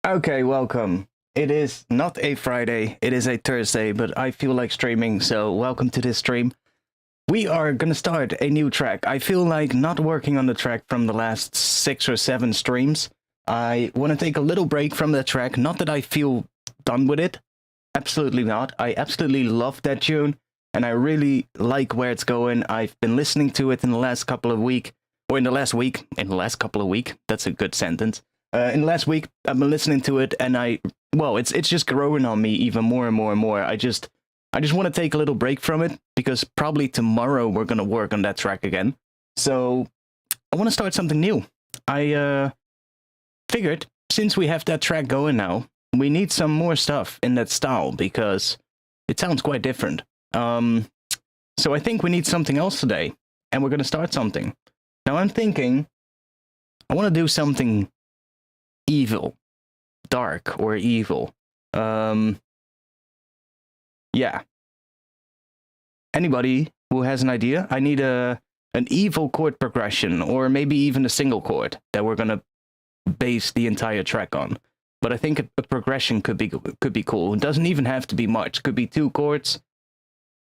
Okay, welcome. It is not a Friday, it is a Thursday, but I feel like streaming, so welcome to this stream. We are gonna start a new track. I feel like not working on the track from the last 6 or 7 streams. I want to take a little break from that track, not that I feel done with it. Absolutely not. I absolutely love that tune, and I really like where it's going. I've been listening to it in the last couple of weeks, or in the last couple of weeks, that's a good sentence. In the last week, I've been listening to it, and it's just growing on me even more and more and more. I just want to take a little break from it, because probably tomorrow we're going to work on that track again. So I want to start something new. I figured, since we have that track going now, we need some more stuff in that style, because it sounds quite different. So I think we need something else today, and we're going to start something. Now I'm thinking, I want to do something evil, dark or evil. Yeah. Anybody who has an idea? I need an evil chord progression, or maybe even a single chord that we're gonna base the entire track on. But I think a progression could be cool. It doesn't even have to be much. Could be 2 chords.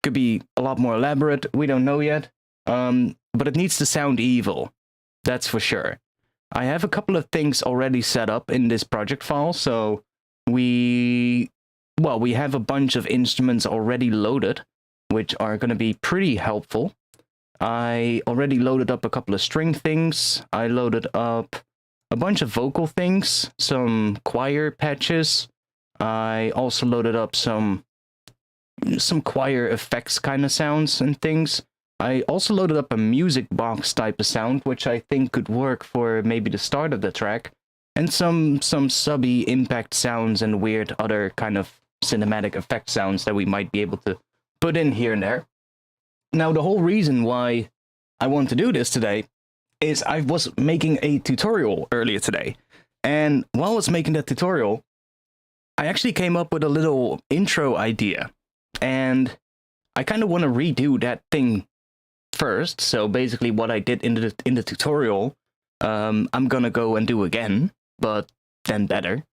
Could be a lot more elaborate. We don't know yet. But it needs to sound evil. That's for sure. I have a couple of things already set up in this project file, so we have a bunch of instruments already loaded, which are going to be pretty helpful. I already loaded up a couple of string things. I loaded up a bunch of vocal things, some choir patches. I also loaded up some choir effects kind of sounds and things. I also loaded up a music box type of sound, which I think could work for maybe the start of the track, and some subby impact sounds and weird other kind of cinematic effect sounds that we might be able to put in here and there. Now, the whole reason why I want to do this today is I was making a tutorial earlier today, and while I was making that tutorial, I actually came up with a little intro idea, and I kind of want to redo that thing first. So basically what I did in the tutorial, I'm gonna go and do again, but then better.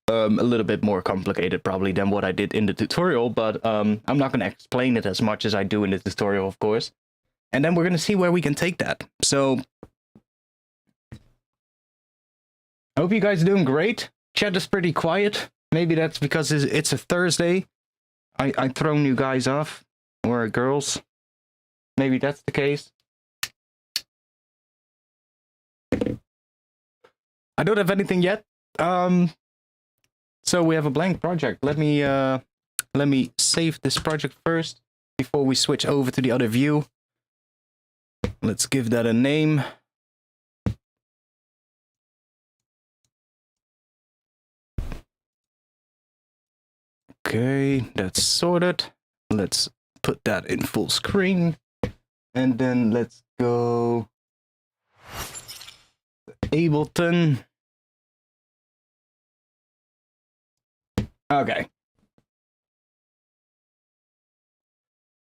A little bit more complicated probably than what I did in the tutorial, but I'm not gonna explain it as much as I do in the tutorial, of course. And then we're gonna see where we can take that. So I hope you guys are doing great. Chat is pretty quiet. Maybe that's because it's a Thursday. I thrown you guys off, or girls. Maybe that's the case. I don't have anything yet. So we have a blank project. Let me save this project first before we switch over to the other view. Let's give that a name. Okay, that's sorted. Let's put that in full screen. And then let's go Ableton. Okay.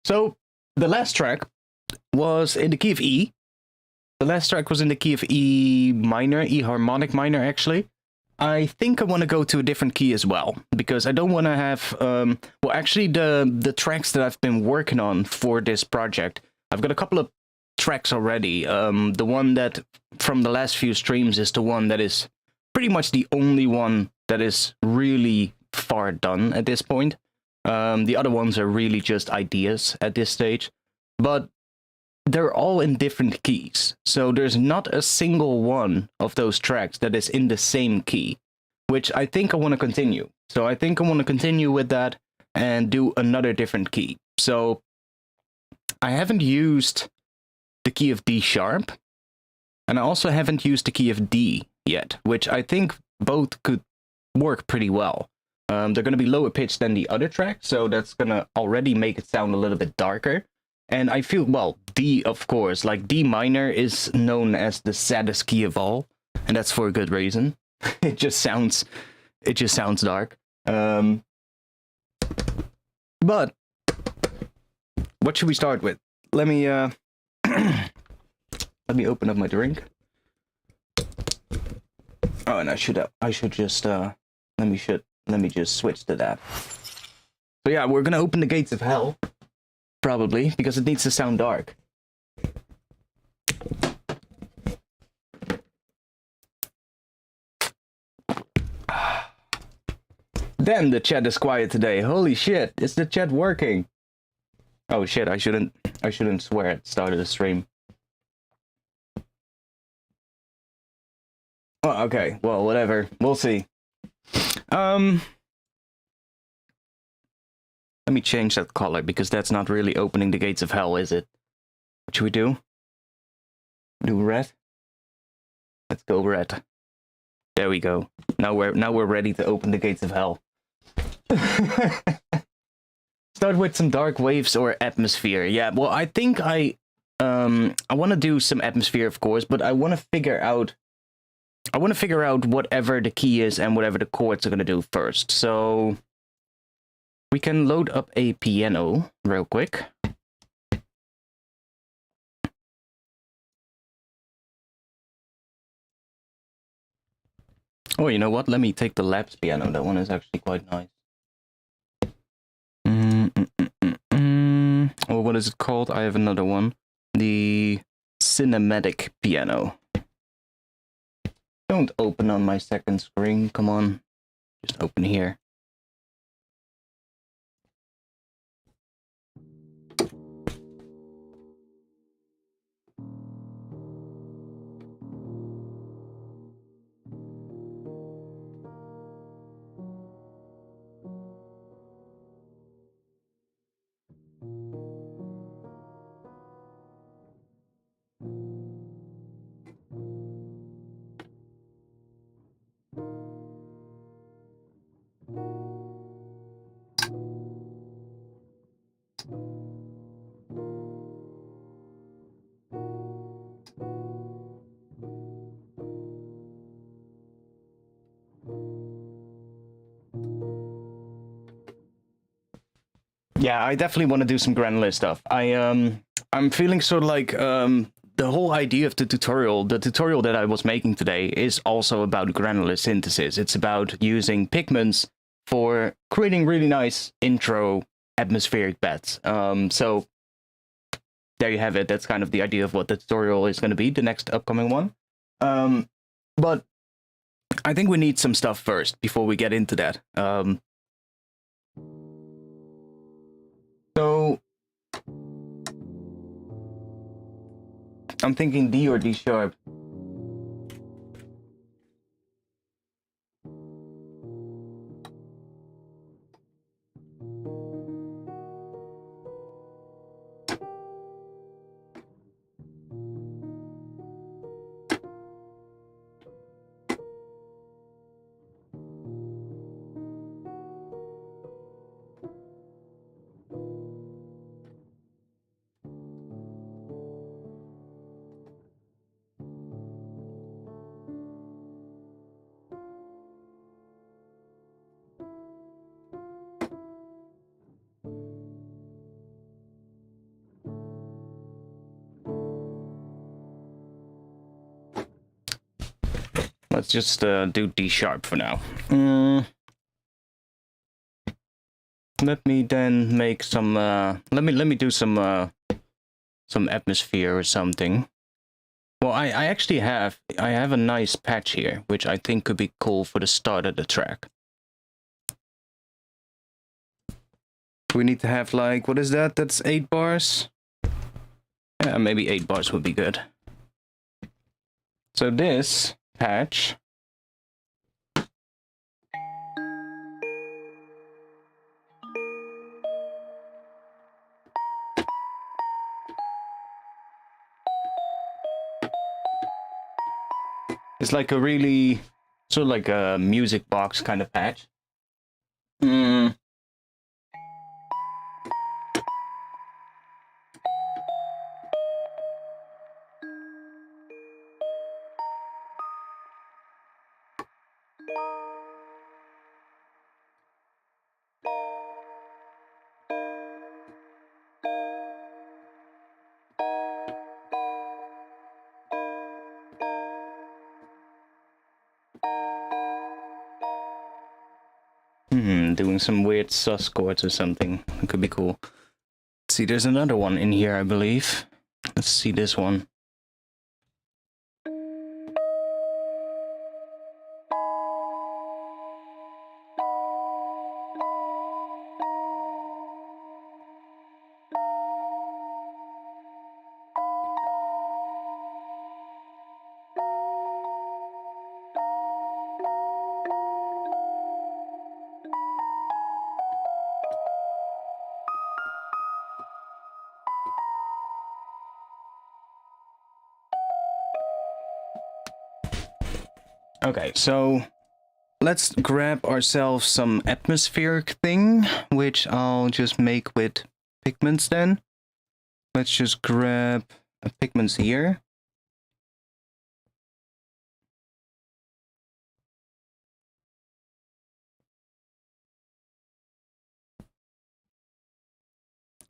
So the last track was in the key of E. The last track was in the key of E minor, E harmonic minor, actually. I think I want to go to a different key as well, because I don't want to have, well, actually the tracks that I've been working on for this project, I've got a couple of tracks already. The one that from the last few streams is the one that is pretty much the only one that is really far done at this point. The other ones are really just ideas at this stage, but they're all in different keys. So there's not a single one of those tracks that is in the same key, which I think I want to continue. So I think I want to continue with that and do another different key. So I haven't used the key of D sharp, and I also haven't used the key of D yet, which I think both could work pretty well. They're going to be lower pitched than the other track, so that's going to already make it sound a little bit darker. And I feel, well, D, of course, like D minor is known as the saddest key of all, and that's for a good reason. It just sounds dark. But what should we start with? Let me let me open up my drink. Oh, and I should just let me just switch to that. So yeah, we're gonna open the gates of hell, probably, because it needs to sound dark. Damn, the chat is quiet today. Holy shit, is the chat working? Oh shit, I shouldn't swear at the start of the stream. Oh, okay, well, whatever. We'll see. Let me change that color, because that's not really opening the gates of hell, is it? What should we do? Do red? Let's go red. There we go. Now we're ready to open the gates of hell. Start with some dark waves or atmosphere. Yeah, well, I think I want to do some atmosphere, of course, but I want to figure out whatever the key is and whatever the chords are going to do first. So we can load up a piano real quick. Oh, you know what? Let me take the Labs piano. That one is actually quite nice. Or what is it called? I have another one. The cinematic piano. Don't open on my second screen. Come on. Just open here. Yeah, I definitely want to do some granular stuff. I'm feeling sort of like the whole idea of the tutorial that I was making today is also about granular synthesis. It's about using pigments for creating really nice intro atmospheric beds. So there you have it. That's kind of the idea of what the tutorial is going to be, the next upcoming one. But I think we need some stuff first before we get into that. So I'm thinking D or D sharp. Let's just do D sharp for now. Let me then make some. Let me do some atmosphere or something. Well, I actually have a nice patch here, which I think could be cool for the start of the track. We need to have like, what is that? That's 8 bars. Yeah, maybe 8 bars would be good. So this patch is like a really sort of like a music box kind of patch. Doing some weird sus chords or something. It could be cool. See, there's another one in here, I believe. Let's see this one. Okay, so let's grab ourselves some atmospheric thing, which I'll just make with pigments then. Let's just grab pigments here.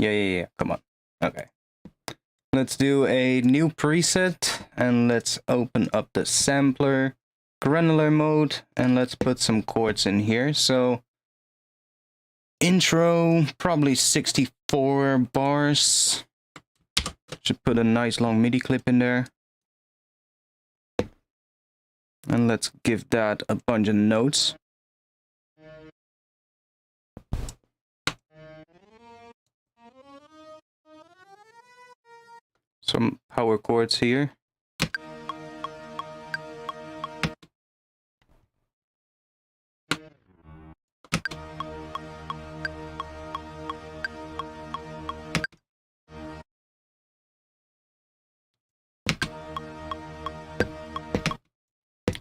Yeah, come on. Okay. Let's do a new preset, and let's open up the sampler, granular mode, and let's put some chords in here. So, intro, probably 64 bars. Should put a nice long MIDI clip in there. And let's give that a bunch of notes. Some power chords here.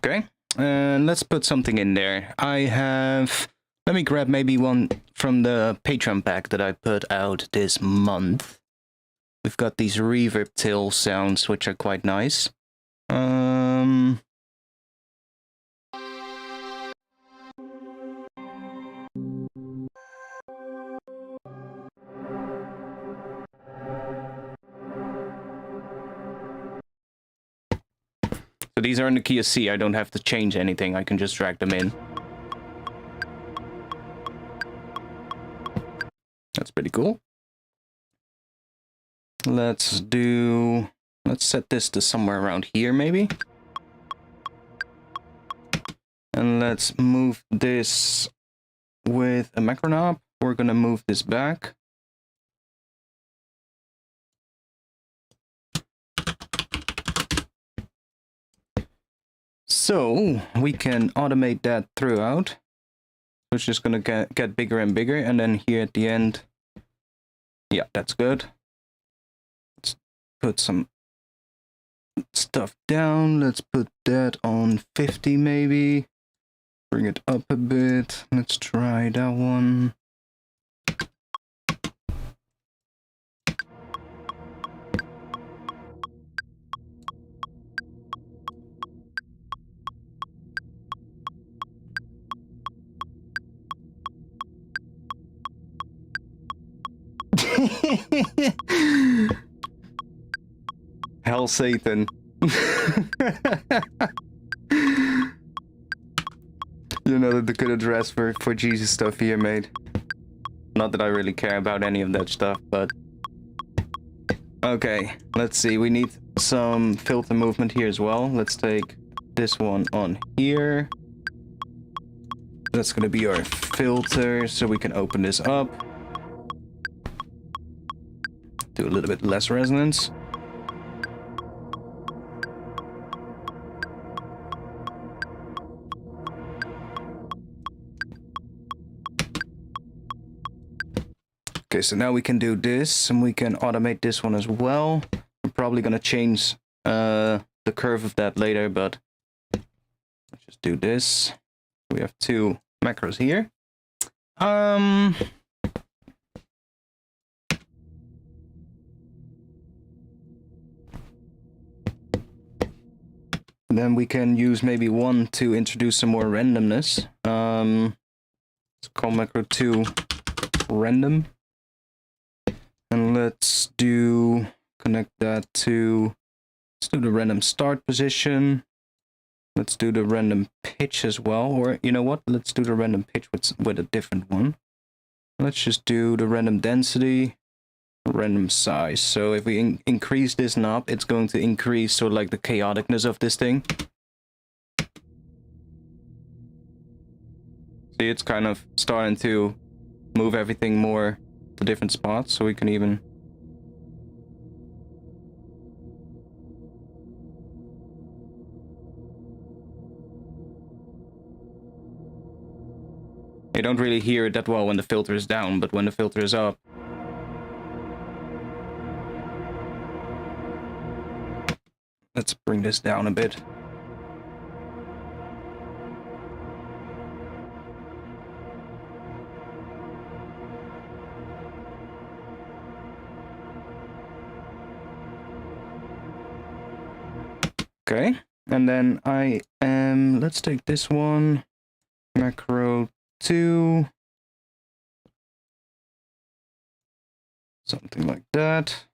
Okay, and let's put something in there. Let me grab maybe one from the Patreon pack that I put out this month. We've got these reverb tail sounds, which are quite nice. So these are in the key of C. I don't have to change anything. I can just drag them in. That's pretty cool. Let's set this to somewhere around here, maybe. And let's move this with a macro knob. We're gonna move this back. So we can automate that throughout. So it's just gonna get bigger and bigger, and then here at the end, yeah, that's good. Let's put some stuff down. Let's put that on 50 maybe. Bring it up a bit. Let's try that one. Hell Satan. You know, the good address for Jesus stuff here, mate. Not that I really care about any of that stuff, but... Okay, let's see. We need some filter movement here as well. Let's take this one on here. That's gonna be our filter, so we can open this up. Do a little bit less resonance. Okay, so now we can do this, and we can automate this one as well. I'm probably gonna change the curve of that later, but let's just do this. We have two macros here. Then we can use maybe one to introduce some more randomness. Let's call macro 2 random. And let's connect that to, let's do the random start position. Let's do the random pitch as well. Or, you know what? Let's do the random pitch with a different one. Let's just do the random density, random size. So if we increase this knob, it's going to increase sort of like the chaoticness of this thing. See, it's kind of starting to move everything more to different spots, so we can even... You don't really hear it that well when the filter is down, but when the filter is up... Let's bring this down a bit. Okay, and then let's take this one, macro 2, something like that.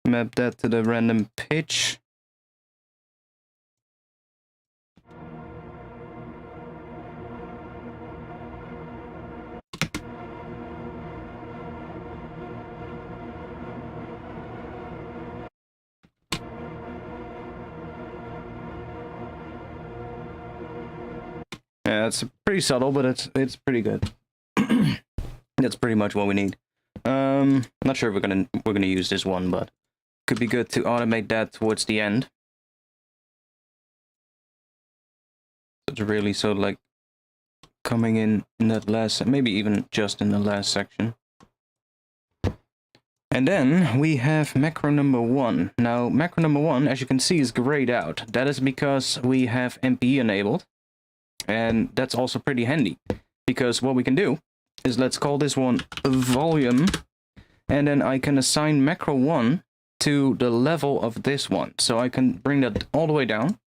Map that to the random pitch. Yeah, it's pretty subtle, but it's pretty good. That's pretty much what we need. I'm not sure if we're gonna use this one, but could be good to automate that towards the end. It's really sort of like coming in that last, maybe even just in the last section. And then we have macro number 1. Now, macro number 1, as you can see, is grayed out. That is because we have MPE enabled. And that's also pretty handy, because what we can do is, let's call this one volume, and then I can assign macro 1 to the level of this one. So I can bring that all the way down,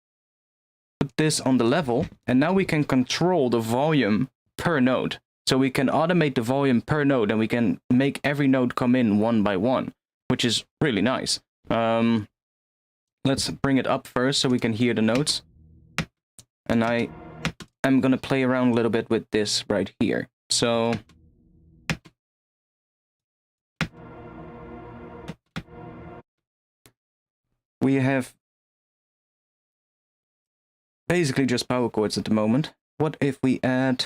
put this on the level, and now we can control the volume per note. So we can automate the volume per note, and we can make every note come in one by one, which is really nice. Let's bring it up first so we can hear the notes. And I'm gonna play around a little bit with this right here. So we have basically just power chords at the moment. What if we add...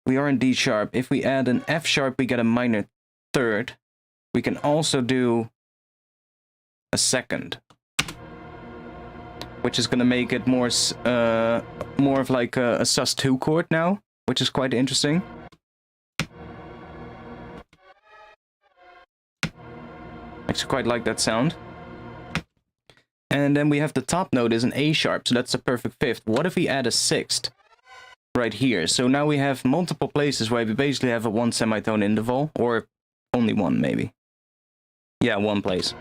We are in D sharp. If we add an F sharp, we get a minor third. We can also do a second, which is going to make it more of like a sus2 chord now, which is quite interesting. Actually quite like that sound. And then we have the top note is an A sharp, so that's a perfect fifth. What if we add a sixth right here? So now we have multiple places where we basically have a one semitone interval, or only one maybe. Yeah, one place.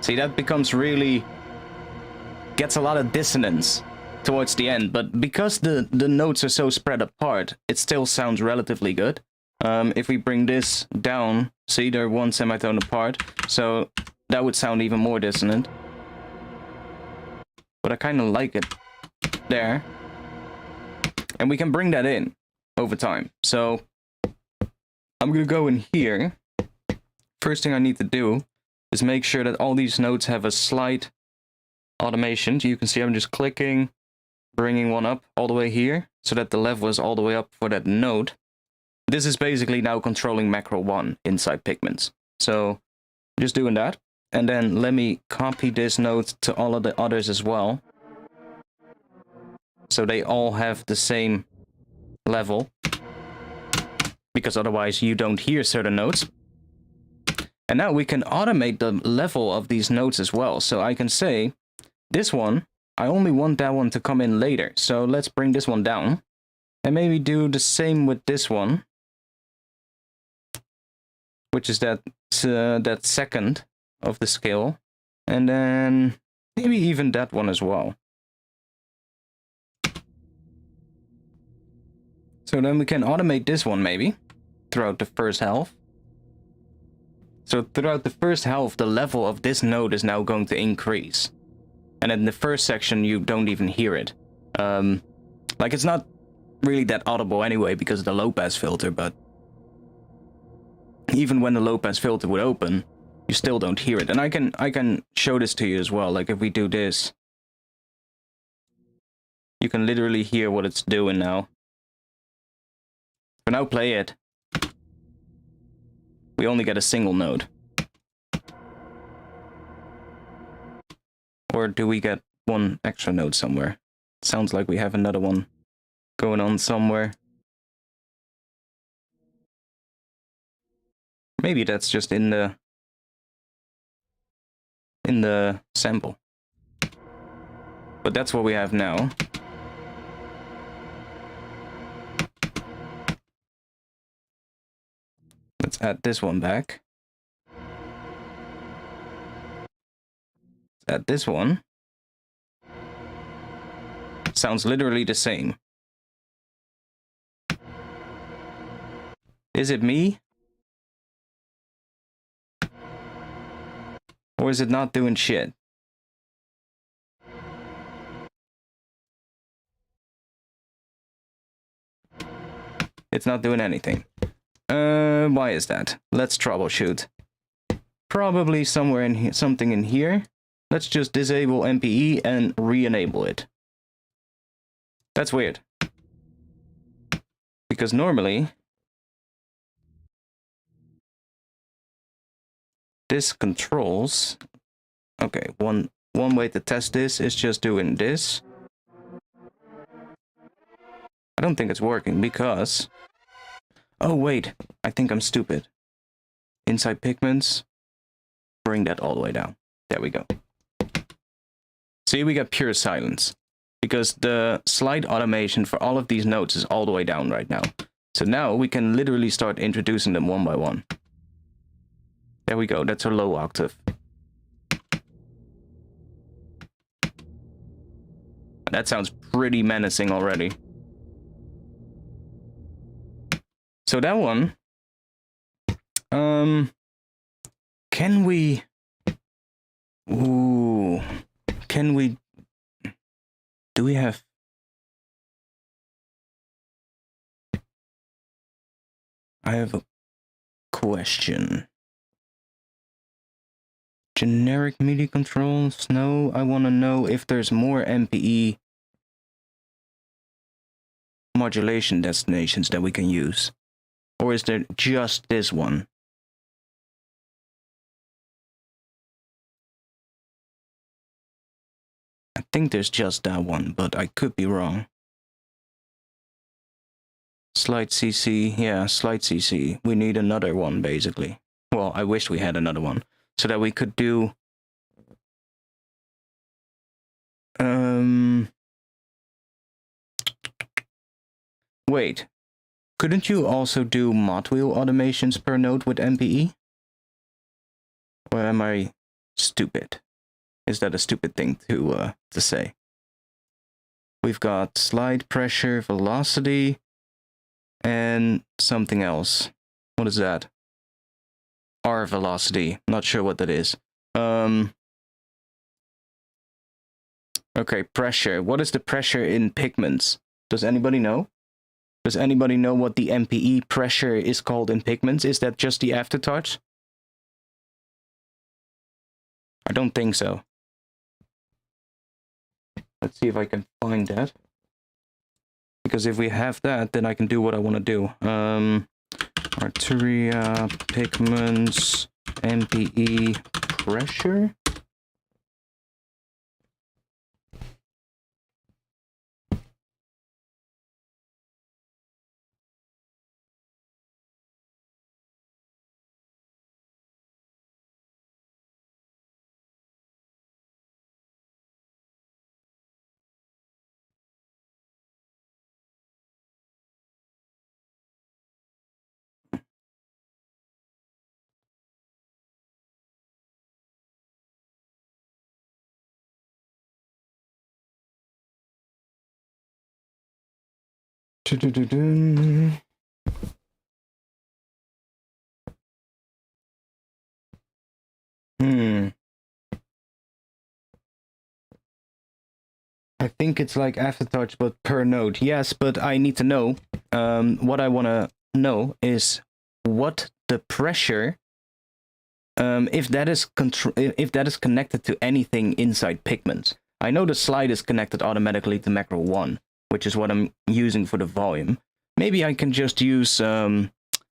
See, that becomes really... gets a lot of dissonance towards the end, but because the notes are so spread apart, it still sounds relatively good. If we bring this down, see, they're one semitone apart, so that would sound even more dissonant. But I kind of like it there. And we can bring that in over time. So I'm gonna go in here. First thing I need to do is make sure that all these notes have a slight automation. So you can see I'm just clicking, bringing one up all the way here, so that the level is all the way up for that note. This is basically now controlling macro 1 inside Pigments. So just doing that. And then let me copy this note to all of the others as well, so they all have the same level, because otherwise you don't hear certain notes. And now we can automate the level of these notes as well. So I can say, this one, I only want that one to come in later. So let's bring this one down. And maybe do the same with this one, which is that second of the scale. And then maybe even that one as well. So then we can automate this one maybe throughout the first half. So throughout the first half, the level of this note is now going to increase. And in the first section, you don't even hear it. Like, it's not really that audible anyway because of the low-pass filter, but even when the low-pass filter would open, you still don't hear it. And I can show this to you as well. Like, if we do this, you can literally hear what it's doing now. For now, play it. We only get a single note. Or do we get one extra note somewhere? It sounds like we have another one going on somewhere. Maybe that's just in the sample. But that's what we have now. Let's add this one back. Let's add this one. Sounds literally the same. Is it me? Or is it not doing shit? It's not doing anything. Why is that? Let's troubleshoot. Probably somewhere in here, something in here. Let's just disable MPE and re-enable it. That's weird. Because normally this controls. Okay, one way to test this is just doing this. I don't think it's working because... Oh wait, I think I'm stupid. Inside pigments, bring that all the way down. There we go. See, we got pure silence. Because the slide automation for all of these notes is all the way down right now. So now we can literally start introducing them one by one. There we go, that's a low octave. That sounds pretty menacing already. So that one... Can we... Ooh... Can we... Do we have... I have a question. Generic MIDI controls? No, I want to know if there's more MPE modulation destinations that we can use. Or is there just this one? I think there's just that one, but I could be wrong. Slide CC, yeah, slide CC. We need another one, basically. Well, I wish we had another one, so that we could do... Wait. Couldn't you also do mod wheel automations per note with MPE? Or am I stupid? Is that a stupid thing to say? We've got slide pressure, velocity, and something else. What is that? R velocity. Not sure what that is. Okay, pressure. What is the pressure in pigments? Does anybody know? Does anybody know what the MPE pressure is called in pigments? Is that just the aftertouch? I don't think so. Let's see if I can find that. Because if we have that, then I can do what I want to do. Arteria, pigments, MPE, pressure. I think it's like aftertouch, but per note. Yes, but I need to know. What I want to know is what the pressure, if that is connected to anything inside Pigments. I know the slide is connected automatically to macro 1, which is what I'm using for the volume. Maybe I can just use, you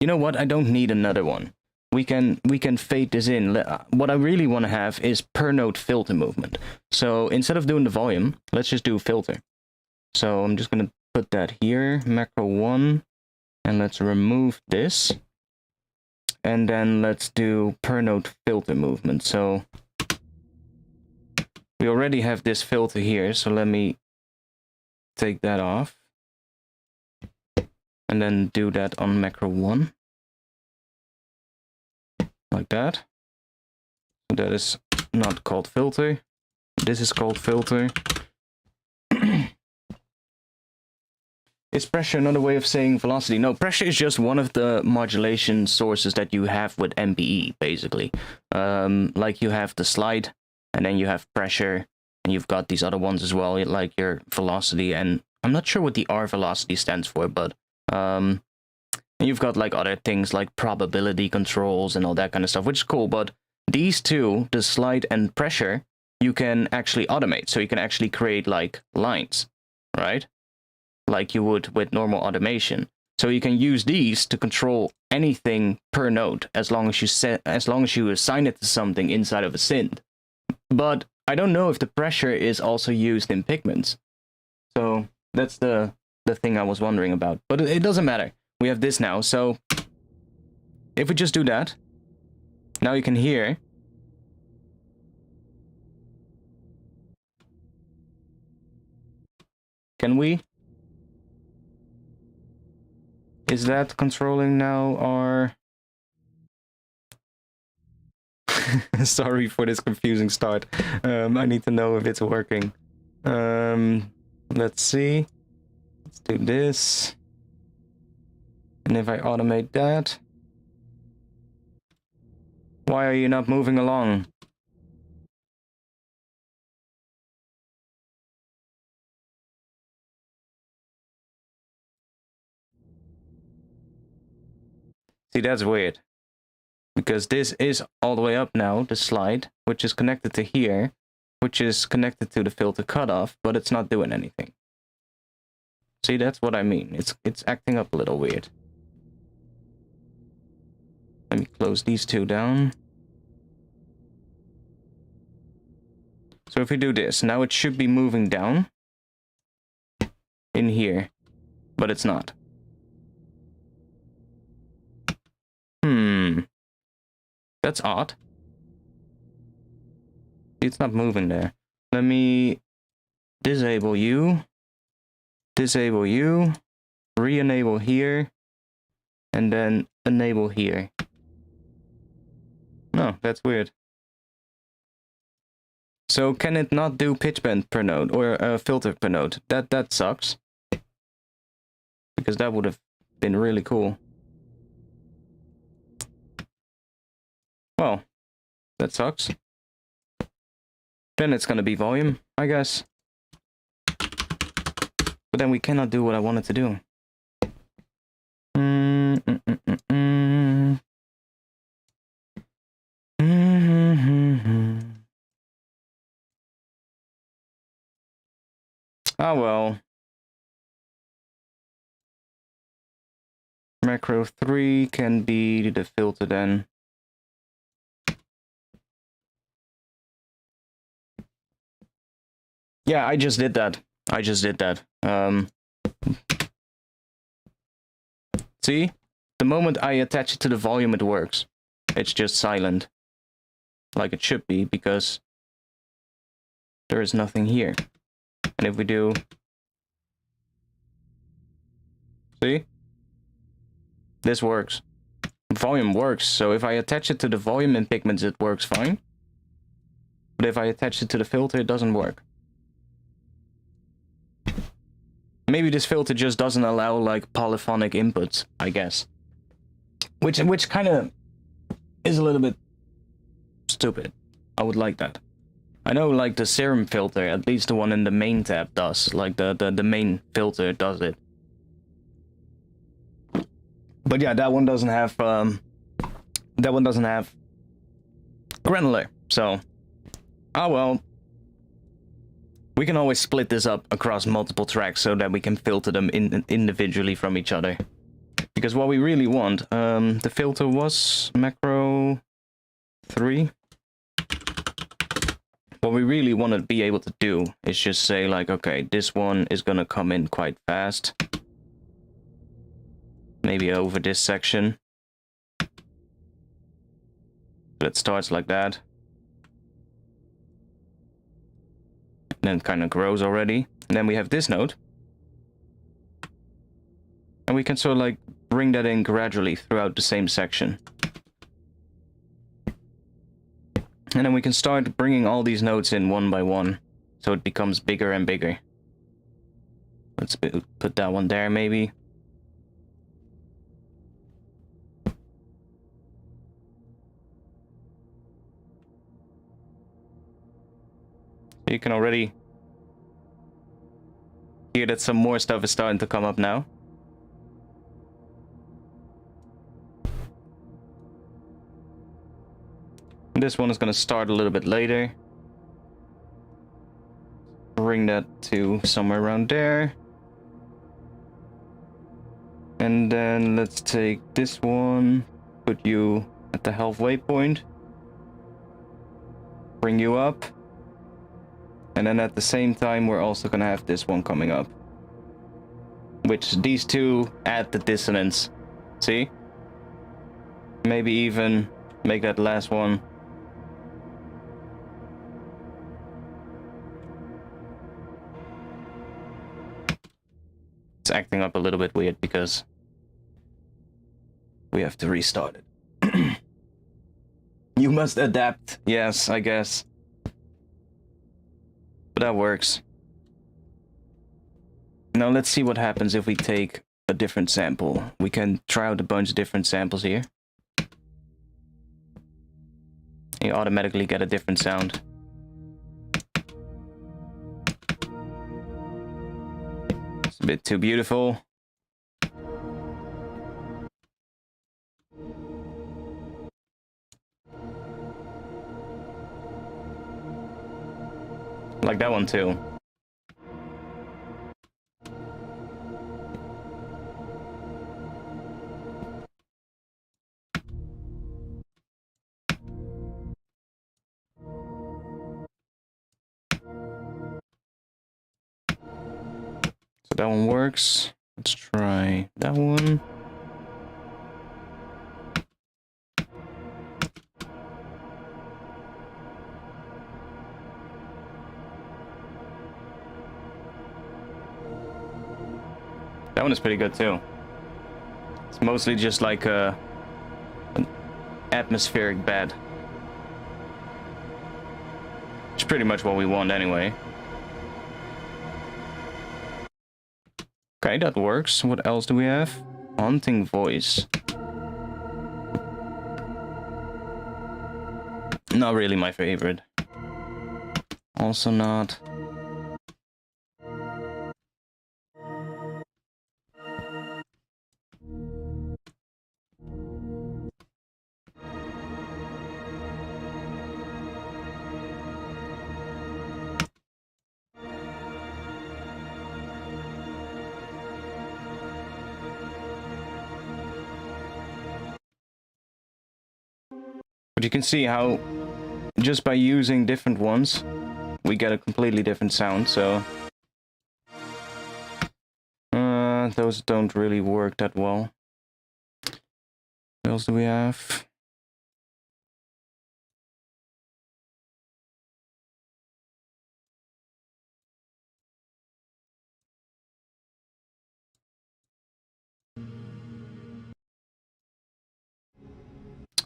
know what, I don't need another one. We can fade this in. What I really want to have is per note filter movement. So instead of doing the volume, let's just do filter. So I'm just going to put that here, macro 1, and let's remove this. And then let's do per note filter movement. So we already have this filter here, so let me take that off. And then do that on macro 1. Like that. That is not called filter. This is called filter. Is pressure another way of saying velocity? No, pressure is just one of the modulation sources that you have with MPE, basically. Like you have the slide, and then you have pressure, and you've got these other ones as well, like your velocity, and I'm not sure what the R velocity stands for, but you've got like other things like probability controls and all that kind of stuff, which is cool, but these two, the slide and pressure, you can actually automate. So you can actually create like lines, right? Like you would with normal automation. So you can use these to control anything per note as long as you assign it to something inside of a synth. But I don't know if the pressure is also used in Pigments. So that's the thing I was wondering about. But it doesn't matter. We have this now, so if we just do that, now you can hear. Can we? Is that controlling now our... Sorry for this confusing start. I need to know if it's working. Let's see. Let's do this. And if I automate that... Why are you not moving along? See, that's weird. Because this is all the way up now, the slide, which is connected to here, which is connected to the filter cutoff, but it's not doing anything. See, that's what I mean. It's acting up a little weird. Let me close these two down. So if we do this, now it should be moving down in here, but it's not. That's odd. It's not moving there. Let me disable you, re-enable here, and then enable here. No, that's weird. So can it not do pitch bend per note or filter per note? That sucks. Because that would have been really cool. Well, that sucks. Then it's gonna be volume, I guess. But then we cannot do what I wanted to do. Ah, well. Macro 3 can be the filter then. Yeah, I just did that. See? The moment I attach it to the volume, it works. It's just silent. Like it should be, because there is nothing here. And if we do... See? This works. Volume works, so if I attach it to the volume in Pigments, it works fine. But if I attach it to the filter, it doesn't work. Maybe this filter just doesn't allow, like, polyphonic inputs, I guess. Which kind of is a little bit stupid. would like that. I know, like, the serum filter, at least the one in the main tab does. Like, the main filter does it. But yeah, that one doesn't have, granular, so... Oh well. We can always split this up across multiple tracks so that we can filter them individually from each other. Because what we really want, the filter was macro 3. What we really want to be able to do is just say, like, okay, this one is gonna come in quite fast. Maybe over this section. So it starts like that. Then kind of grows already. And then we have this note. And we can sort of like bring that in gradually throughout the same section. And then we can start bringing all these notes in one by one. So it becomes bigger and bigger. Let's put that one there maybe. You can already hear that some more stuff is starting to come up now. This one is going to start a little bit later. Bring that to somewhere around there. And then let's take this one, put you at the halfway point. Bring you up. And then at the same time, we're also going to have this one coming up. Which these two add the dissonance. See? Maybe even make that last one. It's acting up a little bit weird because we have to restart it. You must adapt. Yes, I guess. But that works. Now let's see what happens if we take a different sample. We can try out a bunch of different samples here. You automatically get a different sound. It's a bit too beautiful. Like that one too. So that one works. Let's try that one. That one is pretty good too. It's mostly just like an atmospheric bed. It's pretty much what we want anyway. Okay, that works. What else do we have? Haunting voice. Not really my favorite. Also not. But you can see how just by using different ones, we get a completely different sound, so... those don't really work that well. What else do we have?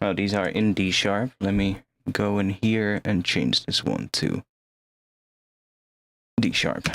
Oh, these are in D sharp. Let me go in here and change this one to D sharp.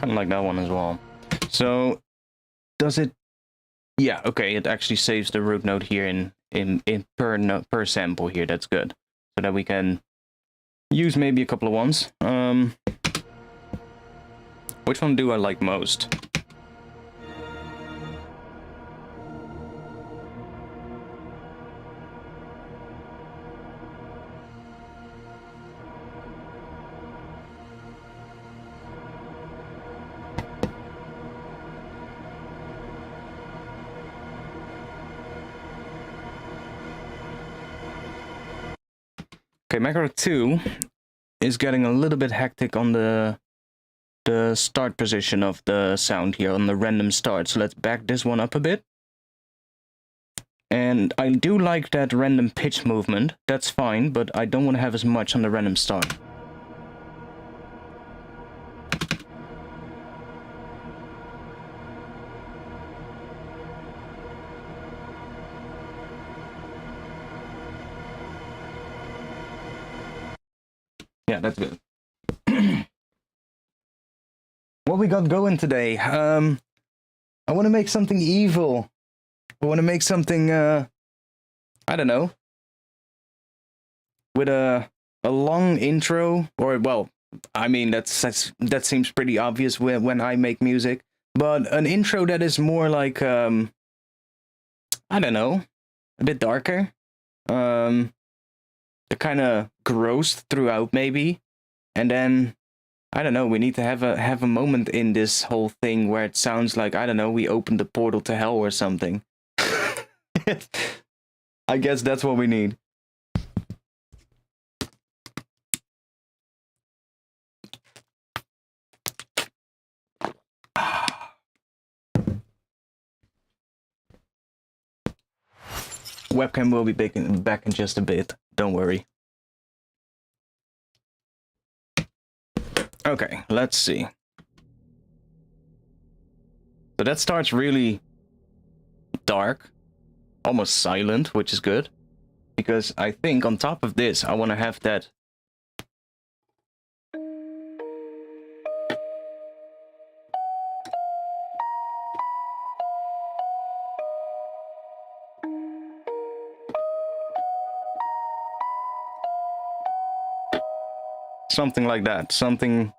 Kind of like that one as well. So, does it... Yeah, okay, it actually saves the root note here in per sample here. That's good. So that we can use maybe a couple of ones. Which one do I like most? Okay, macro 2 is getting a little bit hectic on the start position of the sound here, on the random start. So let's back this one up a bit. And I do like that random pitch movement. That's fine, but I don't want to have as much on the random start. Yeah, that's good. What we got going today? I want to make something evil. I want to make something, I don't know, with a long intro, or, well, I mean, that seems pretty obvious when I make music, but an intro that is more like, I don't know, a bit darker, kind of gross throughout, maybe, and then, I don't know, we need to have a moment in this whole thing where it sounds like, I don't know, we opened the portal to hell or something. I guess that's what we need. Webcam will be back in just a bit, don't worry. Okay, let's see. So that starts really dark, almost silent, which is good. Because I think on top of this, I want to have that... something like that. Something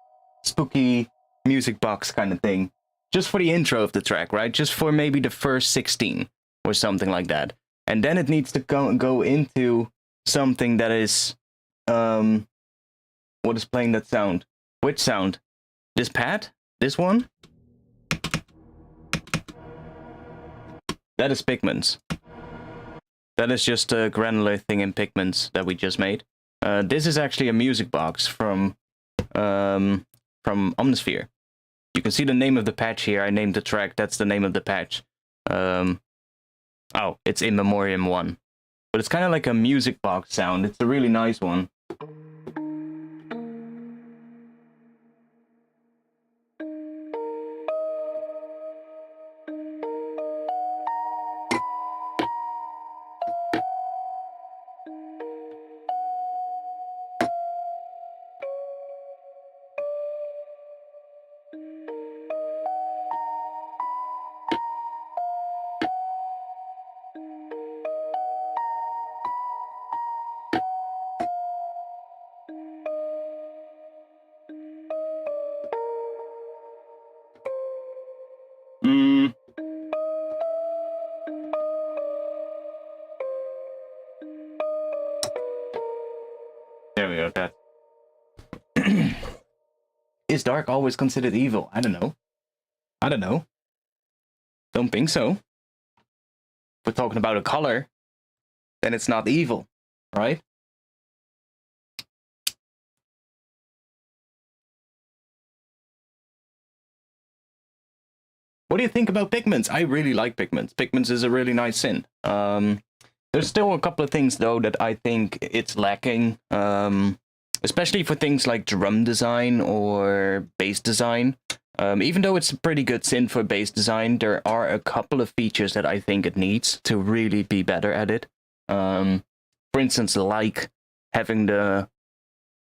spooky music box kind of thing. Just for the intro of the track, right? Just for maybe the first 16 or something like that. And then it needs to go into something that is... what is playing that sound? Which sound? This pad? This one? That is Pigments. That is just a granular thing in Pigments that we just made. This is actually a music box from Omnisphere. You can see the name of the patch here. I named the track. That's the name of the patch. Oh, it's In Memoriam 1. But it's kind of like a music box sound. It's a really nice one. There we go, that. Is dark always considered evil? I don't know. I don't know. Don't think so. If we're talking about a color, then it's not evil, right? What do you think about Pigments? I really like Pigments. Pigments is a really nice synth. There's still a couple of things, though, that I think it's lacking. Especially for things like drum design or bass design. Even though it's a pretty good synth for bass design, there are a couple of features that I think it needs to really be better at it. For instance, like having the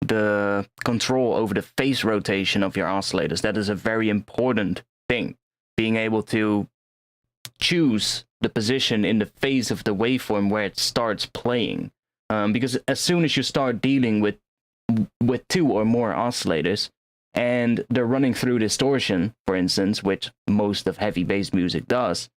the control over the phase rotation of your oscillators. That is a very important thing. Being able to choose the position in the phase of the waveform where it starts playing. Because as soon as you start dealing with two or more oscillators, and they're running through distortion, for instance, which most of heavy bass music does,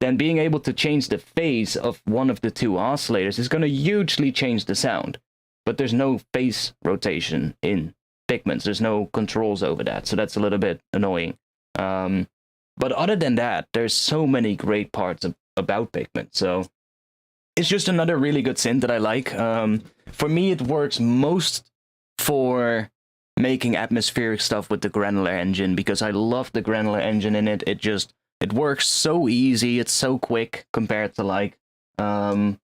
then being able to change the phase of one of the two oscillators is going to hugely change the sound. But there's no phase rotation in Pigments. There's no controls over that, so that's a little bit annoying. But other than that, there's so many great parts about Pigment. So it's just another really good synth that I like. For me, it works most for making atmospheric stuff with the granular engine, because I love the granular engine in it. It works so easy. It's so quick compared to like a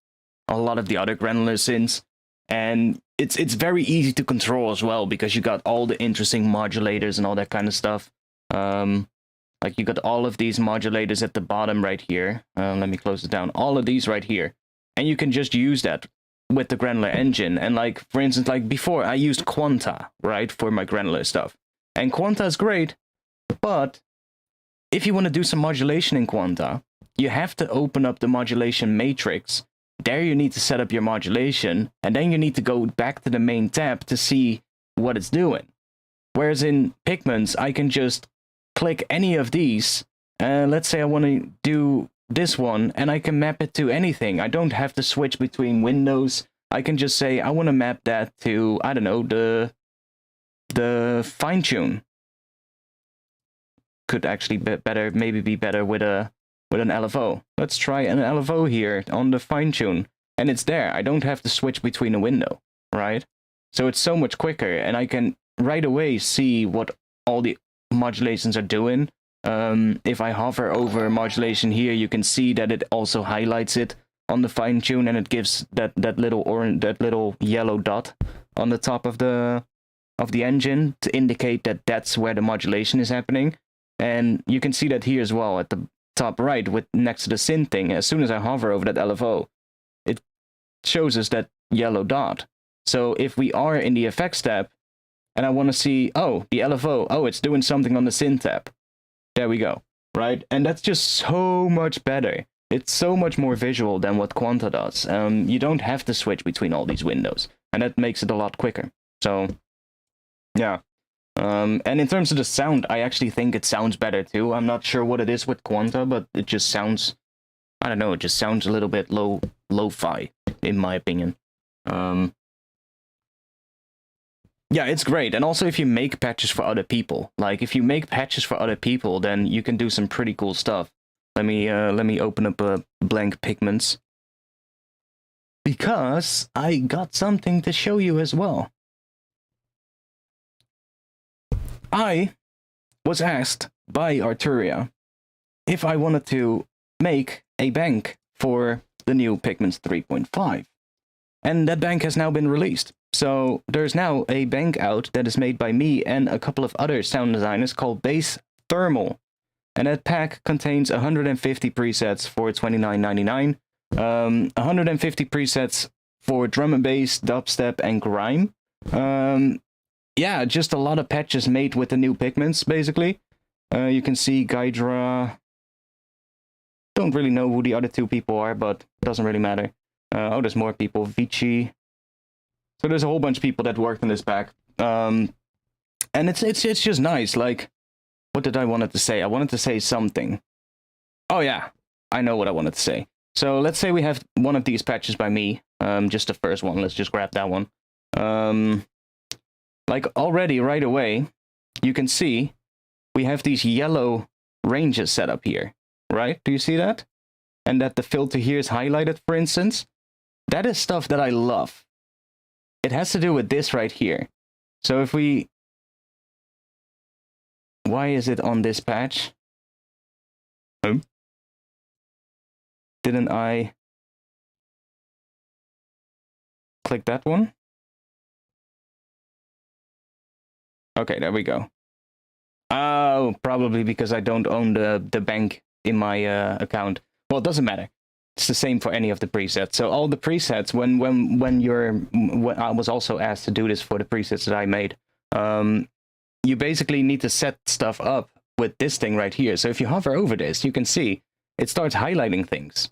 lot of the other granular synths, and it's very easy to control as well, because you got all the interesting modulators and all that kind of stuff. Like you got all of these modulators at the bottom right here. Let me close it down. All of these right here, and you can just use that with the granular engine. And like, for instance, like before I used Quanta, right, for my granular stuff. And Quanta is great, but if you want to do some modulation in Quanta, you have to open up the modulation matrix. There you need to set up your modulation, and then you need to go back to the main tab to see what it's doing. Whereas in Pigments, I can just click any of these, and let's say I want to do this one, and I can map it to anything. I don't have to switch between windows. I can just say I want to map that to, I don't know, the fine tune. Could actually be better, maybe be better with an LFO. Let's try an LFO here on the fine tune, and it's there. I don't have to switch between a window, right? So it's so much quicker, and I can right away see what all the modulations are doing. If I hover over modulation here, you can see that it also highlights it on the fine tune, and it gives that little yellow dot on the top of the engine to indicate that that's where the modulation is happening. And you can see that here as well at the top right, with next to the synth thing. As soon as I hover over that LFO, it shows us that yellow dot. So if we are in the effects tab, and I want to see, oh, the LFO, oh, it's doing something on the synth tab. There we go, right? And that's just so much better. It's so much more visual than what Quanta does. You don't have to switch between all these windows, and that makes it a lot quicker. So, yeah. And in terms of the sound, I actually think it sounds better too. I'm not sure what it is with Quanta, but it just sounds, I don't know, it just sounds a little bit lo-fi, in my opinion. Yeah, it's great. And also if you make patches for other people, like if you make patches for other people, then you can do some pretty cool stuff. Let me open up a blank Pigments, because I got something to show you as well. I was asked by Arturia if I wanted to make a bank for the new Pigments 3.5. And that bank has now been released. So there's now a bank out that is made by me and a couple of other sound designers called Bass Thermal. And that pack contains 150 presets for $29.99, 150 presets for drum and bass, dubstep, and grime. Yeah, just a lot of patches made with the new Pigments, basically. You can see Gydra. Don't really know who the other two people are, but doesn't really matter. Oh, there's more people. Vici. So there's a whole bunch of people that worked on this pack. And it's just nice. Like, what did I wanted to say? I wanted to say something. Oh yeah, I know what I wanted to say. So let's say we have one of these patches by me. Just the first one. Let's just grab that one. Like already right away, you can see we have these yellow ranges set up here, right? Do you see that? And that the filter here is highlighted, for instance. That is stuff that I love. It has to do with this right here. So if we... Why is it on this patch? Oh. Didn't I click that one? Okay, there we go. Oh, probably because I don't own the bank in my account. Well, it doesn't matter. It's the same for any of the presets. So all the presets, when I was also asked to do this for the presets that I made, you basically need to set stuff up with this thing right here. So if you hover over this, you can see it starts highlighting things.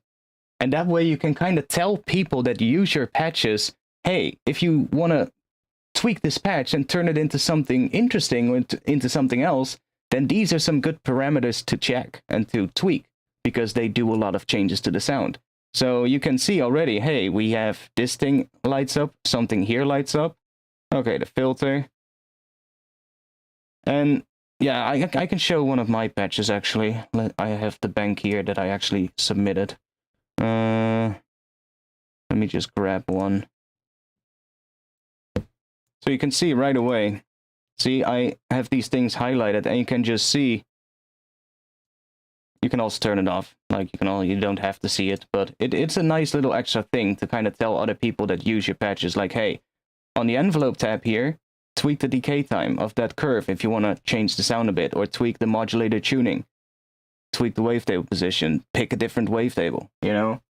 And that way you can kind of tell people that use your patches, hey, if you want to tweak this patch and turn it into something interesting or into something else, then these are some good parameters to check and to tweak, because they do a lot of changes to the sound. So you can see already, hey, we have this thing lights up, something here lights up. Okay, the filter. And yeah, I can show one of my patches actually. I have the bank here that I actually submitted. Let me just grab one. So you can see right away. See, I have these things highlighted, and you can just see. You can also turn it off. Like you don't have to see it, but it's a nice little extra thing to kind of tell other people that use your patches, like, hey, on the envelope tab here, tweak the decay time of that curve if you want to change the sound a bit, or tweak the modulator tuning, tweak the wavetable position, pick a different wavetable, you know?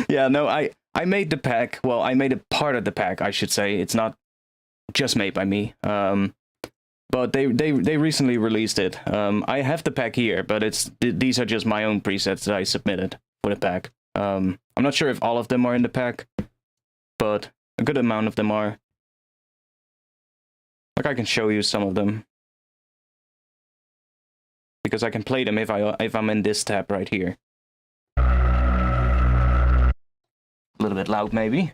Yeah, no, I made the pack. Well, I made a part of the pack, I should say. It's not just made by me. But they recently released it. I have the pack here, but these are just my own presets that I submitted for the pack. I'm not sure if all of them are in the pack, but a good amount of them are. Like, I can show you some of them, because I can play them if I'm in this tab right here. A little bit loud, maybe.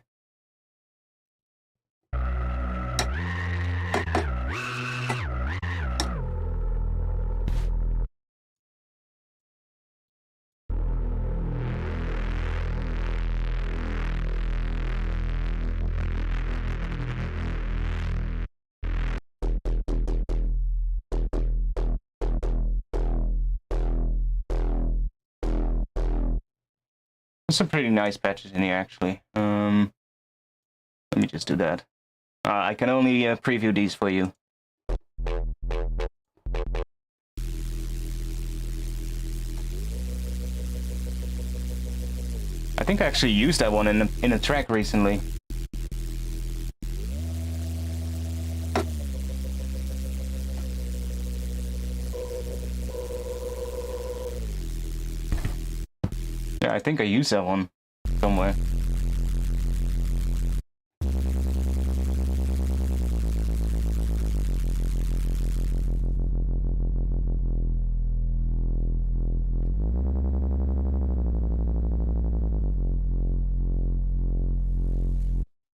There's some pretty nice patches in here, actually. Let me just do that. I can only preview these for you. I think I actually used that one in a track recently. Yeah, I think I used that one somewhere.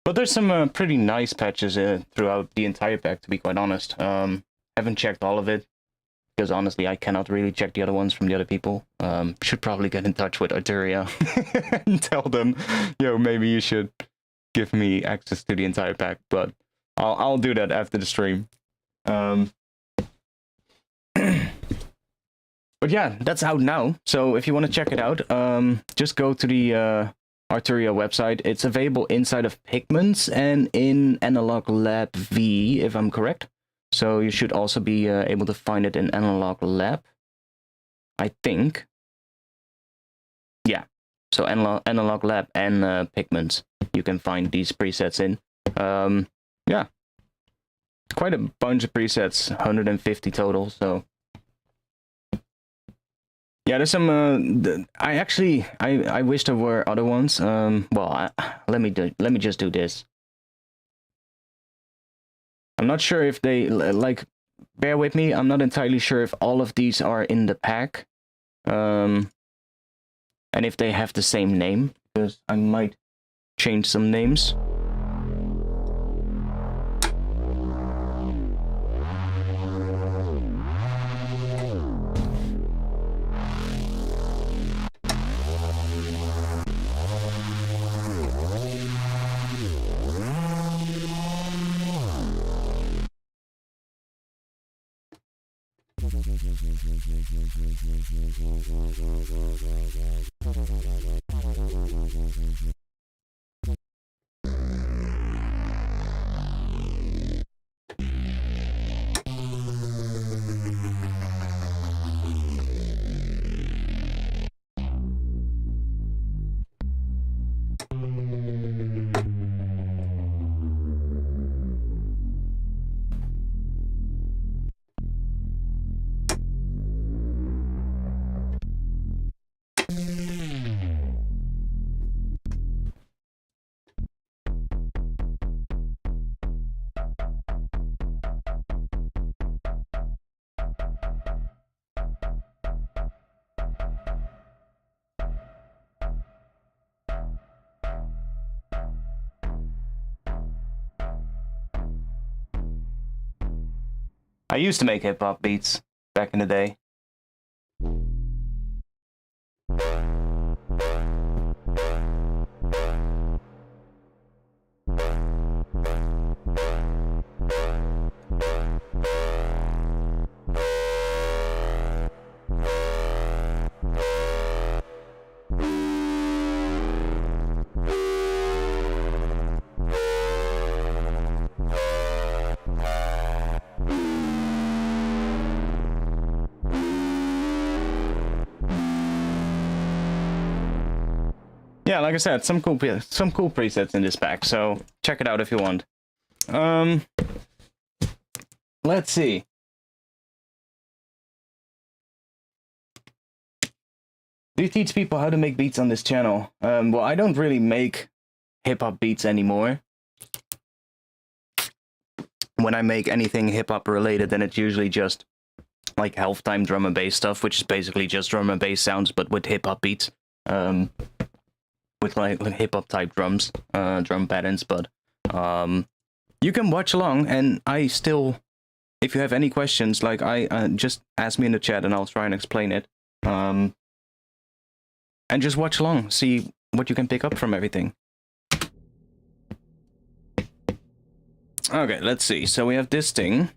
But there's some pretty nice patches throughout the entire pack, to be quite honest. Haven't checked all of it, because honestly, I cannot really check the other ones from the other people. Should probably get in touch with Arturia and tell them, yo, maybe you should give me access to the entire pack. But I'll do that after the stream. But yeah, that's out now. So if you want to check it out, just go to the Arturia website. It's available inside of Pigments and in Analog Lab V, if I'm correct. So you should also be able to find it in Analog Lab, I think. Yeah, so Analog Lab and Pigments, you can find these presets in. Yeah, quite a bunch of presets, 150 total. So yeah, there's some. I wish there were other ones. Well, let me just do this. I'm not sure if they, like, bear with me, I'm not entirely sure if all of these are in the pack. And if they have the same name, because I might change some names. I used to make hip-hop beats back in the day. Yeah, like I said, some cool presets in this pack, so check it out if you want. Let's see. Do you teach people how to make beats on this channel? Well, I don't really make hip-hop beats anymore. When I make anything hip-hop related, then it's usually just like half-time drum and bass stuff, which is basically just drum and bass sounds, but with hip-hop beats. With like hip-hop type drums, drum patterns, but you can watch along, and I still, if you have any questions, like just ask me in the chat and I'll try and explain it. And just watch along, see what you can pick up from everything. Okay, let's see. So we have this thing.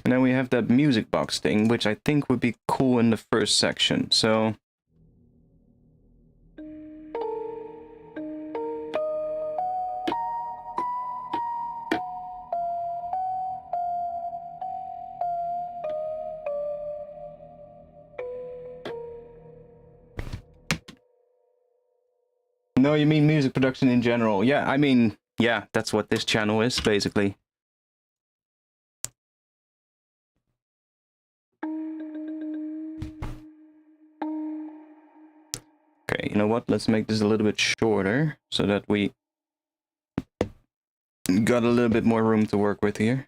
And then we have that music box thing, which I think would be cool in the first section. So no, you mean music production in general. Yeah, I mean, yeah, that's what this channel is, basically. Okay, you know what? Let's make this a little bit shorter, so that we got a little bit more room to work with here.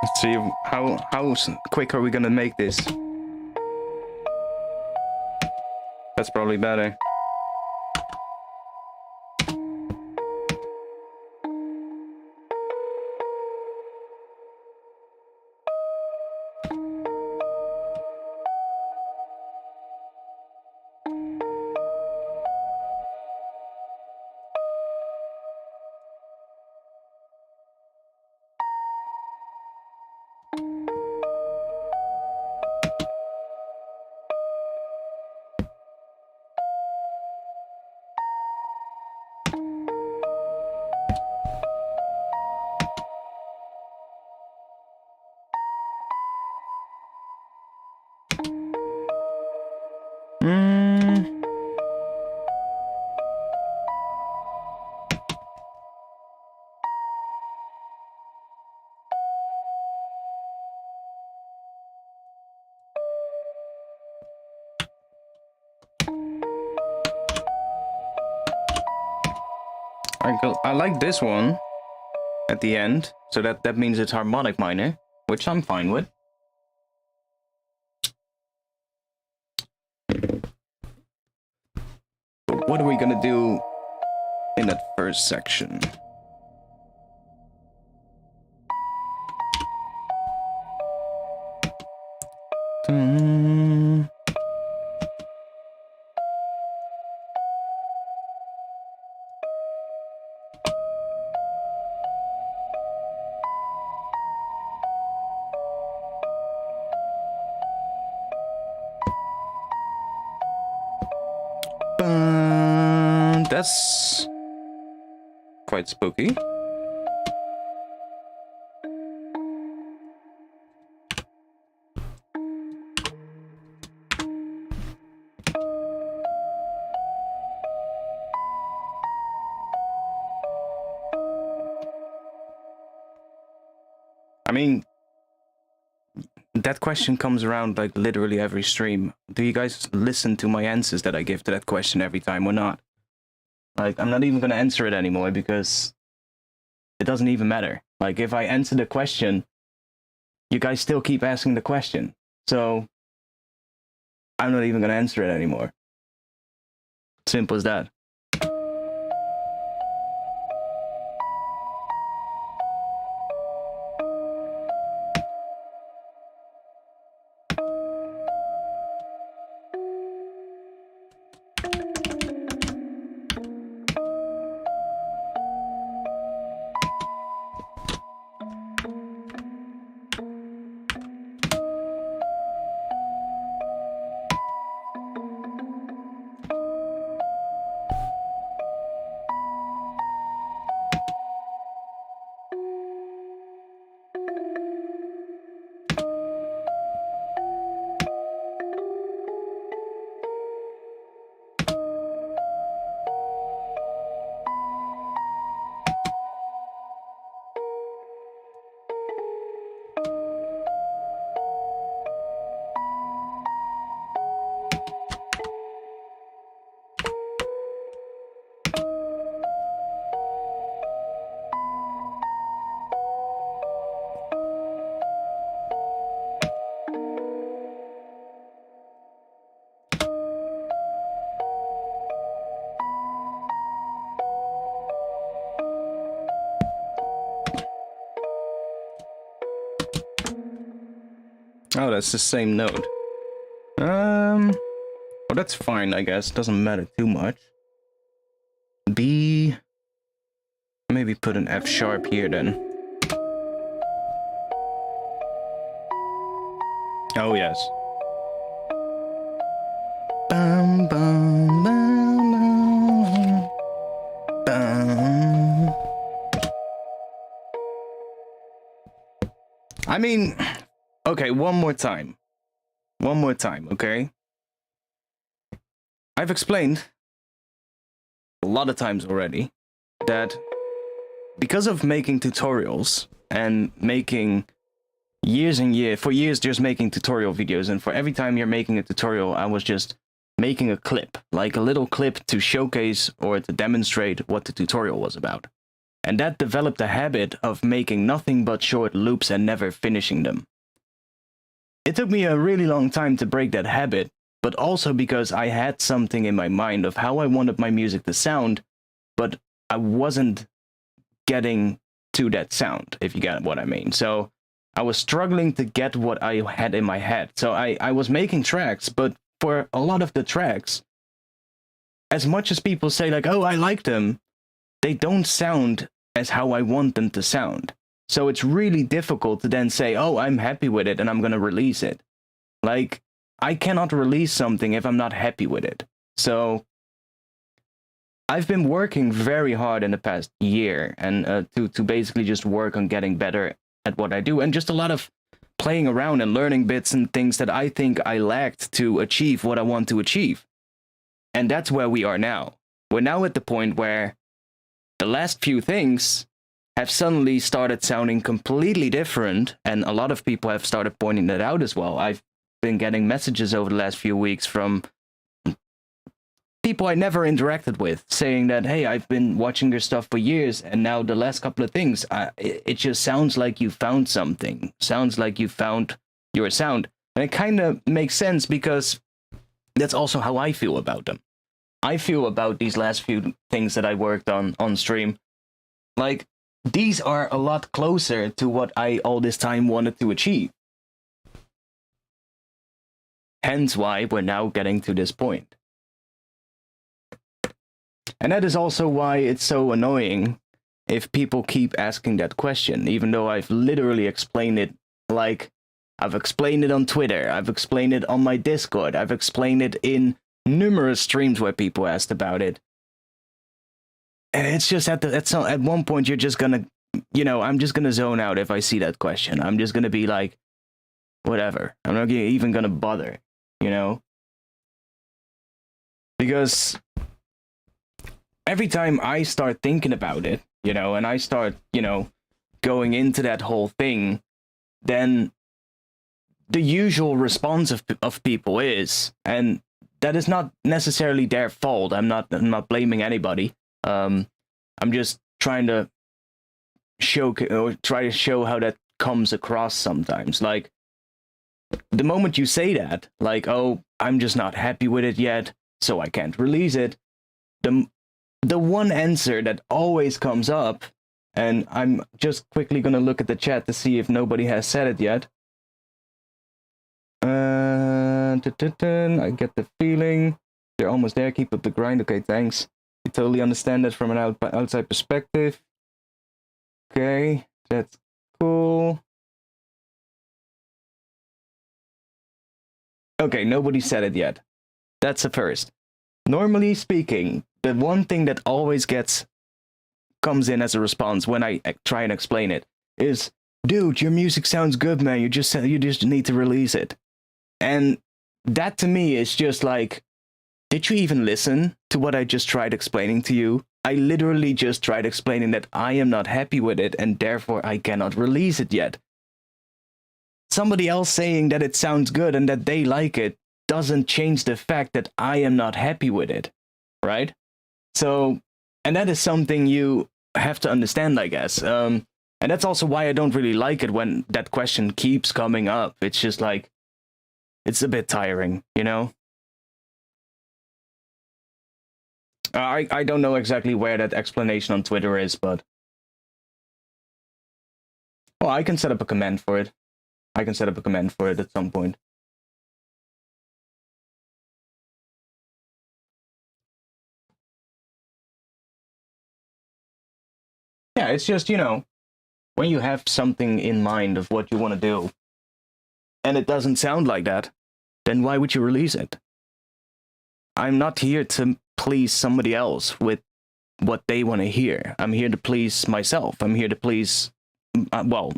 Let's see how quick are we gonna make this. That's probably better. I like this one at the end, so that means it's harmonic minor, which I'm fine with. But what are we gonna do in that first section? That's quite spooky. I mean, that question comes around like literally every stream. Do you guys listen to my answers that I give to that question every time or not? Like, I'm not even going to answer it anymore because it doesn't even matter. Like, if I answer the question, you guys still keep asking the question. So, I'm not even going to answer it anymore. Simple as that. Oh, that's the same note. Well, that's fine, I guess. Doesn't matter too much. B. Maybe put an F sharp here then. Oh, yes. Bum, bum, bum, bum, bum. I mean, okay, one more time. One more time, okay? I've explained a lot of times already that because of making tutorials and making for years just making tutorial videos, and for every time you're making a tutorial, I was just making a clip, like a little clip to showcase or to demonstrate what the tutorial was about. And that developed a habit of making nothing but short loops and never finishing them. It took me a really long time to break that habit, but also because I had something in my mind of how I wanted my music to sound, but I wasn't getting to that sound, if you get what I mean. So I was struggling to get what I had in my head. So I was making tracks, but for a lot of the tracks, as much as people say like, oh, I like them, they don't sound as how I want them to sound. So it's really difficult to then say, oh, I'm happy with it and I'm going to release it. Like, I cannot release something if I'm not happy with it. So I've been working very hard in the past year and to basically just work on getting better at what I do, and just a lot of playing around and learning bits and things that I think I lacked to achieve what I want to achieve. And that's where we are now. We're now at the point where the last few things have suddenly started sounding completely different, and a lot of people have started pointing that out as well. I've been getting messages over the last few weeks from people I never interacted with saying that, hey, I've been watching your stuff for years, and now the last couple of things, it just sounds like you found something. Sounds like you found your sound. And it kind of makes sense because that's also how I feel about them. I feel about these last few things that I worked on stream. Like, these are a lot closer to what I all this time wanted to achieve. Hence why we're now getting to this point. And that is also why it's so annoying if people keep asking that question, even though I've literally explained it. Like, I've explained it on Twitter, I've explained it on my Discord, I've explained it in numerous streams where people asked about it. And it's just at one point you're just gonna, I'm just gonna zone out if I see that question. I'm just gonna be like, whatever. I'm not even gonna bother, Because every time I start thinking about it, and I start, going into that whole thing, then the usual response of people is, and that is not necessarily their fault. I'm not blaming anybody. I'm just trying to try to show how that comes across sometimes. Like, the moment you say that, like, oh, I'm just not happy with it yet, so I can't release it, the one answer that always comes up, and I'm just quickly gonna look at the chat to see if nobody has said it yet. I get the feeling they're almost there. Keep up the grind. Okay, thanks. You totally understand that from an outside perspective. Okay, that's cool. Okay, nobody said it yet. That's a first. Normally speaking, the one thing that always comes in as a response when I try and explain it is, dude, your music sounds good, man. You just need to release it. And that to me is just like, did you even listen to what I just tried explaining to you? I literally just tried explaining that I am not happy with it and therefore I cannot release it yet. Somebody else saying that it sounds good and that they like it doesn't change the fact that I am not happy with it, right? So, and that is something you have to understand, I guess. And that's also why I don't really like it when that question keeps coming up. It's just like, it's a bit tiring, you know? I don't know exactly where that explanation on Twitter is, but... well, I can set up a command for it. I can set up a command for it at some point. Yeah, it's just, you know, when you have something in mind of what you want to do, and it doesn't sound like that, then why would you release it? I'm not here to please somebody else with what they want to hear. I'm here to please myself. I'm here to please, well,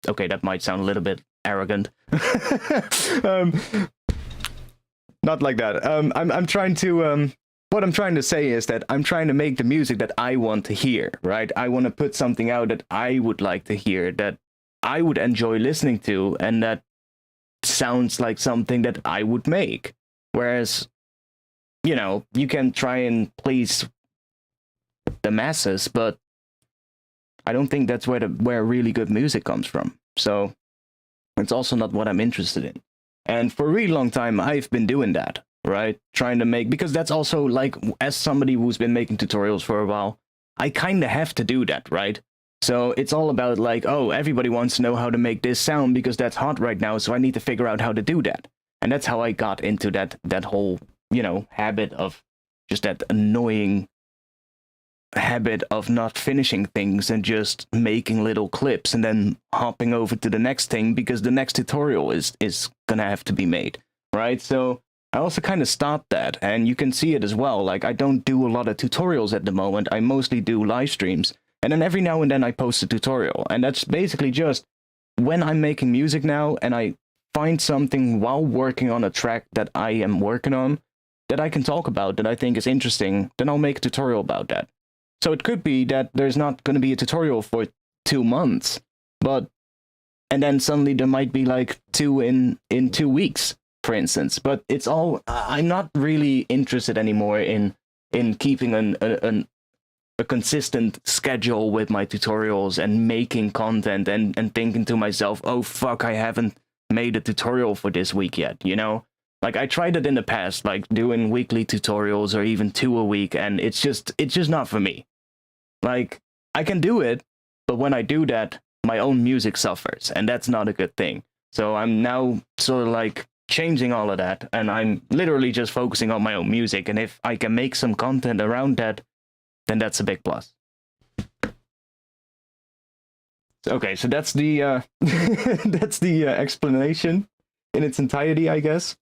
okay, that might sound a little bit arrogant. Not like that. I'm trying to, what I'm trying to say is that I'm trying to make the music that I want to hear, right? I want to put something out that I would like to hear, that I would enjoy listening to, and that sounds like something that I would make. Whereas, you know, you can try and please the masses, but I don't think that's where really good music comes from. So it's also not what I'm interested in. And for a really long time, I've been doing that, right? Trying to make, because that's also like, as somebody who's been making tutorials for a while, I kind of have to do that, right? So it's all about like, oh, everybody wants to know how to make this sound because that's hot right now, so I need to figure out how to do that. And that's how I got into that whole, you know, habit of just that annoying habit of not finishing things and just making little clips and then hopping over to the next thing because the next tutorial is gonna have to be made, right? So I also kind of stopped that, and you can see it as well. Like, I don't do a lot of tutorials at the moment. I mostly do live streams, and then every now and then I post a tutorial, and that's basically just when I'm making music now and I find something while working on a track that I am working on that I can talk about, that I think is interesting, then I'll make a tutorial about that. So it could be that there's not going to be a tutorial for 2 months, but, and then suddenly there might be like 2 in 2 weeks, for instance. But it's all, I'm not really interested anymore in keeping a consistent schedule with my tutorials and making content and thinking to myself, oh fuck, I haven't made a tutorial for this week yet, you know? Like, I tried it in the past, like doing weekly tutorials or even 2 a week, and it's just not for me. Like, I can do it, but when I do that, my own music suffers, and that's not a good thing. So I'm now sort of like changing all of that, and I'm literally just focusing on my own music, and if I can make some content around that, then that's a big plus. Okay, so that's the that's the explanation in its entirety, I guess.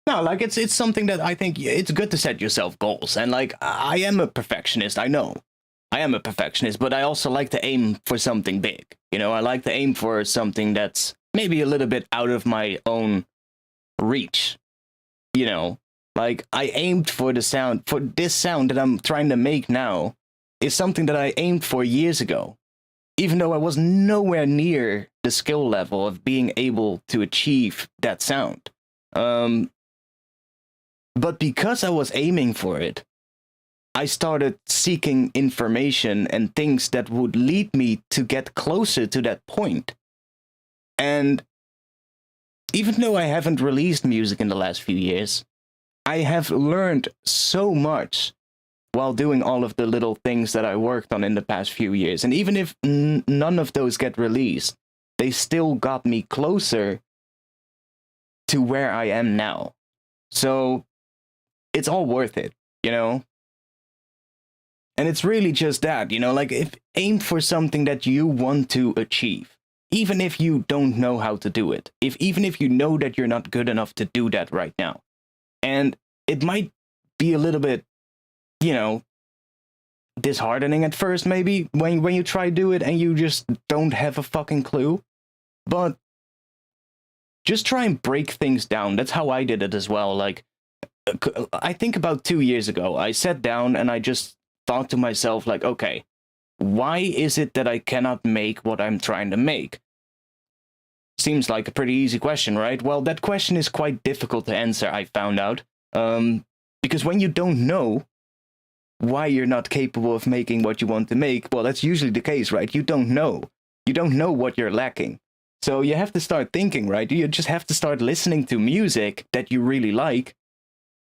No, like, it's something that I think it's good to set yourself goals. And like, I am a perfectionist, I know. I am a perfectionist, but I also like to aim for something big. You know, I like to aim for something that's maybe a little bit out of my own reach. You know, Like, I aimed for the sound, for this sound that I'm trying to make now, is something that I aimed for years ago, even though I was nowhere near the skill level of being able to achieve that sound. But because I was aiming for it, I started seeking information and things that would lead me to get closer to that point. And even though I haven't released music in the last few years, I have learned so much while doing all of the little things that I worked on in the past few years. And even if none of those get released, they still got me closer to where I am now. So it's all worth it, you know? And it's really just that, you know, like, if aim for something that you want to achieve, even if you don't know how to do it, even if you know that you're not good enough to do that right now. And it might be a little bit, you know, disheartening at first, maybe, when you try to do it and you just don't have a fucking clue. But just try and break things down. That's how I did it as well. Like, I think about 2 years ago, I sat down and I just thought to myself, like, okay, why is it that I cannot make what I'm trying to make? Seems like a pretty easy question, right? Well, that question is quite difficult to answer, I found out. Because when you don't know why you're not capable of making what you want to make, well, that's usually the case, right? You don't know. You don't know what you're lacking. So you have to start thinking, right? You just have to start listening to music that you really like,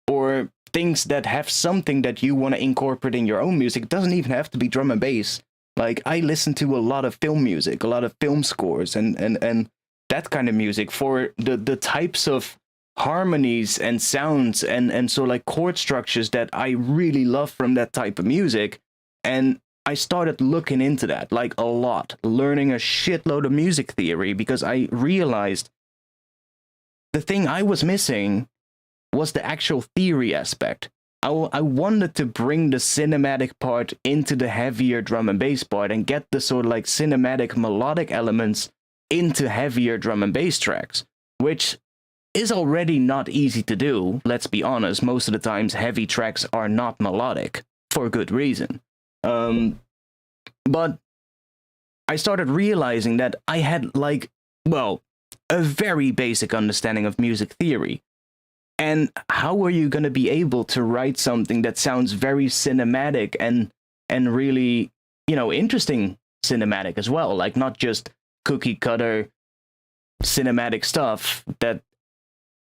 or things that have something that you want to incorporate in your own music. It doesn't even have to be drum and bass. Like, I listen to a lot of film music, a lot of film scores, and that kind of music for the types of harmonies and sounds and so, like, chord structures that I really love from that type of music. And I started looking into that, like, a lot, learning a shitload of music theory, because I realized the thing I was missing was the actual theory aspect. I wanted to bring the cinematic part into the heavier drum and bass part and get the sort of, like, cinematic melodic elements into heavier drum and bass tracks, which is already not easy to do. Let's be honest, most of the times heavy tracks are not melodic, for good reason. But I started realizing that I had, like, well, a very basic understanding of music theory. And how are you going to be able to write something that sounds very cinematic and really, you know, interesting cinematic as well? Like, not just cookie cutter cinematic stuff that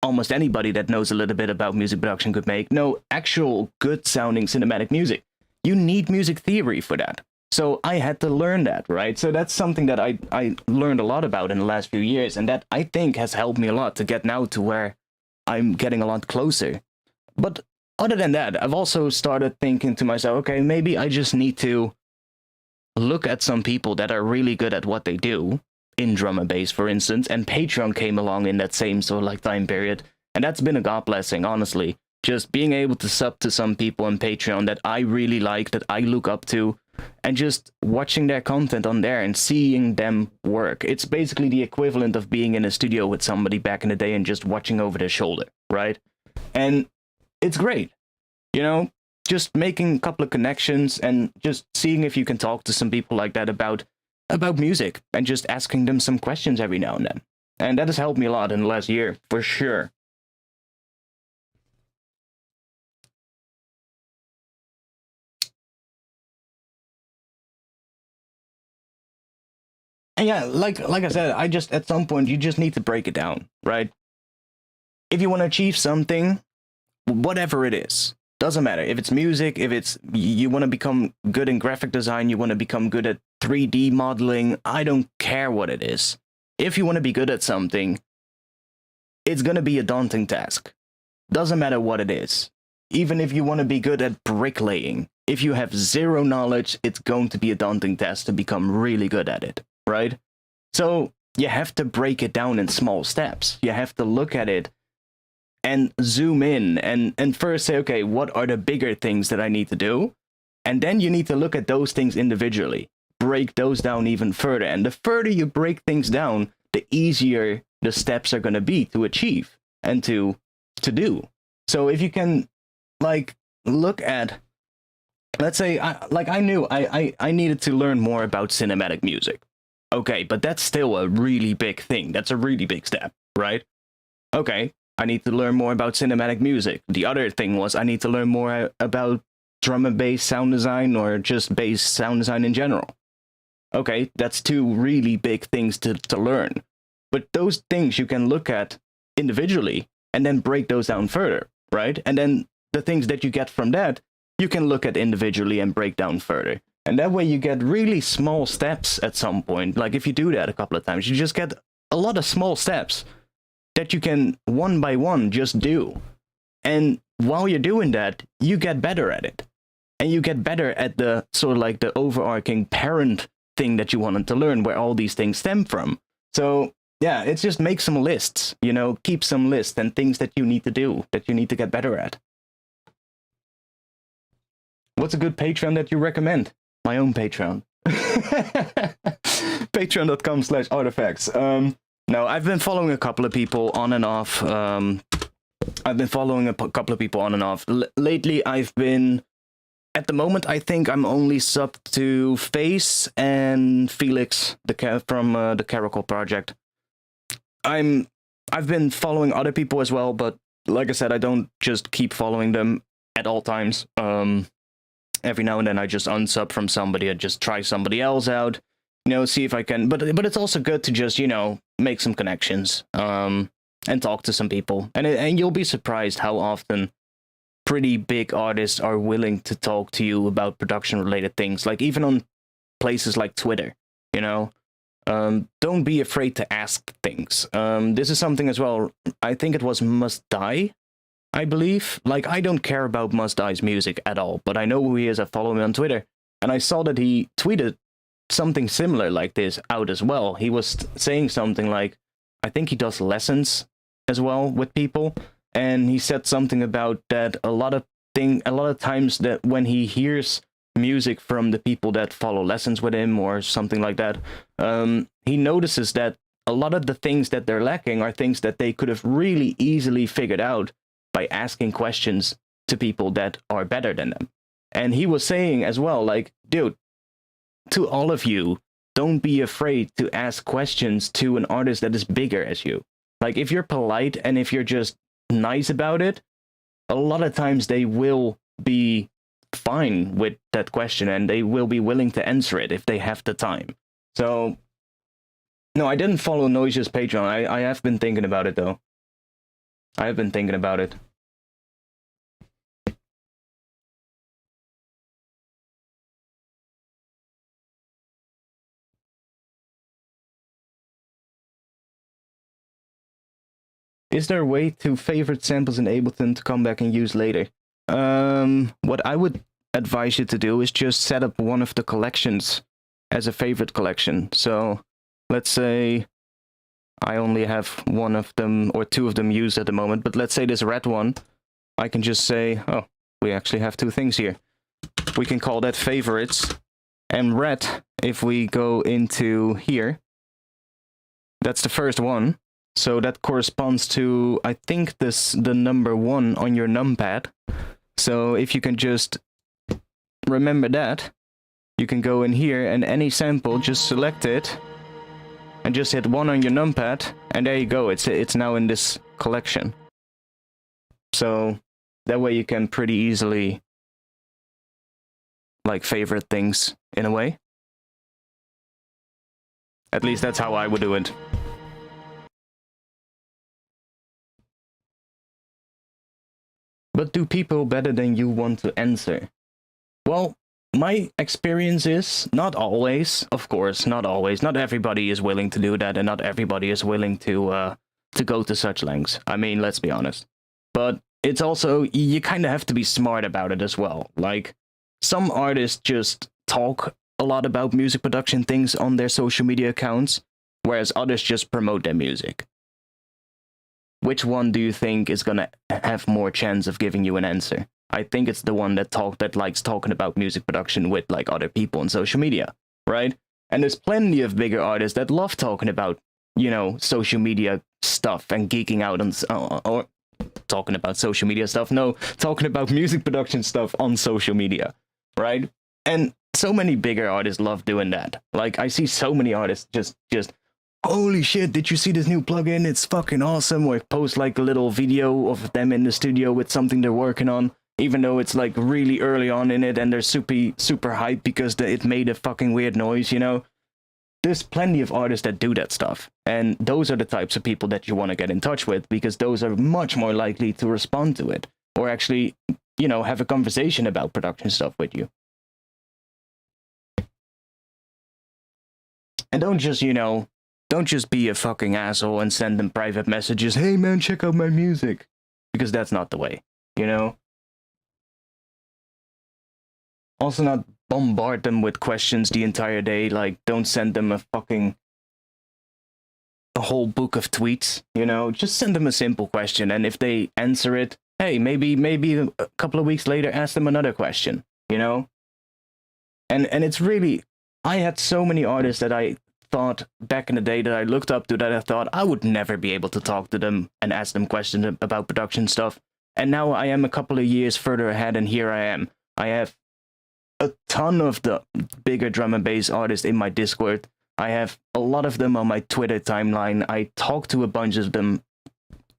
almost anybody that knows a little bit about music production could make. No, actual good sounding cinematic music. You need music theory for that. So I had to learn that, right? So that's something that I learned a lot about in the last few years, and that I think has helped me a lot to get now to where I'm getting a lot closer. But other than that, I've also started thinking to myself, okay, maybe I just need to look at some people that are really good at what they do, in drum and bass, for instance, and Patreon came along in that same sort of, like, time period, and that's been a god blessing, honestly. Just being able to sub to some people on Patreon that I really like, that I look up to, and just watching their content on there and seeing them work. It's basically the equivalent of being in a studio with somebody back in the day and just watching over their shoulder, right? And it's great, you know? Just making a couple of connections and just seeing if you can talk to some people like that about music, and just asking them some questions every now and then. And that has helped me a lot in the last year, for sure. And yeah, like I said, I just, at some point, you just need to break it down, right? If you want to achieve something, whatever it is, doesn't matter. If it's music, if it's, you want to become good in graphic design, you want to become good at 3D modeling, I don't care what it is. If you want to be good at something, it's going to be a daunting task. Doesn't matter what it is. Even if you want to be good at bricklaying, if you have zero knowledge, it's going to be a daunting task to become really good at it, right? So you have to break it down in small steps. You have to look at it and zoom in and first say, okay, what are the bigger things that I need to do? And then you need to look at those things individually, break those down even further. And the further you break things down, the easier the steps are going to be to achieve and to do. So if you can, like, look at, let's say, I knew I needed to learn more about cinematic music. Okay, but that's still a really big thing. That's a really big step, right? Okay, I need to learn more about cinematic music. The other thing was I need to learn more about drum and bass sound design, or just bass sound design in general. Okay, that's two really big things to learn. But those things you can look at individually and then break those down further, right? And then the things that you get from that, you can look at individually and break down further. And that way you get really small steps at some point. Like if you do that a couple of times, you just get a lot of small steps that you can one by one just do. And while you're doing that, you get better at it. And you get better at the sort of like the overarching parent thing that you wanted to learn, where all these things stem from. So yeah, it's just make some lists, you know, keep some lists and things that you need to do, that you need to get better at. What's a good Patreon that you recommend? My own Patreon. Patreon.com/artifacts. No, I've been following a couple of people on and off. Lately, I've been, at the moment, I think I'm only subbed to Face and Felix, from the Caracol project. I've been following other people as well, but like I said, I don't just keep following them at all times. Every now and then I just unsub from somebody and just try somebody else out, you know, see if I can. But it's also good to just, you know, make some connections, and talk to some people, and you'll be surprised how often pretty big artists are willing to talk to you about production related things, like even on places like Twitter, you know. Don't be afraid to ask things. This is something as well. I think it was Must Die, I believe. Like, I don't care about Must Die's music at all, but I know who he is. I follow him on Twitter, and I saw that he tweeted something similar like this out as well. He was saying something like, I think he does lessons as well with people, and he said something about that a lot of times that when he hears music from the people that follow lessons with him or something like that, he notices that a lot of the things that they're lacking are things that they could have really easily figured out by asking questions to people that are better than them. And he was saying as well, like, dude, to all of you, don't be afraid to ask questions to an artist that is bigger as you. Like, if you're polite and if you're just nice about it, a lot of times they will be fine with that question and they will be willing to answer it if they have the time. So, no, I didn't follow Noise's Patreon. I have been thinking about it, though. I have been thinking about it. Is there a way to favorite samples in Ableton to come back and use later? What I would advise you to do is just set up one of the collections as a favorite collection. So let's say I only have one of them or two of them used at the moment, but let's say this red one, I can just say, oh, we actually have two things here. We can call that favorites. And red, if we go into here, that's the first one. So that corresponds to, I think, the number 1 on your numpad. So if you can just remember that, you can go in here and any sample, just select it and just hit 1 on your numpad, and there you go. It's now in this collection. So that way you can pretty easily like favorite things in a way. At least that's how I would do it. But do people better than you want to answer? Well, my experience is not always, of course, not always. Not everybody is willing to do that, and not everybody is willing to go to such lengths. I mean, let's be honest. But it's also, you kind of have to be smart about it as well. Like, some artists just talk a lot about music production things on their social media accounts, whereas others just promote their music. Which one do you think is gonna have more chance of giving you an answer? I think it's the one that likes talking about music production with like other people on social media, right? And there's plenty of bigger artists that love talking about, you know, social media stuff and geeking out on or talking about social media stuff. No, talking about music production stuff on social media, right? And so many bigger artists love doing that. Like, I see so many artists just holy shit, did you see this new plugin? It's fucking awesome. Or post like a little video of them in the studio with something they're working on, even though it's like really early on in it and they're super hyped because it made a fucking weird noise, you know? There's plenty of artists that do that stuff. And those are the types of people that you want to get in touch with, because those are much more likely to respond to it or actually, you know, have a conversation about production stuff with you. And don't just be a fucking asshole and send them private messages. Hey man, check out my music. Because that's not the way, you know? Also not bombard them with questions the entire day. Like, don't send them a whole book of tweets, you know? Just send them a simple question. And if they answer it, hey, maybe a couple of weeks later, ask them another question, you know? And it's really, I had so many artists that I thought back in the day that I looked up to that I thought I would never be able to talk to them and ask them questions about production stuff. And now I am a couple of years further ahead, and here I am. I have a ton of the bigger drum and bass artists in my Discord. I have a lot of them on my Twitter timeline. I talk to a bunch of them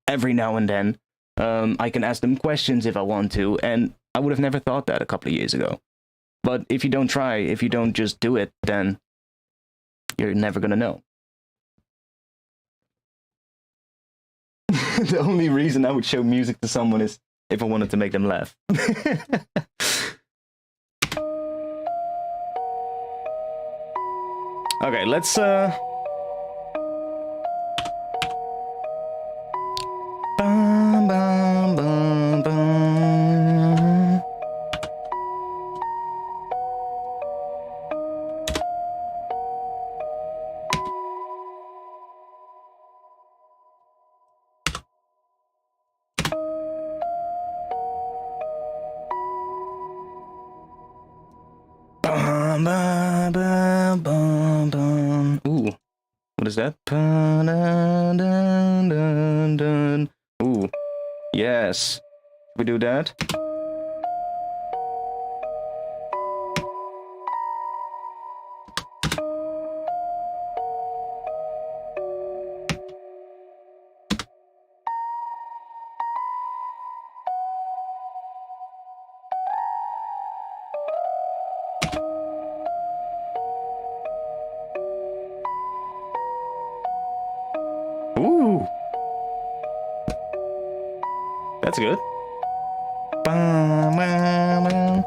every now and then. I can ask them questions if I want to, and I would have never thought that a couple of years ago. But if you don't try, if you don't just do it, then you're never gonna know. The only reason I would show music to someone is if I wanted to make them laugh. Okay, let's bum, bum, bum, bum. Bum, bum, bum, bum, bum. Ooh, what is that? Dun, dun, dun, dun. Ooh, yes. We do that. Ooh, that's good. Bum, bum, bum.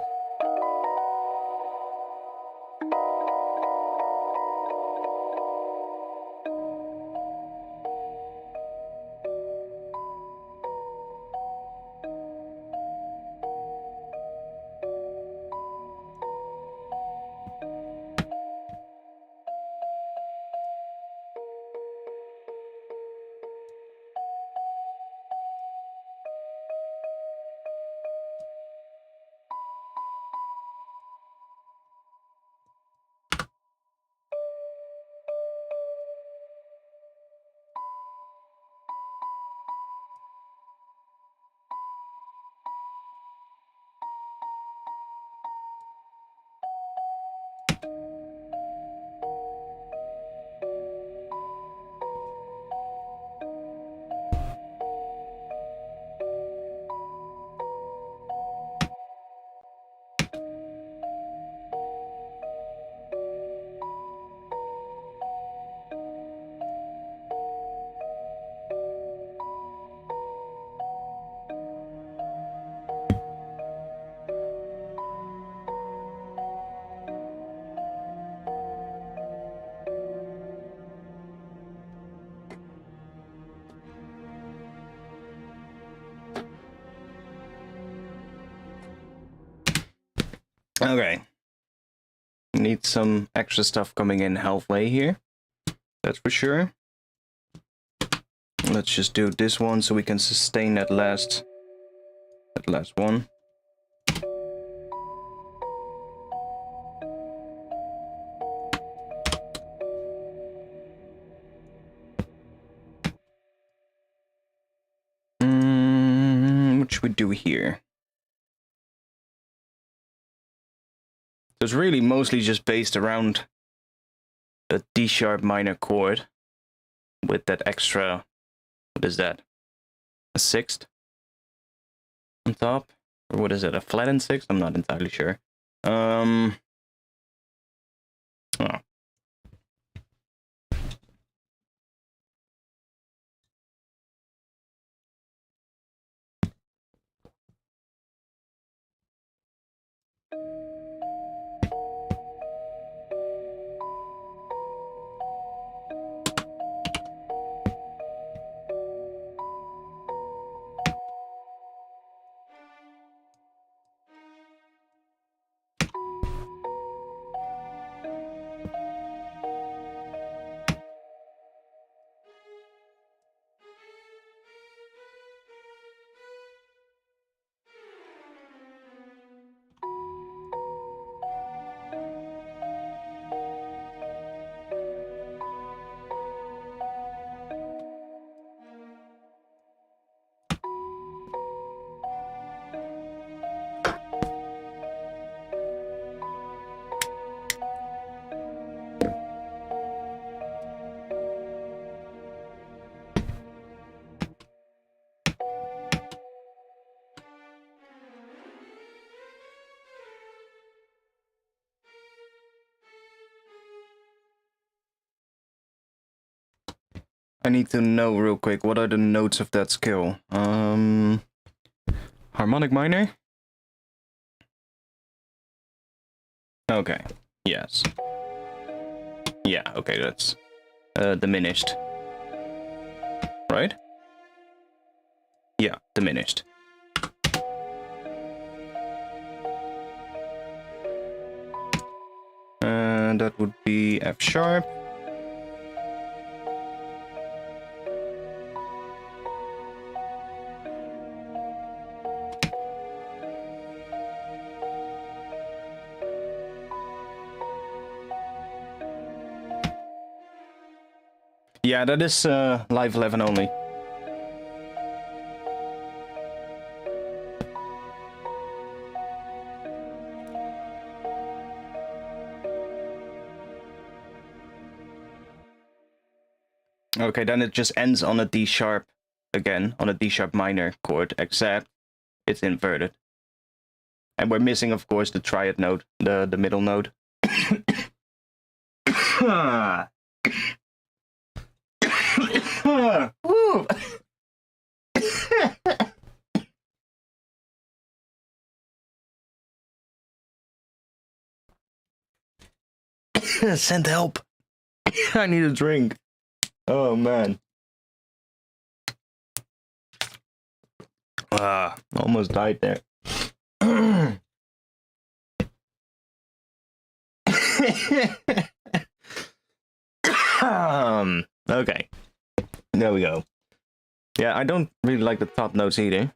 Okay. Need some extra stuff coming in halfway here. That's for sure. Let's just do this one so we can sustain that last one. what should we do here? So it's really mostly just based around a D sharp minor chord with that extra, what is that? A sixth on top? Or what is it? A flattened sixth? I'm not entirely sure. Oh. I need to know real quick, what are the notes of that scale? Harmonic minor? Okay, yes. Yeah, okay, that's diminished. Right? Yeah, diminished. And that would be F sharp. Yeah, that is live 11 only. Okay, then it just ends on a D sharp again, on a D sharp minor chord, except it's inverted. And we're missing, of course, the triad note, the middle note. Send help. I need a drink. Oh, man. Almost died there. Okay. There we go. Yeah, I don't really like the top notes either.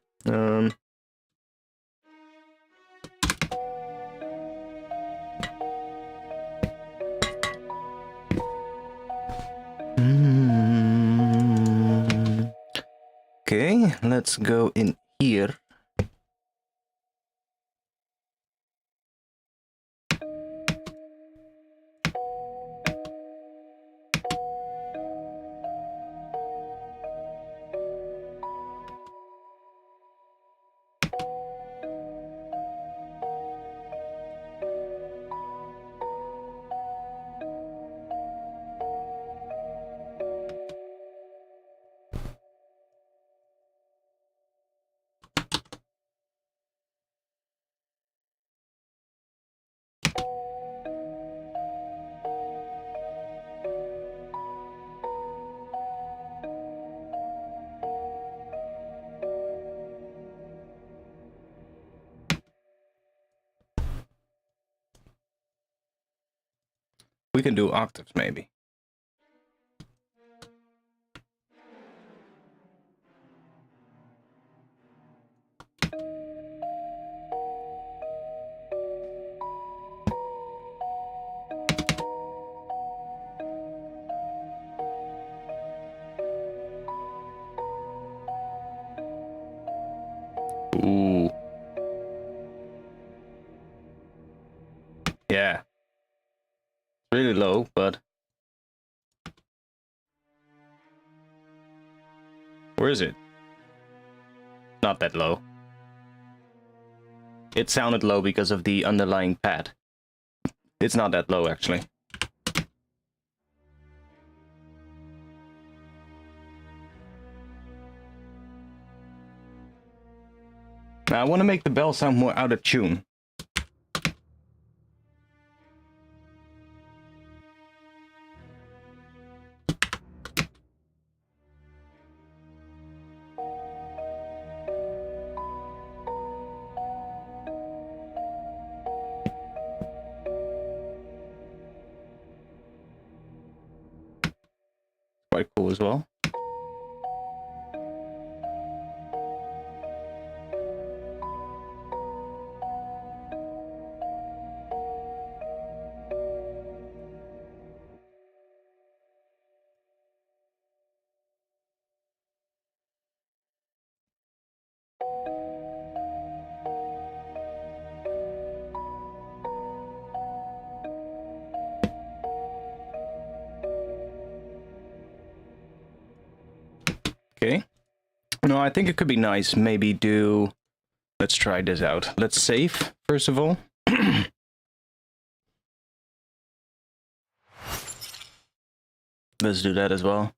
Okay, let's go in here. We can do octaves, maybe. Ooh. Yeah. Really low, but... Where is it? Not that low. It sounded low because of the underlying pad. It's not that low, actually. Now, I want to make the bell sound more out of tune. Quite cool as well. Okay. No, I think it could be nice. Maybe do... Let's try this out. Let's save, first of all. Let's do that as well.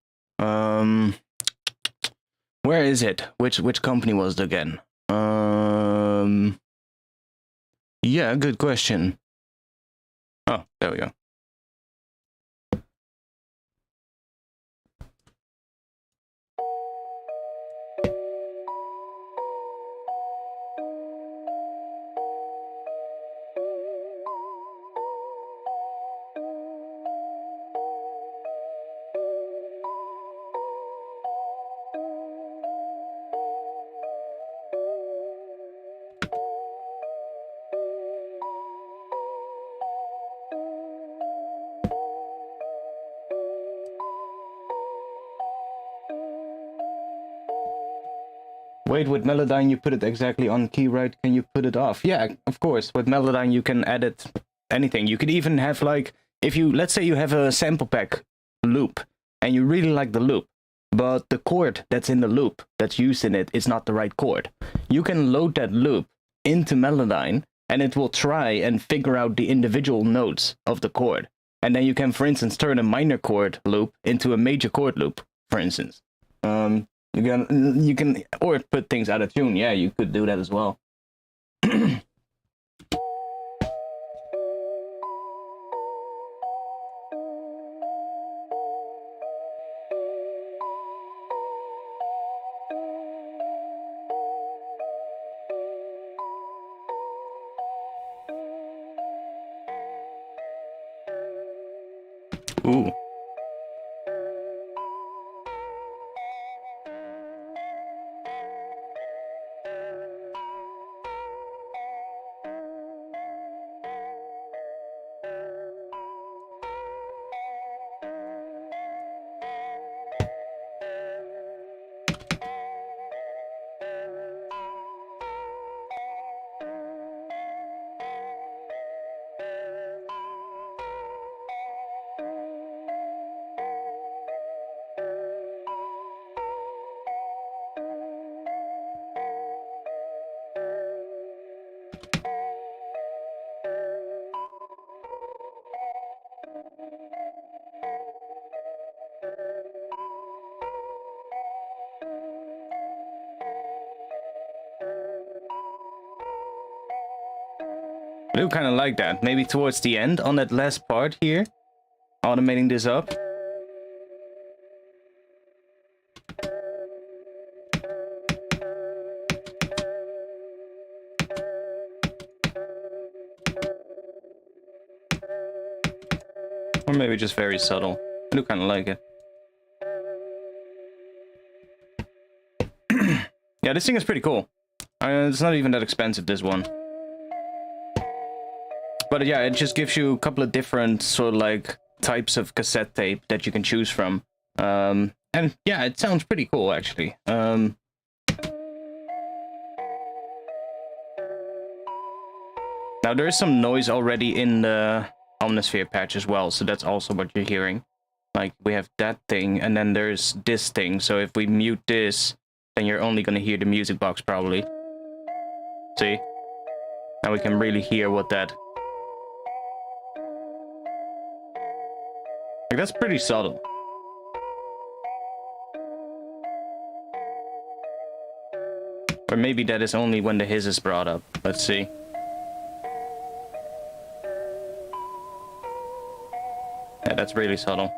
Where is it? Which company was it again? Yeah, good question. Oh, there we go. Wait, with Melodyne you put it exactly on key, right? Can you put it off? Yeah, of course. With Melodyne you can edit anything. You could even have, like, if you, let's say you have a sample pack loop, and you really like the loop, but the chord that's in the loop, that's used in it, is not the right chord. You can load that loop into Melodyne, and it will try and figure out the individual notes of the chord. And then you can, for instance, turn a minor chord loop into a major chord loop, for instance. You can, or put things out of tune. Yeah, you could do that as well. Ooh. I do kind of like that. Maybe towards the end, on that last part here, automating this up. Or maybe just very subtle. I do kind of like it. Yeah, this thing is pretty cool. It's not even that expensive, this one. But yeah, it just gives you a couple of different sort of like types of cassette tape that you can choose from. And yeah, it sounds pretty cool, actually. Now there is some noise already in the Omnisphere patch as well, so that's also what you're hearing. Like, we have that thing, and then there's this thing, so if we mute this, then you're only gonna hear the music box, probably. See? Now we can really hear what that... Like, that's pretty subtle. Or maybe that is only when the hiss is brought up. Let's see. Yeah, that's really subtle.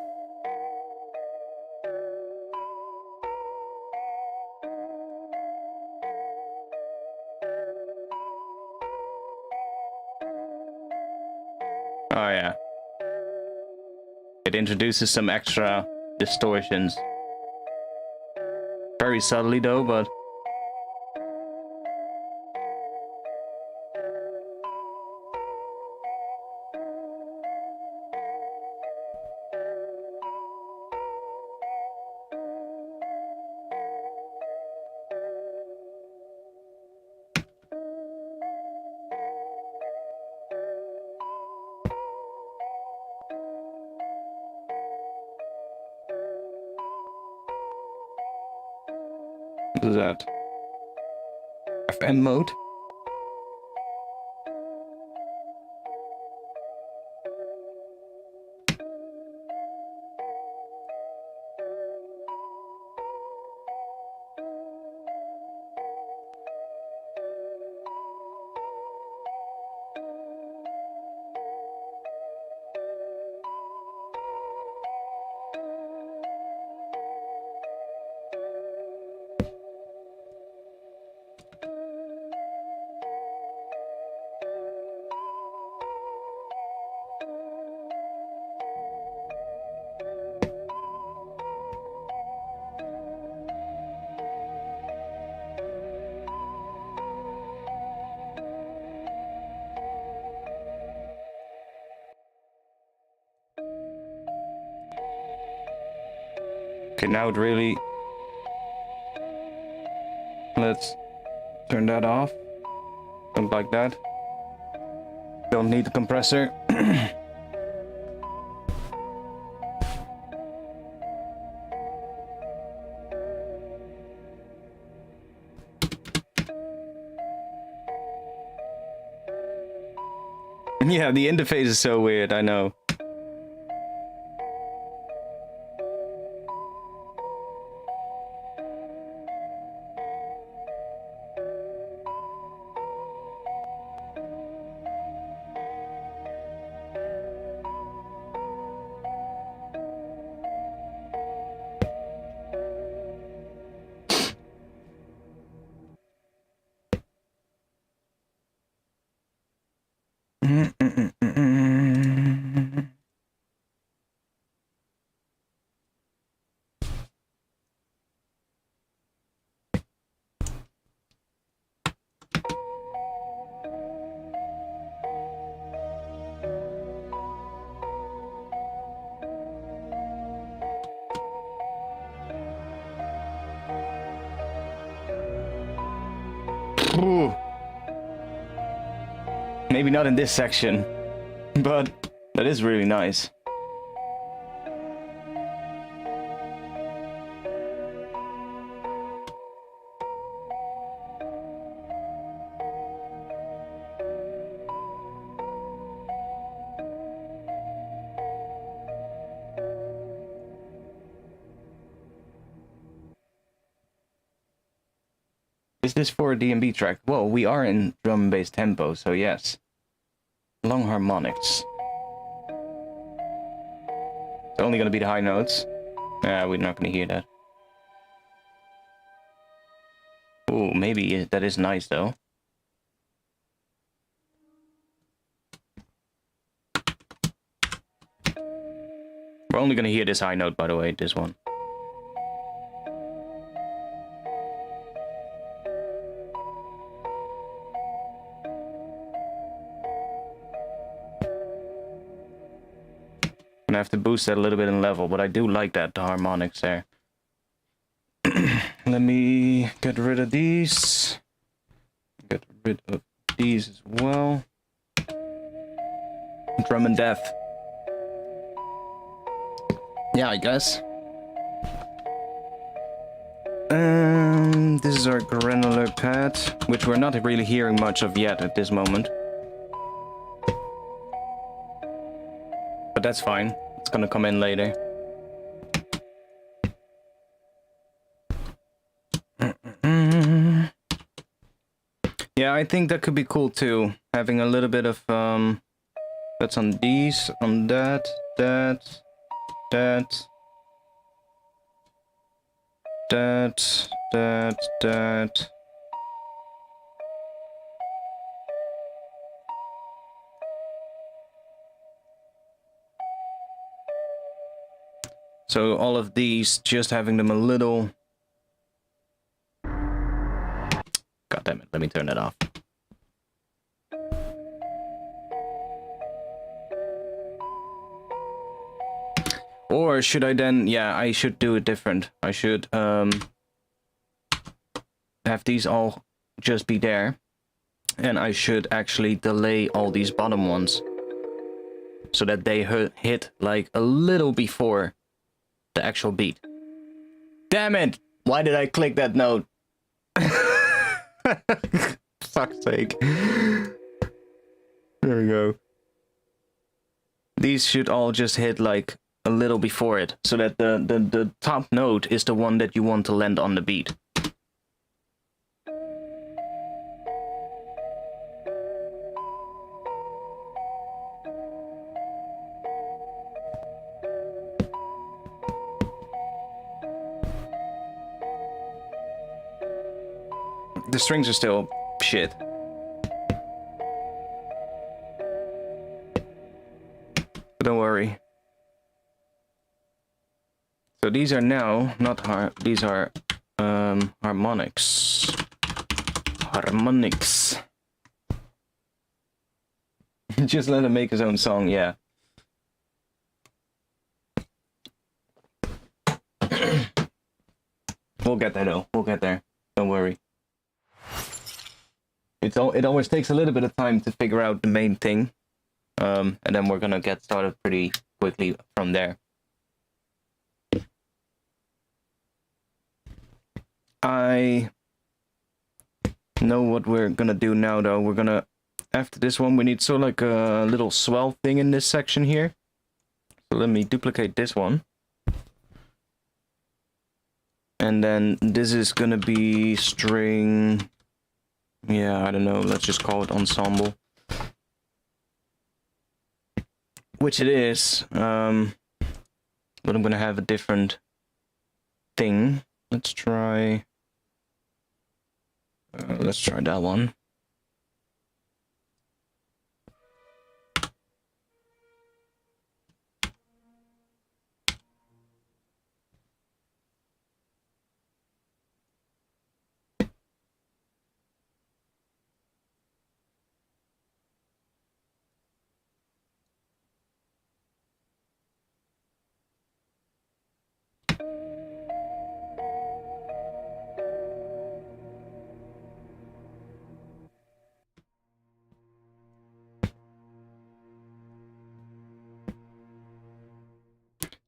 Oh yeah. It introduces some extra distortions. Very subtly though, but... What is that? FM mode? Okay, now it really... Let's turn that off. Don't like that. Don't need the compressor. Yeah, the interface is so weird, I know. Ooh. Maybe not in this section, but that is really nice. Is this for a D&B track? Well, we are in drum and bass tempo, so yes. Long harmonics. It's only gonna be the high notes. We're not gonna hear that. Ooh, maybe that is nice though. We're only gonna hear this high note, by the way, this one. I have to boost that a little bit in level, but I do like that, the harmonics there. Let me get rid of these. Get rid of these as well. Drum and death. Yeah, I guess. This is our granular pad, which we're not really hearing much of yet at this moment. But that's fine. It's gonna come in later. Yeah, I think that could be cool too. Having a little bit of that's on these, on that. So all of these, just having them a little... God damn it, let me turn that off. Or should I then... Yeah, I should do it different. I should have these all just be there. And I should actually delay all these bottom ones. So that they hit like a little before the actual beat. Damn it! Why did I click that note? Fuck's sake. There we go. These should all just hit like a little before it, so that the top note is the one that you want to land on the beat. The strings are still shit. But don't worry. So these are now not these are harmonics. Harmonics. Just let him make his own song, yeah. We'll get there though. We'll get there. Don't worry. It always takes a little bit of time to figure out the main thing, and then we're gonna get started pretty quickly from there. I know what we're gonna do now, though. We're gonna, after this one, we need sort of like a little swell thing in this section here. So let me duplicate this one. And then this is gonna be string... Yeah, I don't know, let's just call it ensemble. Which it is, but I'm gonna have a different thing. Let's try that one.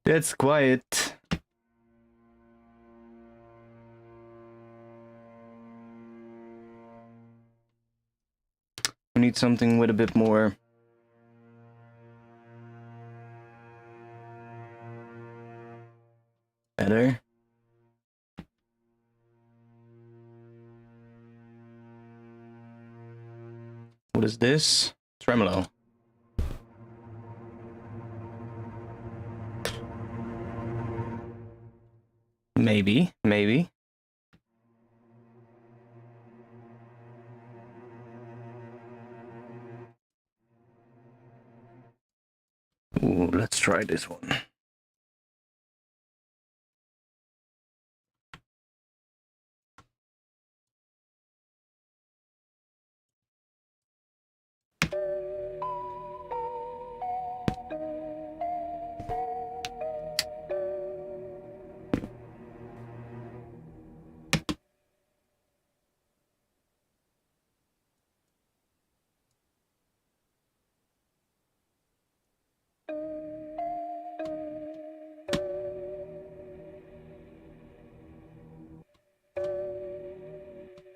That's quiet. We need something with a bit more. Better. What is this? Tremolo. Maybe. Ooh, let's try this one.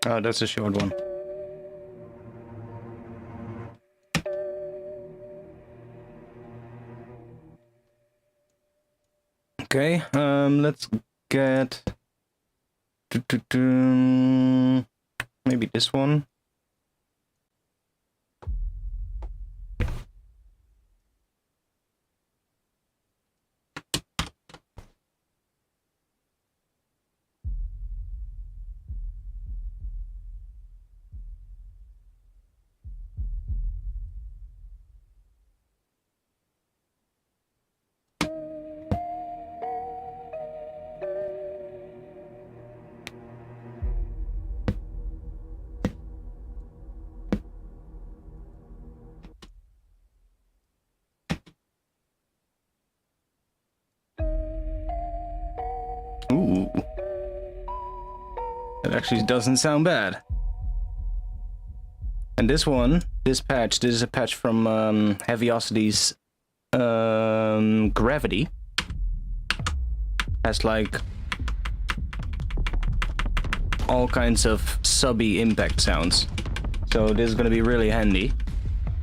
Oh, that's a short one. Okay, let's get maybe this one. Ooh. That actually doesn't sound bad. And this one, this is a patch from Heaviosity's Gravity. Has like all kinds of subby impact sounds. So this is gonna be really handy.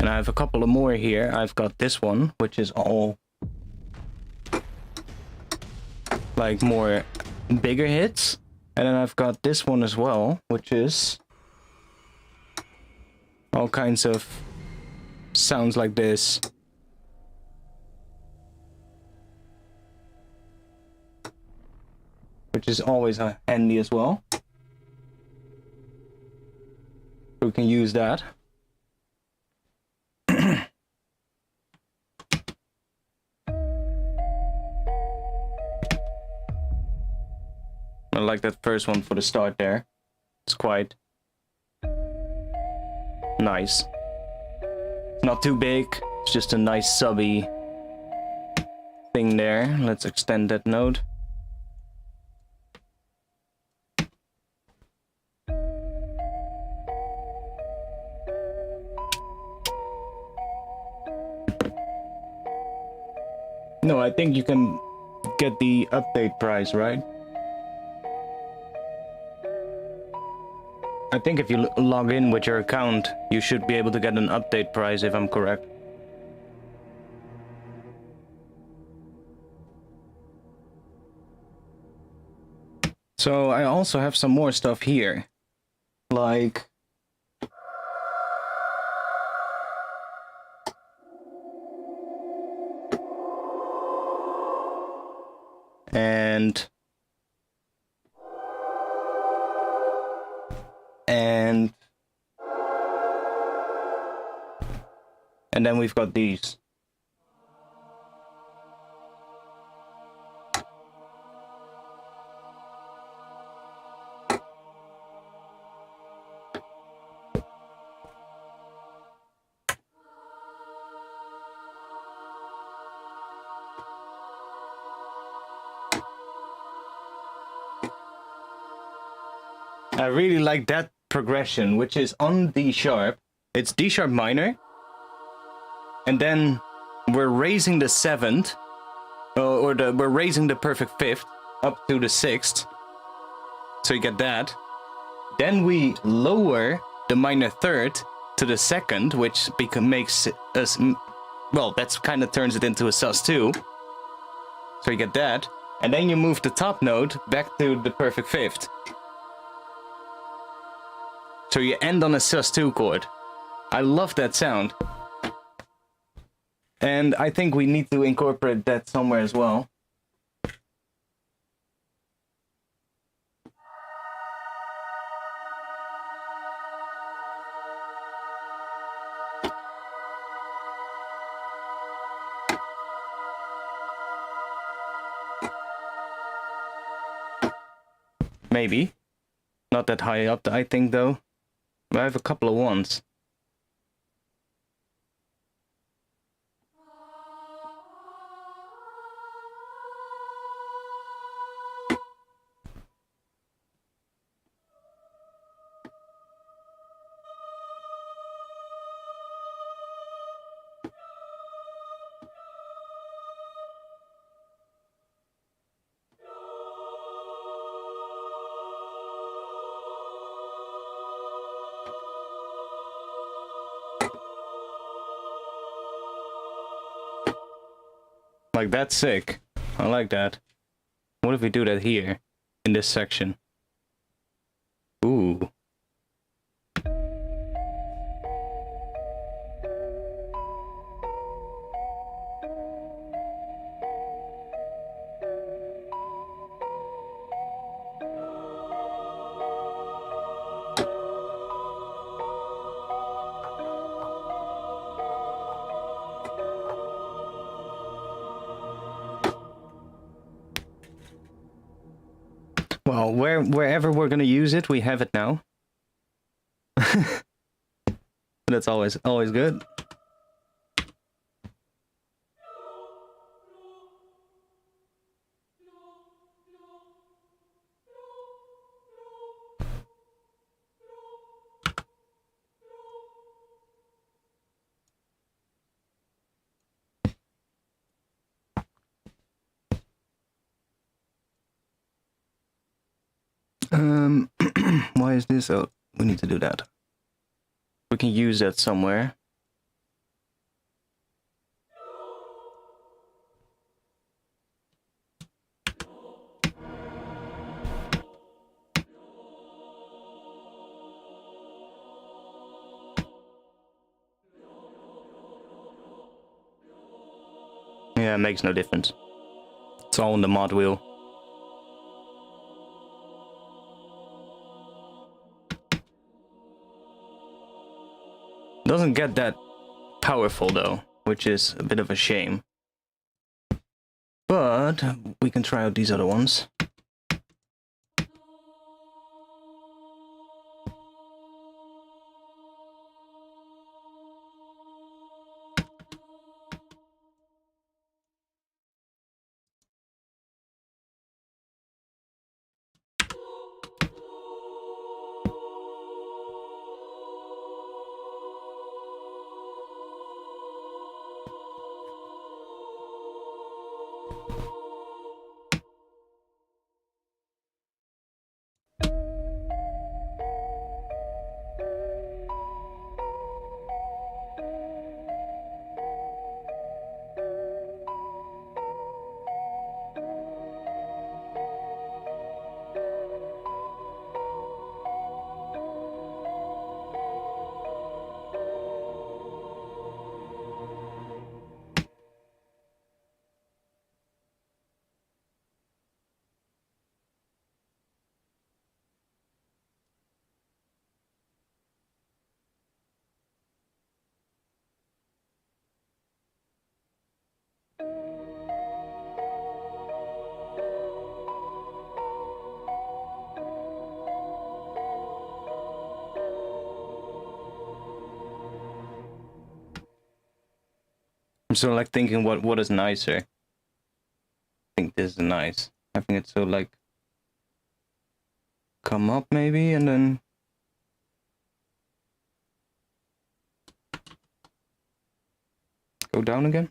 And I have a couple of more here. I've got this one, which is all like more bigger hits. And then I've got this one as well, which is all kinds of sounds like this. Which is always handy as well. We can use that. I like that first one for the start there. It's quite nice. Not too big, it's just a nice subby thing there. Let's extend that note. No, I think you can get the update price, right? I think if you log in with your account, you should be able to get an update price, if I'm correct. So I also have some more stuff here. Like... And then we've got these. I really like that progression, which is on D sharp. It's D sharp minor. And then we're raising the 7th, we're raising the perfect 5th up to the 6th. So you get that. Then we lower the minor 3rd to the 2nd, which makes us, well, that's kind of turns it into a sus2. So you get that. And then you move the top note back to the perfect 5th. So you end on a sus2 chord. I love that sound. And I think we need to incorporate that somewhere as well. Maybe. Not that high up, I think, though. I have a couple of ones. Like, that's sick. I like that. What if we do that here, in this section? Ooh. Well, wherever we're gonna use it, we have it now. That's always good. Why is this? Oh, we need to do that. We can use that somewhere. Yeah, it makes no difference. It's all in the mod wheel. Doesn't get that powerful though, which is a bit of a shame. But we can try out these other ones. I'm sort of like thinking what is nicer. I think this is nice. Having it so like come up maybe and then go down again.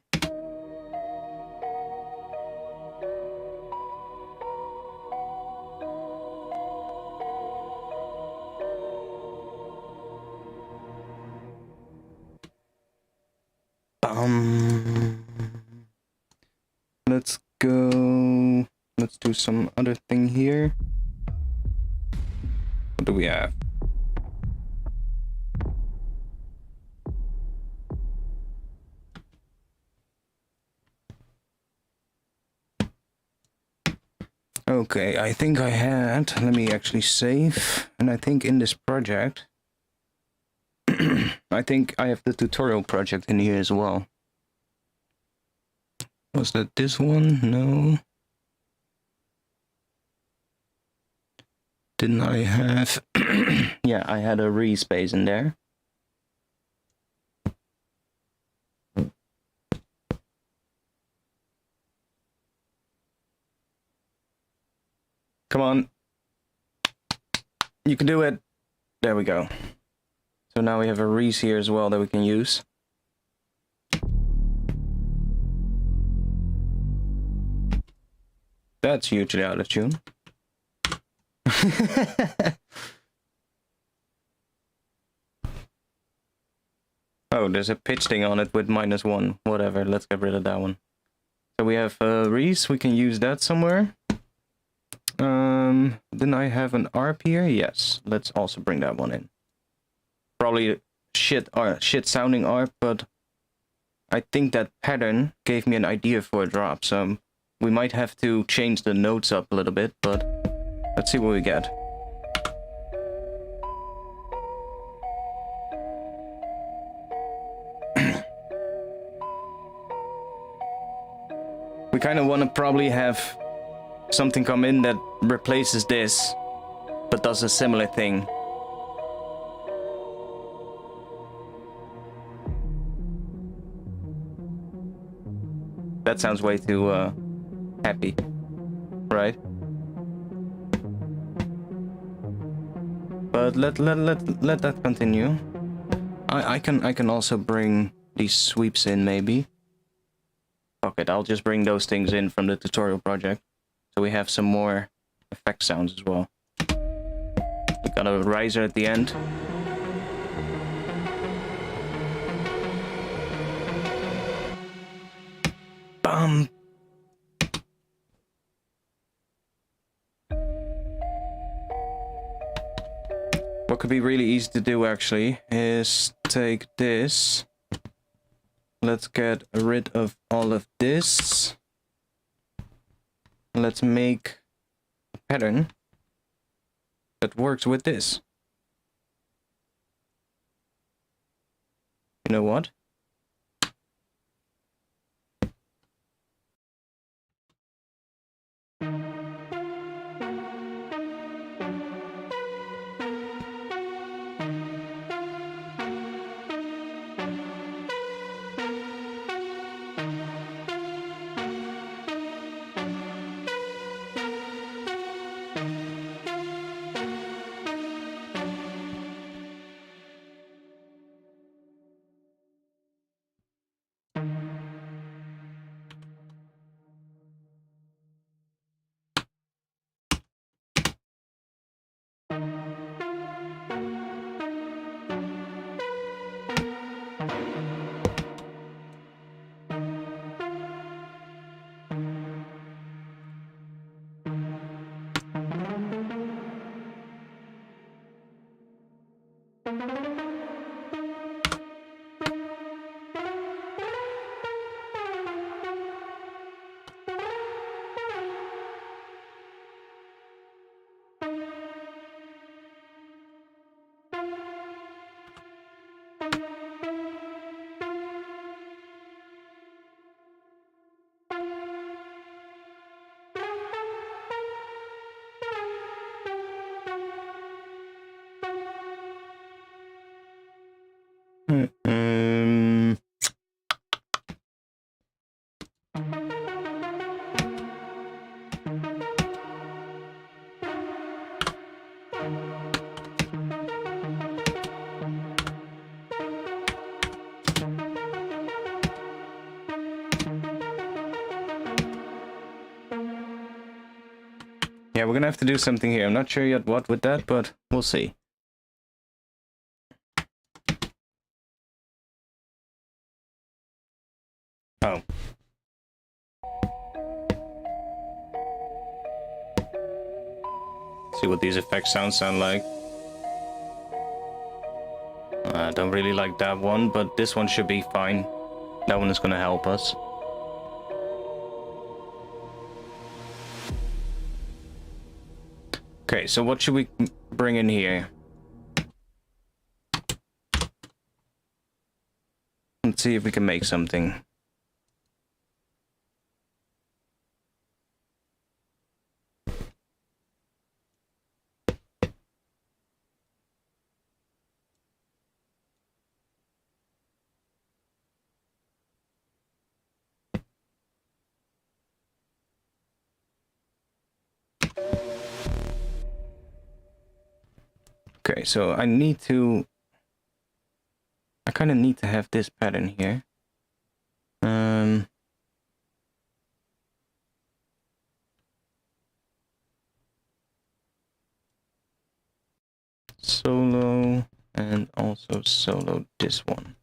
Let's go. Let's do some other thing here. What do we have? Okay, I think I had. Let me actually save. And I think in this project, I think I have the tutorial project in here as well. Was that this one? No. Didn't I have... Yeah, I had a re-space in there. Come on. You can do it. There we go. So now we have a Reese here as well that we can use. That's hugely out of tune. Oh, there's a pitch thing on it with -1. Whatever, let's get rid of that one. So we have Reese, we can use that somewhere. Then I have an ARP here. Yes, let's also bring that one in. Probably shit sounding ARP, but I think that pattern gave me an idea for a drop. So we might have to change the notes up a little bit, but let's see what we get. We kind of want to probably have something come in that replaces this, but does a similar thing. That sounds way too happy, right? But let that continue. I can also bring these sweeps in maybe. Fuck it, I'll just bring those things in from the tutorial project. So we have some more effect sounds as well. We got a riser at the end. Bum. What could be really easy to do actually is take this. Let's get rid of all of this. Let's make a pattern that works with this. You know what? Yeah, we're gonna have to do something here. I'm not sure yet what with that, but we'll see. Oh. See what these effect sounds sound like. I don't really like that one, but this one should be fine. That one is gonna help us. Okay, so what should we bring in here? Let's see if we can make something. Okay, so I kind of need to have this pattern here. Solo, and also solo this one.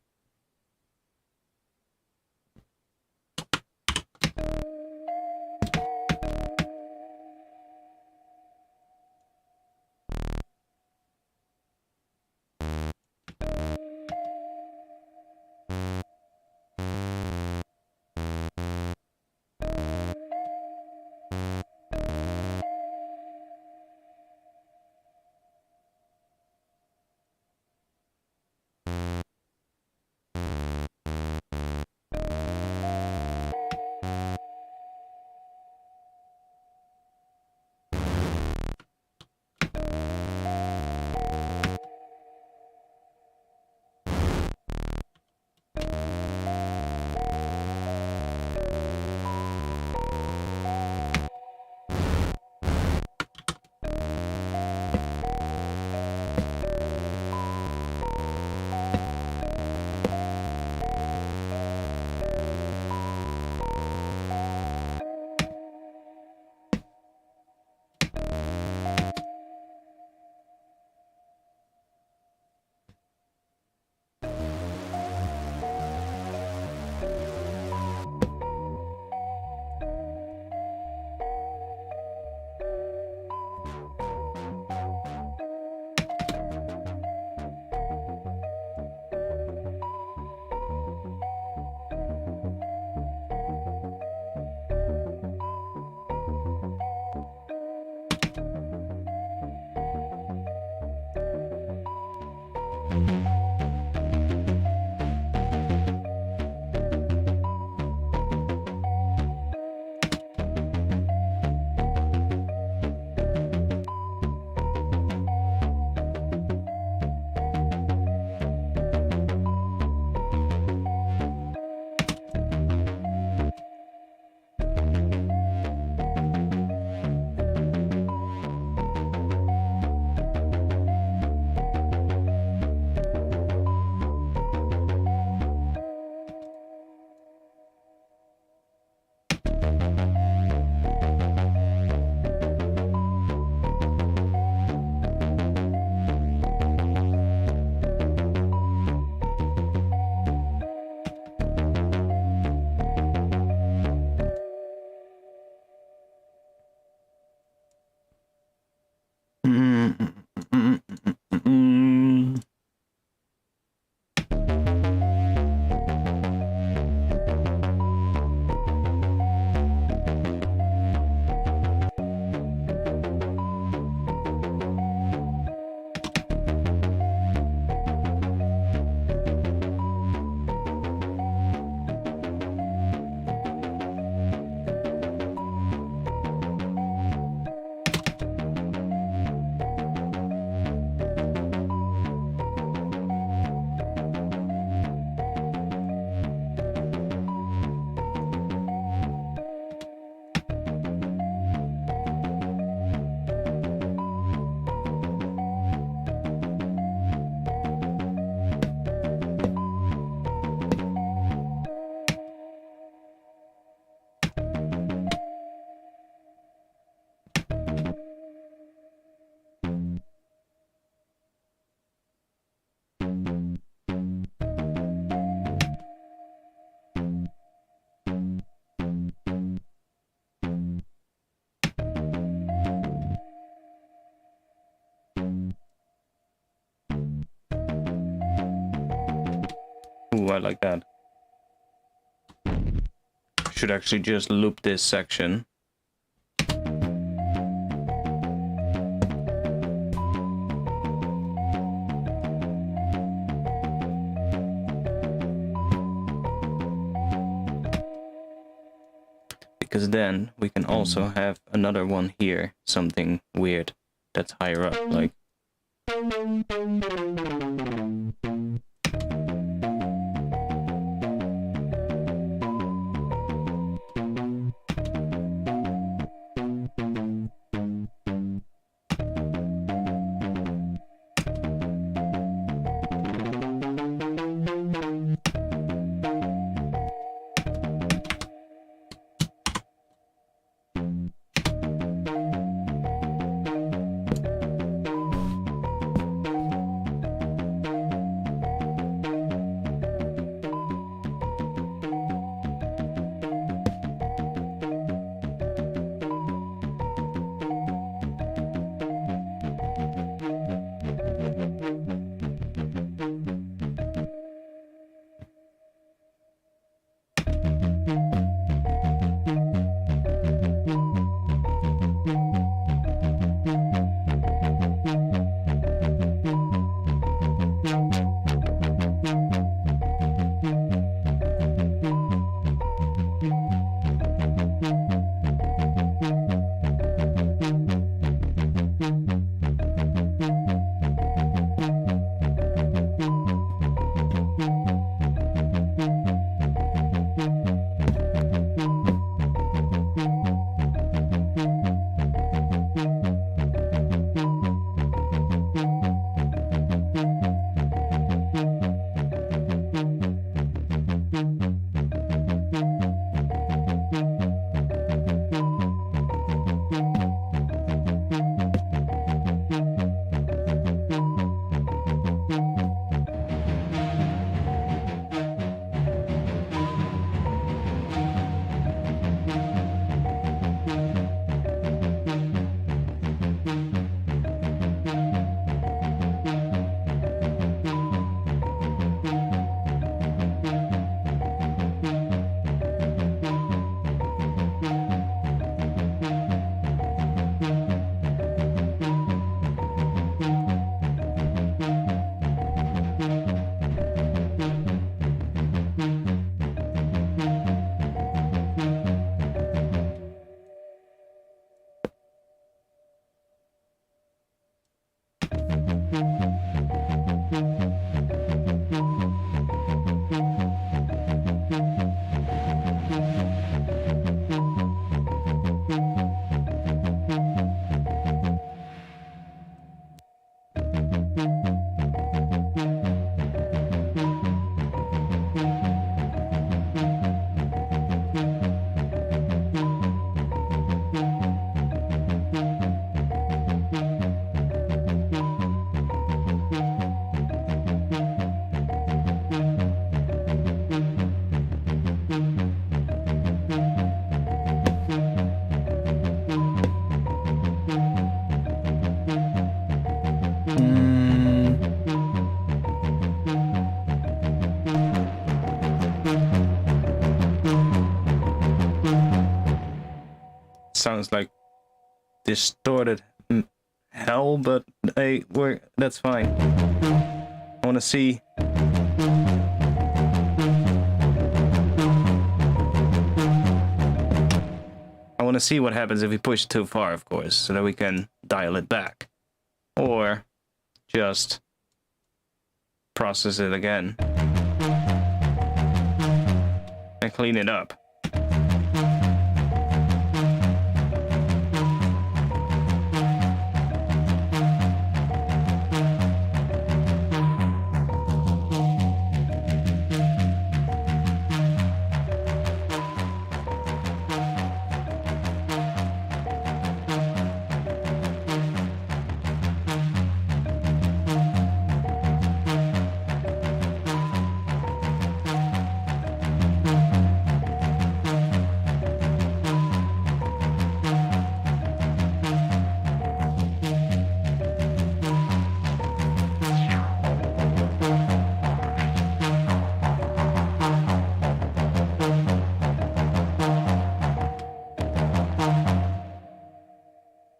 I like that. Should actually just loop this section. Because then we can also have another one here, something weird that's higher up, like. Sounds like distorted hell, but hey, that's fine. I want to see. I want to see what happens if we push too far, of course, so that we can dial it back, or just process it again and clean it up.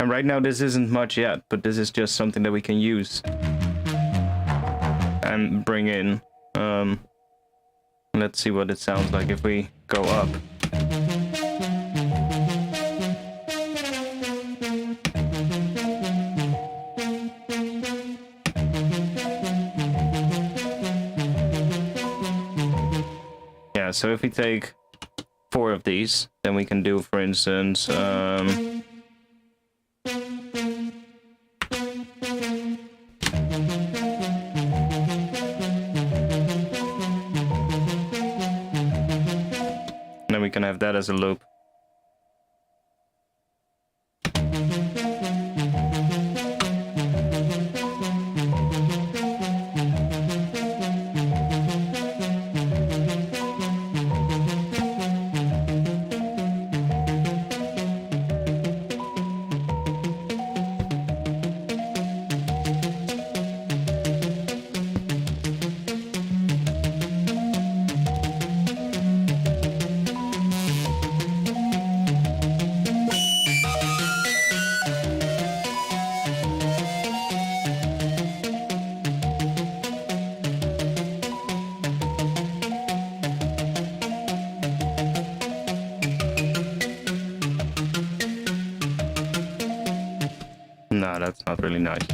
And right now this isn't much yet, but this is just something that we can use and bring in. Let's see what it sounds like if we go up. Yeah, so if we take 4 of these, then we can do, for instance, then we can have that as a loop. No, that's not really nice.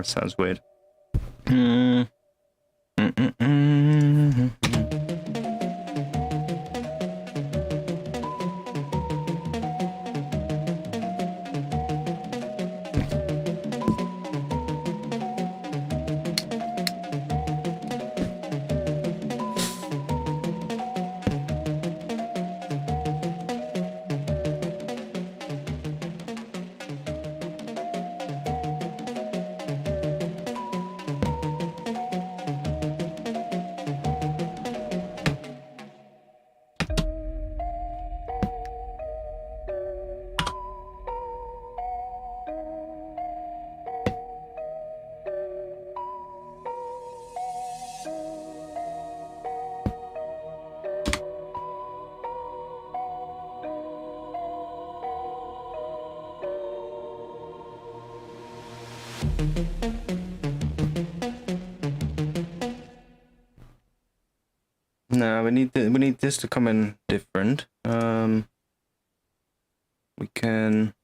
That sounds weird. No, we need this to come in different. We can.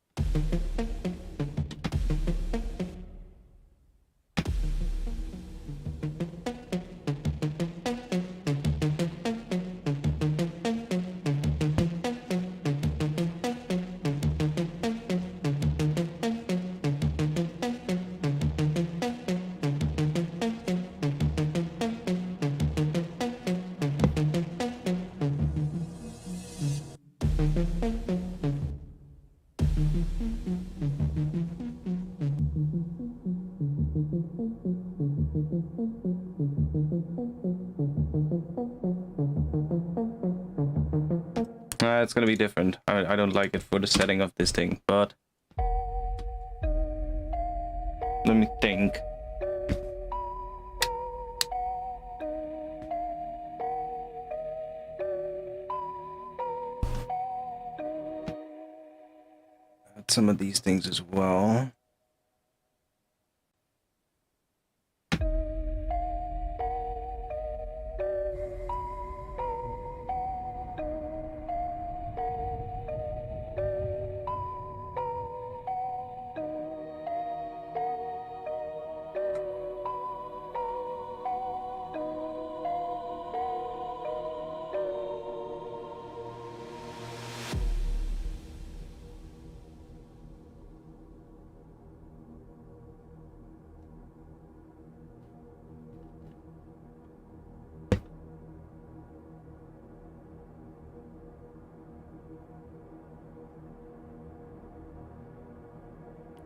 It's gonna be different. I don't like it for the setting of this thing, but let me think. Add some of these things as well.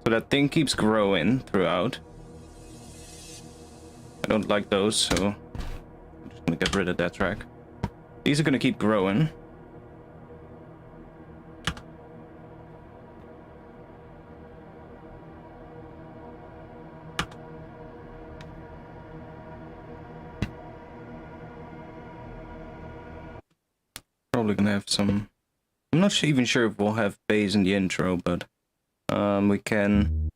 So that thing keeps growing throughout. I don't like those, so I'm just gonna get rid of that track. These are gonna keep growing. Probably gonna have some. I'm not even sure if we'll have bass in the intro, but we can.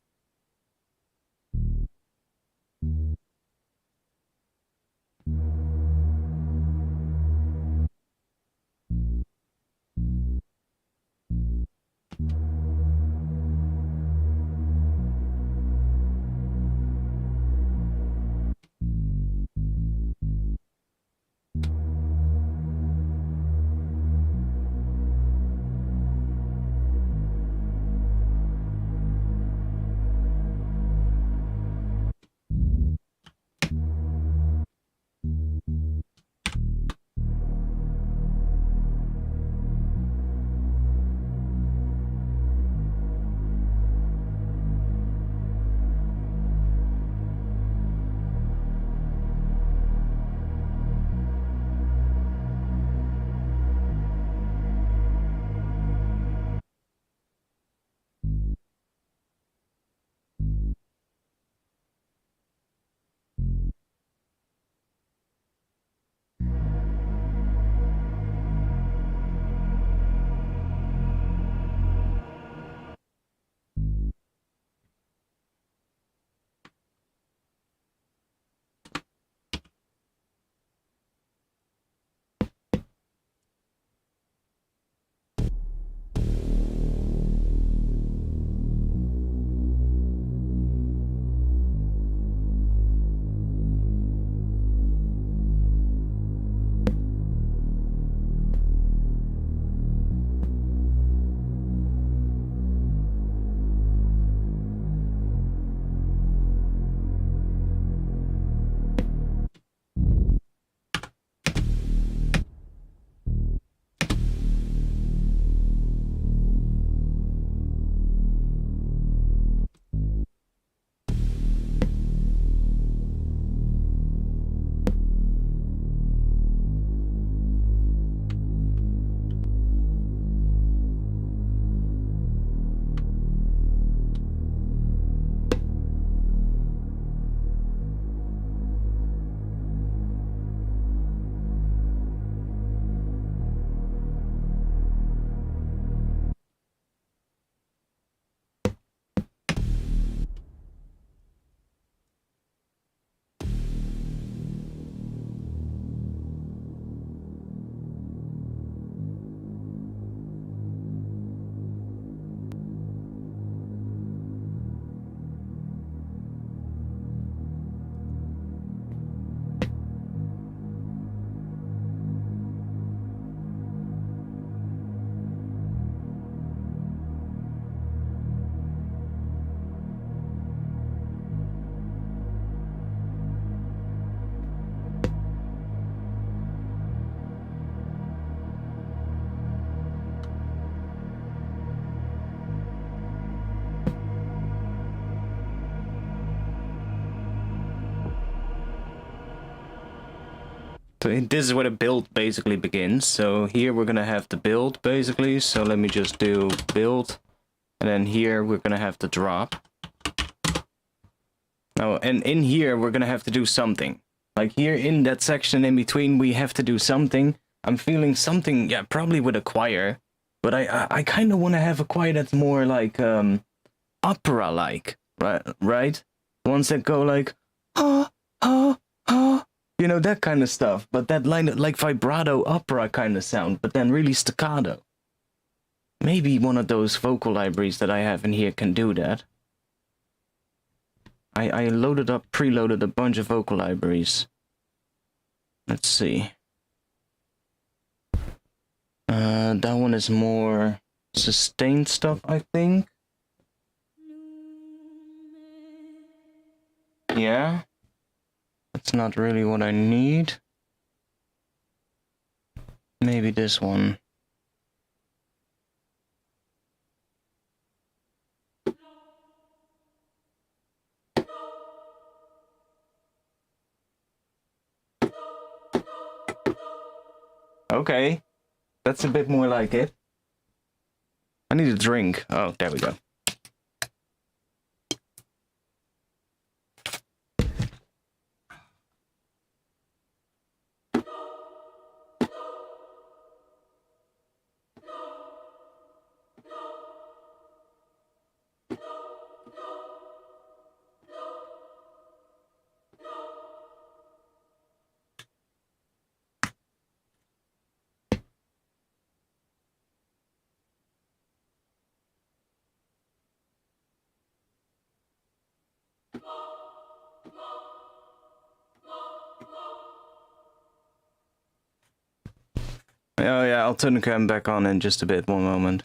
So this is where the build basically begins. So here we're gonna have the build basically. So let me just do build, and then here we're gonna have the drop. Oh, and in here we're gonna have to do something. Like here in that section in between, we have to do something. I'm feeling something, yeah, probably with a choir, but I kind of want to have a choir that's more like opera-like, right? Right? Ones that go like ah ah ah, you know, that kind of stuff. But that line like vibrato opera kind of sound, but then really staccato. Maybe one of those vocal libraries that I have in here can do that. I preloaded a bunch of vocal libraries. Let's see. That one is more sustained stuff, I think. Yeah. That's not really what I need. Maybe this one. Okay. That's a bit more like it. I need a drink. Oh, there we go. Oh yeah, I'll turn the cam back on in just a bit, one moment.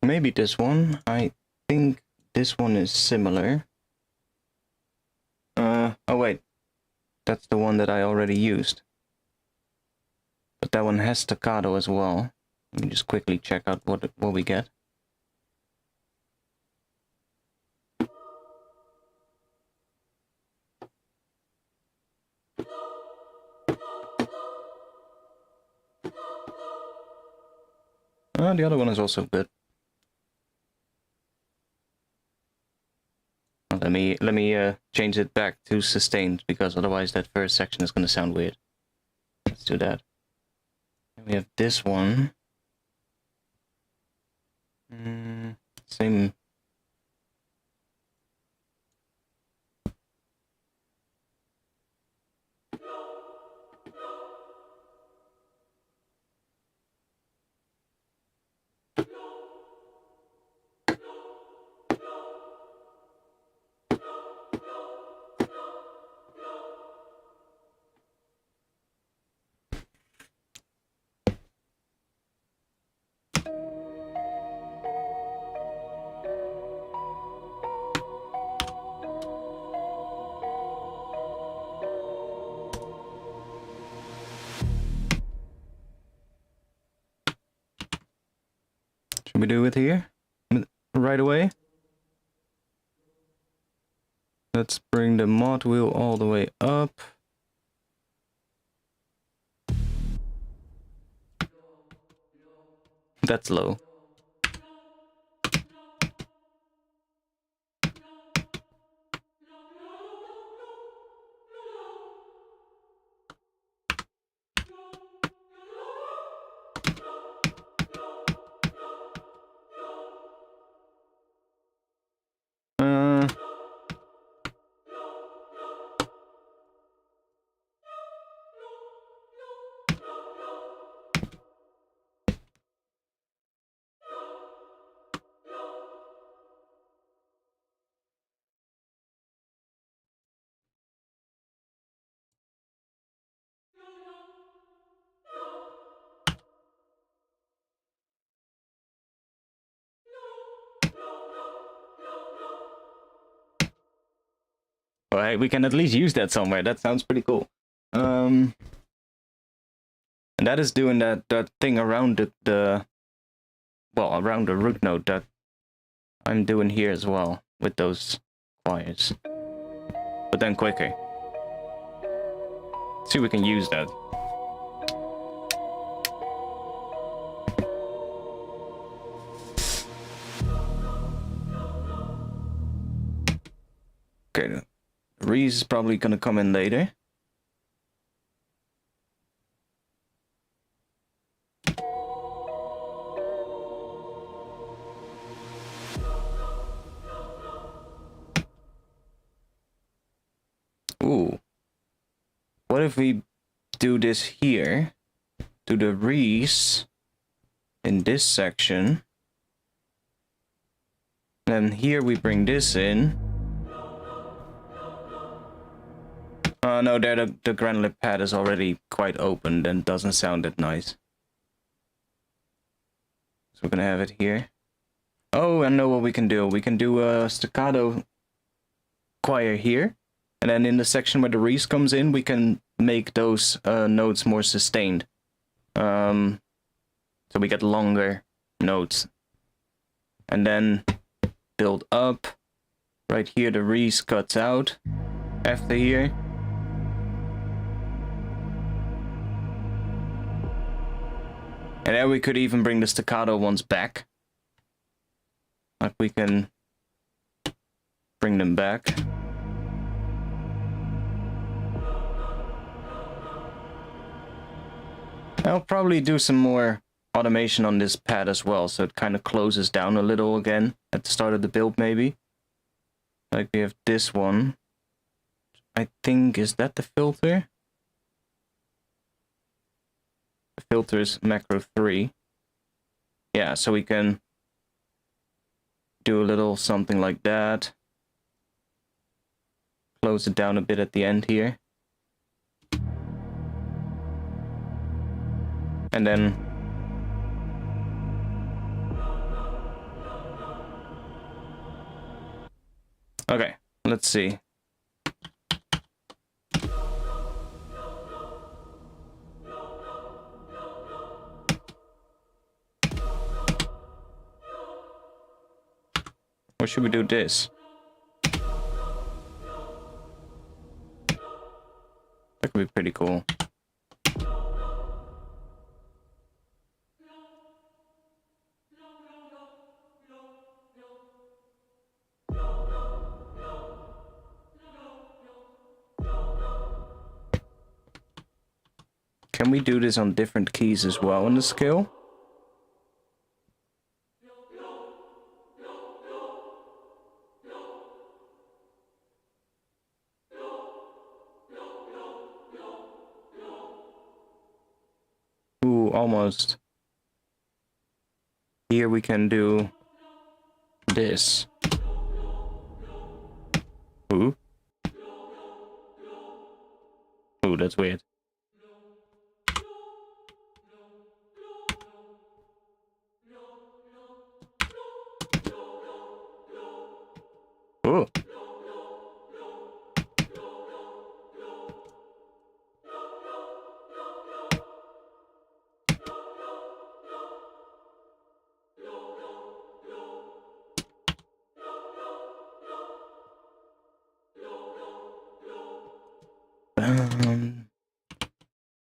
Maybe this one. I think this one is similar. Oh wait. That's the one that I already used. But that one has staccato as well. Let me just quickly check out what we get. The other one is also good. Let me change it back to sustained, because otherwise that first section is going to sound weird. Let's do that. And we have this one. Same. Should we do it here? Right away? Let's bring the mod wheel all the way up. That's low. Uh, All right, we can at least use that somewhere. That sounds pretty cool. And that is doing that thing around around the root note that I'm doing here as well with those choirs, but then quicker. See if we can use that. Okay, Reese is probably gonna come in later. Ooh. What if we do this here? Do the Reese in this section. Then here we bring this in. Oh no, there the granulate pad is already quite open, and doesn't sound that nice. So we're gonna have it here. Oh, I know what we can do. We can do a staccato choir here. And then in the section where the Reese comes in, we can make those notes more sustained. So we get longer notes. And then build up. Right here, the Reese cuts out. After here. And then we could even bring the staccato ones back. Like we can bring them back. I'll probably do some more automation on this pad as well, so it kind of closes down a little again at the start of the build, maybe. Like we have this one. I think, is that the filter? The filter is macro 3. Yeah, so we can do a little something like that. Close it down a bit at the end here. And then okay, let's see. Or should we do this? That could be pretty cool. Can we do this on different keys as well in the scale? Ooh, almost. Here we can do this. Ooh. Ooh, that's weird. Ooh.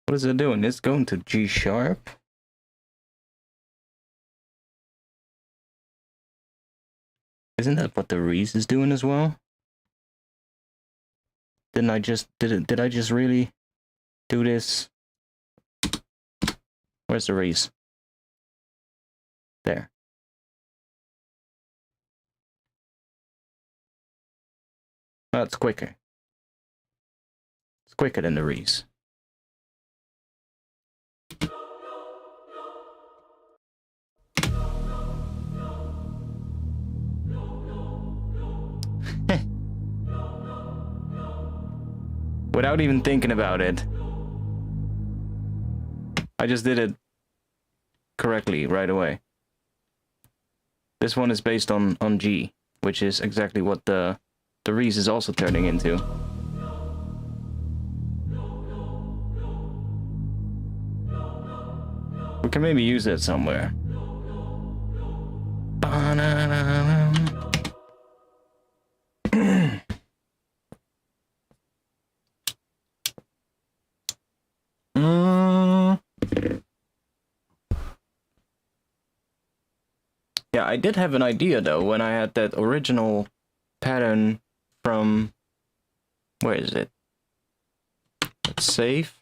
What is it doing? It's going to G sharp. Isn't that what the Reese is doing as well? Did I just really do this? Where's the Reese? There. That's quicker. It's quicker than the Reese. Without even thinking about it. I just did it correctly right away. This one is based on G, which is exactly what the Reese is also turning into. can maybe use that somewhere. Yeah, I did have an idea though when I had that original pattern from, where is it? Let's save.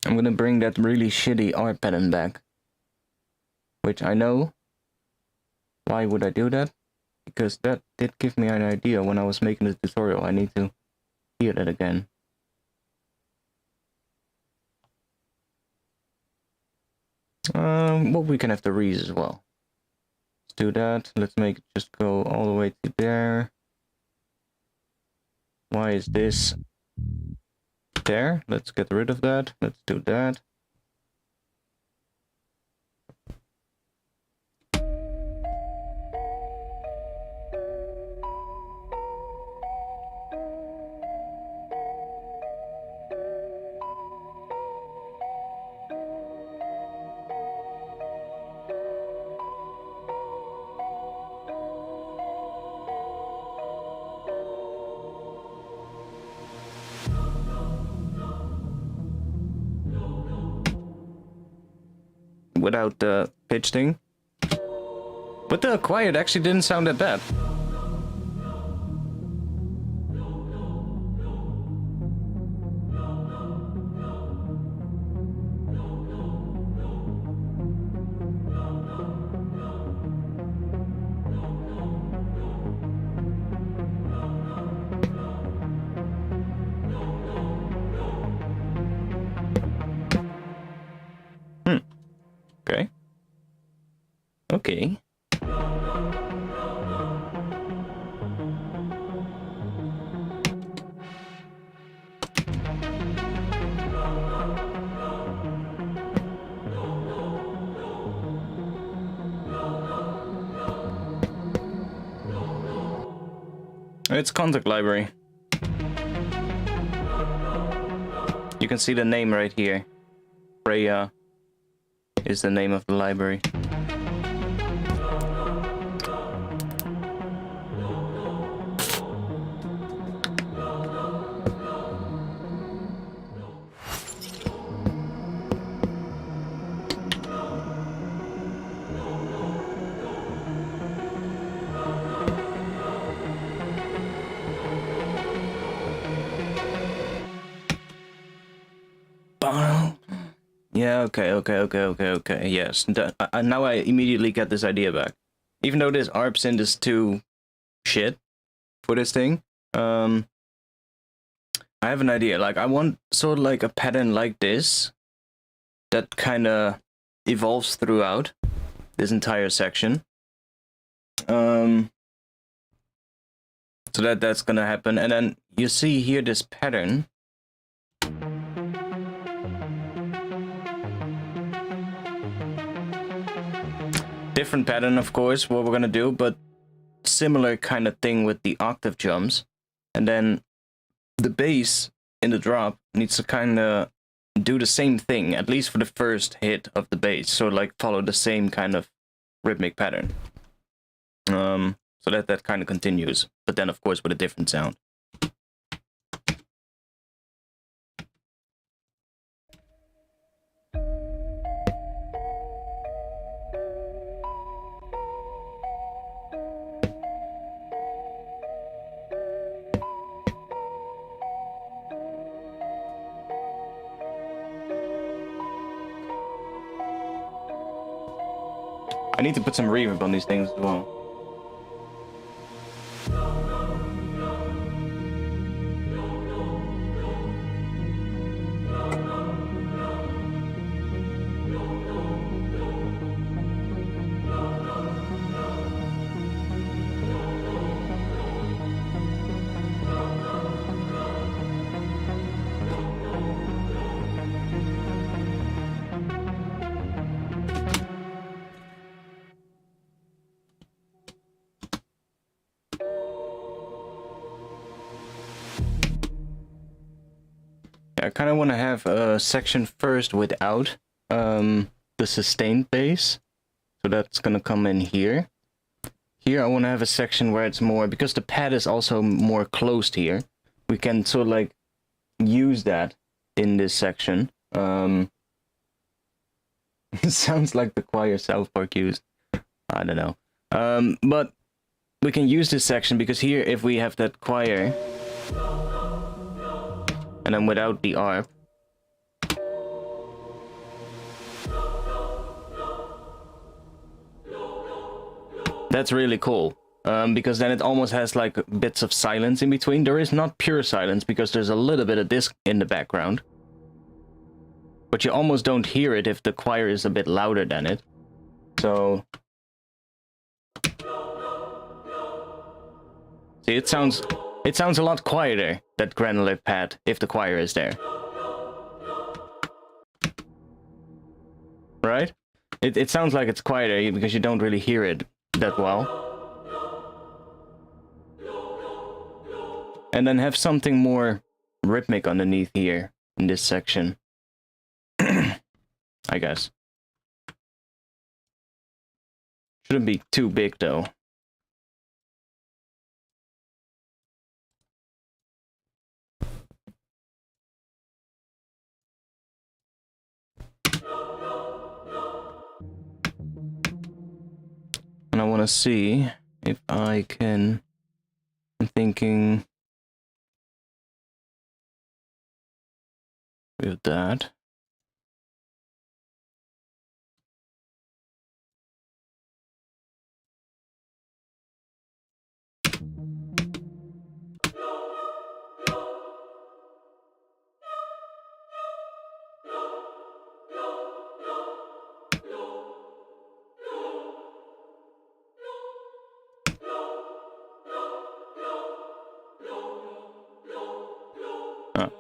I'm gonna bring that really shitty art pattern back, which I know. Why would I do that? Because that did give me an idea when I was making the tutorial. I need to hear that again. Well, we can have the reeds as well. Let's do that. Let's make it just go all the way to there. Why is this there? Let's get rid of that. Let's do that. Without the pitch thing. But the quiet actually didn't sound that bad. Okay. Okay. It's contact library. You can see the name right here. Freya is the name of the library. Yeah, okay, yes. Now I immediately get this idea back. Even though this ARP synth is too shit for this thing, I have an idea. Like, I want sort of like a pattern like this that kind of evolves throughout this entire section. So that's gonna happen. And then you see here this pattern. Different pattern, of course, what we're gonna do, but similar kind of thing with the octave jumps. And then the bass in the drop needs to kind of do the same thing, at least for the first hit of the bass. So like follow the same kind of rhythmic pattern. So that kind of continues, but then of course with a different sound. I need to put some reverb on these things as well. I kind of want to have a section first without the sustained bass. So that's gonna come in here. Here I want to have a section where it's more, because the pad is also more closed here, we can sort of like use that in this section. It sounds like the choir South Park used. I don't know. But we can use this section because here, if we have that choir, and then without the arp, that's really cool. Because then it almost has like bits of silence in between. There is not pure silence because there's a little bit of this in the background. But you almost don't hear it if the choir is a bit louder than it. So... see, it sounds a lot quieter, that granular pad, if the choir is there. Right? It sounds like it's quieter because you don't really hear it that well. And then have something more rhythmic underneath here in this section. I guess. Shouldn't be too big though. And I want to see if I can... I'm thinking... with that. Oh.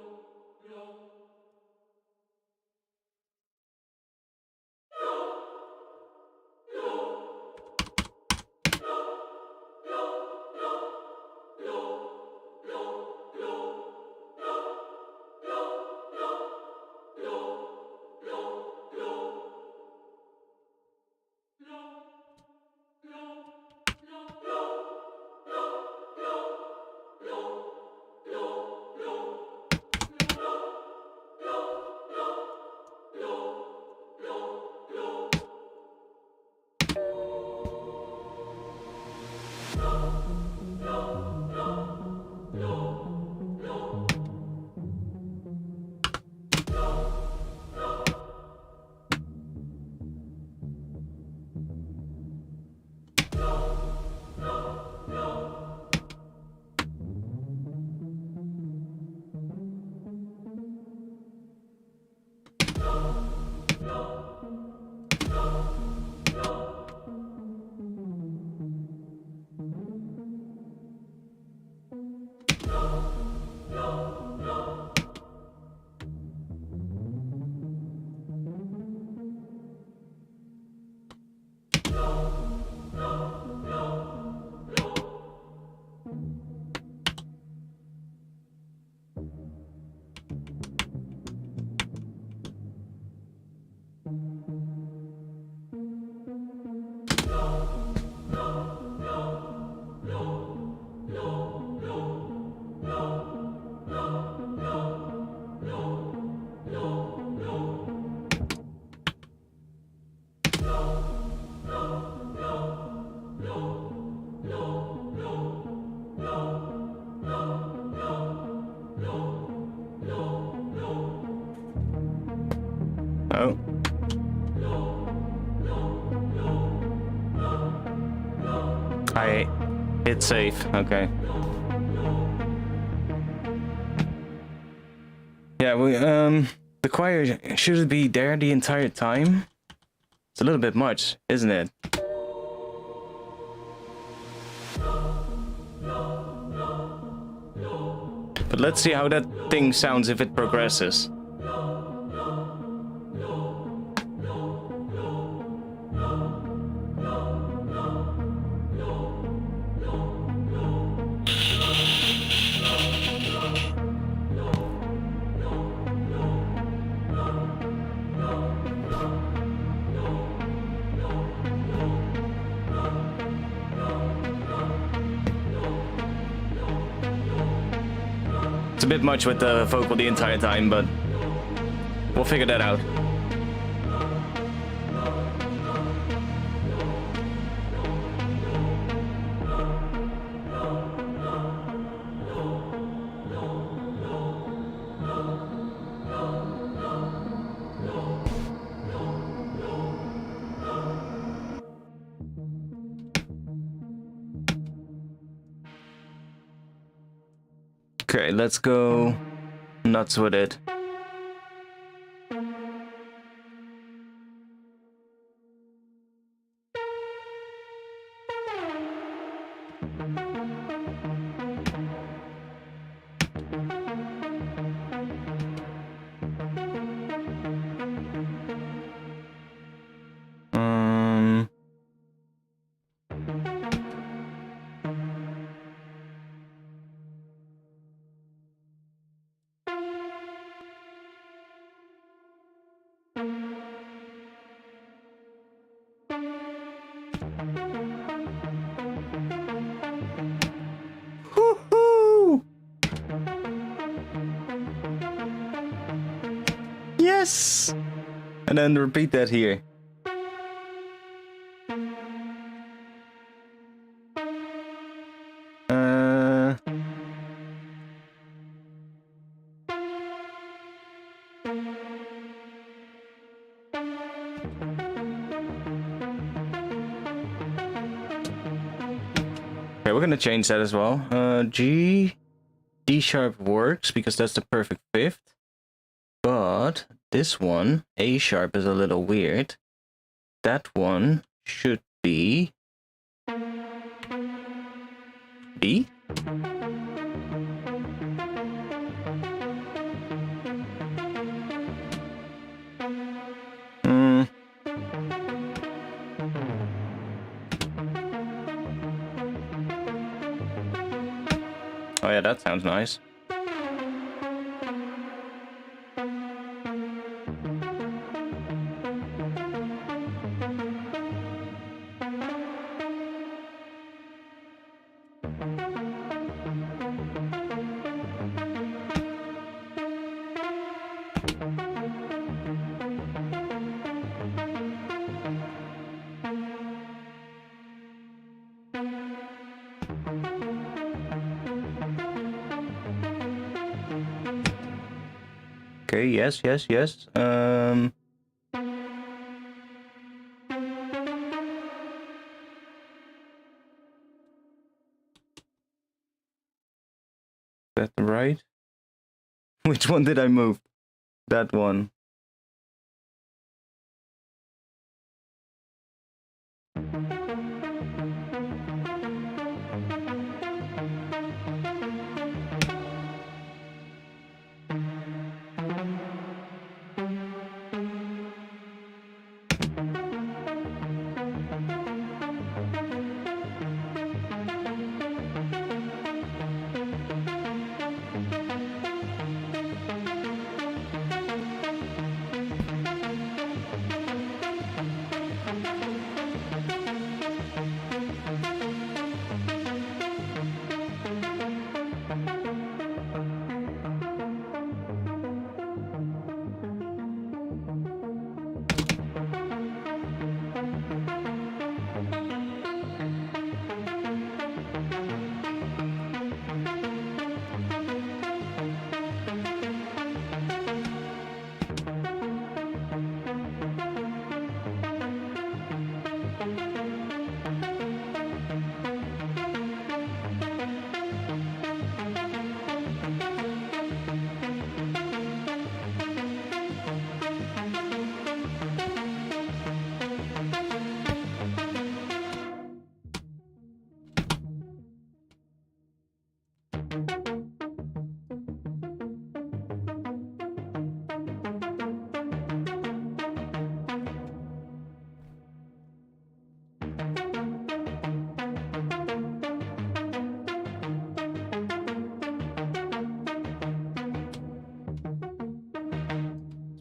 Oh. I hit save, okay. Yeah, the choir, should it be there the entire time? It's a little bit much, isn't it? But let's see how that thing sounds if it progresses. It's a bit much with the vocal the entire time, but we'll figure that out. Okay, let's go nuts with it. Yes! And then repeat that here. Okay, we're gonna change that as well. D sharp works because that's the perfect fifth. But this one, A sharp, is a little weird. That one should be B? Oh yeah, that sounds nice. Okay, yes. That right? Which one did I move? That one.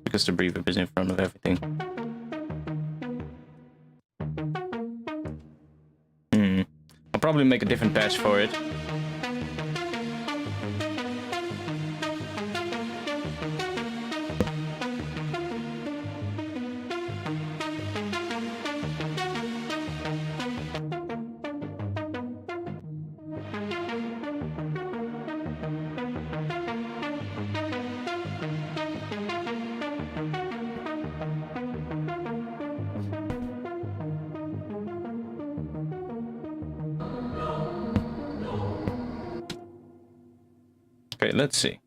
Because the reverb is in front of everything. I'll probably make a different patch for it. let's see.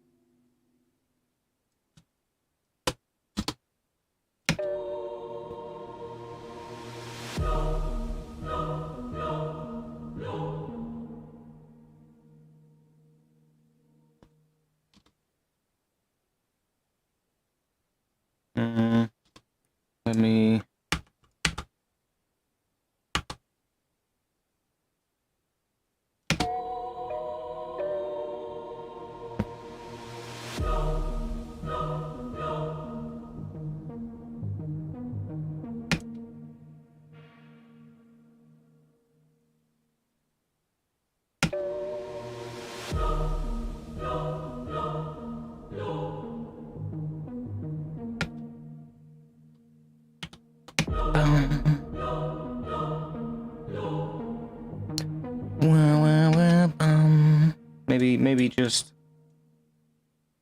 Let me... Maybe just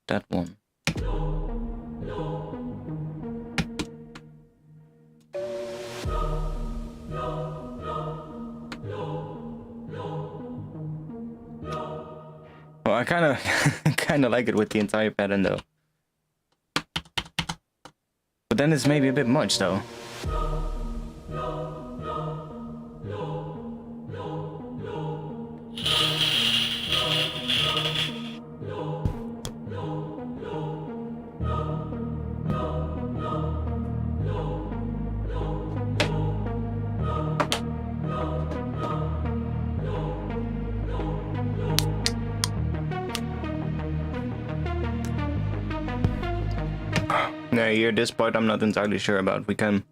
that one. Well, I kind of like it with the entire pattern though. But then it's maybe a bit much though. Now here, this part I'm not entirely sure about. We can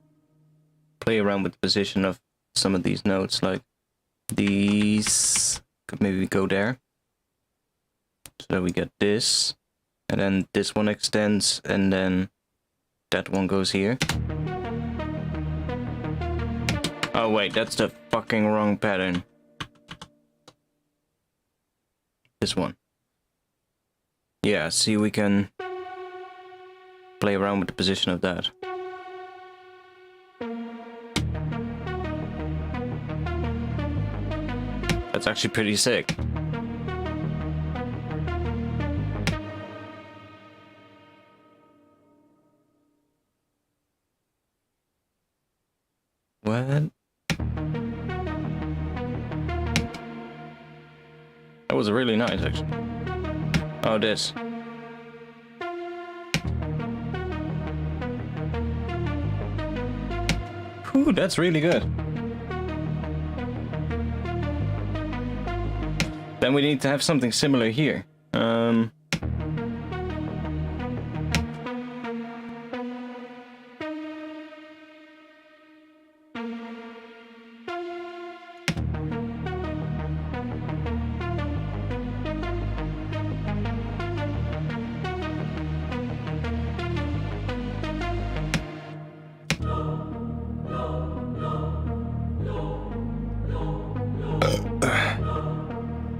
play around with the position of some of these notes, like these. Could maybe go there. So that we get this. And then this one extends, and then that one goes here. Oh wait, that's the fucking wrong pattern. This one. Yeah, see, we can play around with the position of that. That's actually pretty sick. What? That was really nice, actually. Oh, this. Whew, that's really good. Then we need to have something similar here.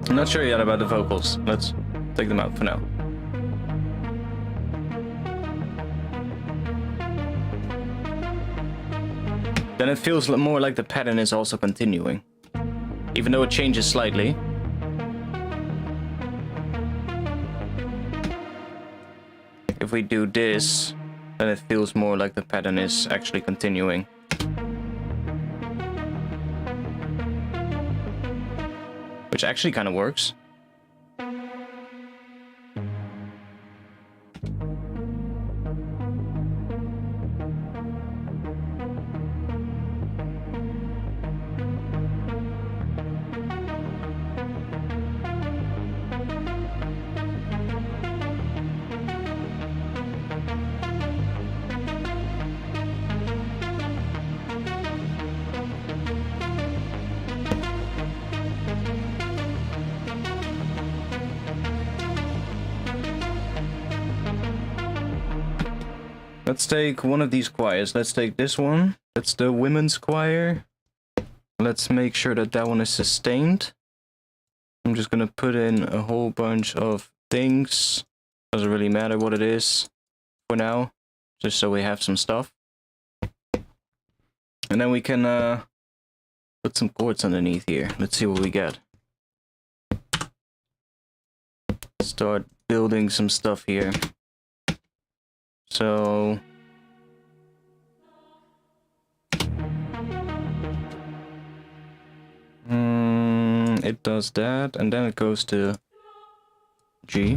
I'm not sure yet about the vocals. Let's take them out for now. Then it feels more like the pattern is also continuing, even though it changes slightly. If we do this, then it feels more like the pattern is actually continuing. Which actually kind of works. Let's take one of these choirs. Let's take this one. That's the women's choir. Let's make sure that that one is sustained. I'm just gonna put in a whole bunch of things. Doesn't really matter what it is for now, just so we have some stuff. And then we can put some chords underneath here. Let's see what we get. Start building some stuff here. So it does that, and then it goes to G.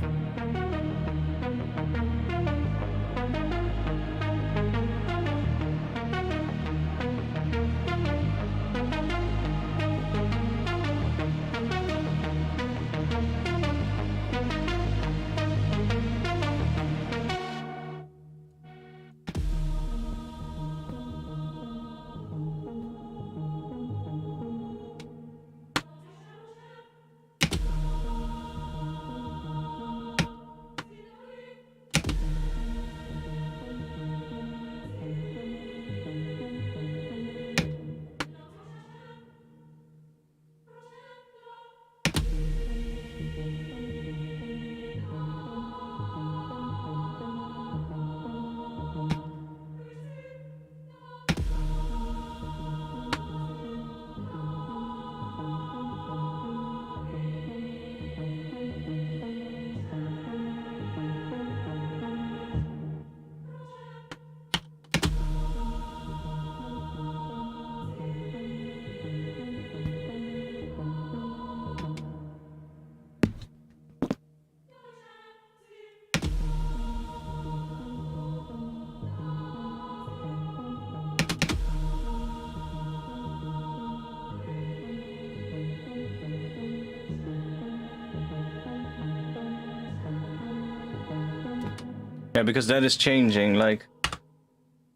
Yeah, because that is changing, like,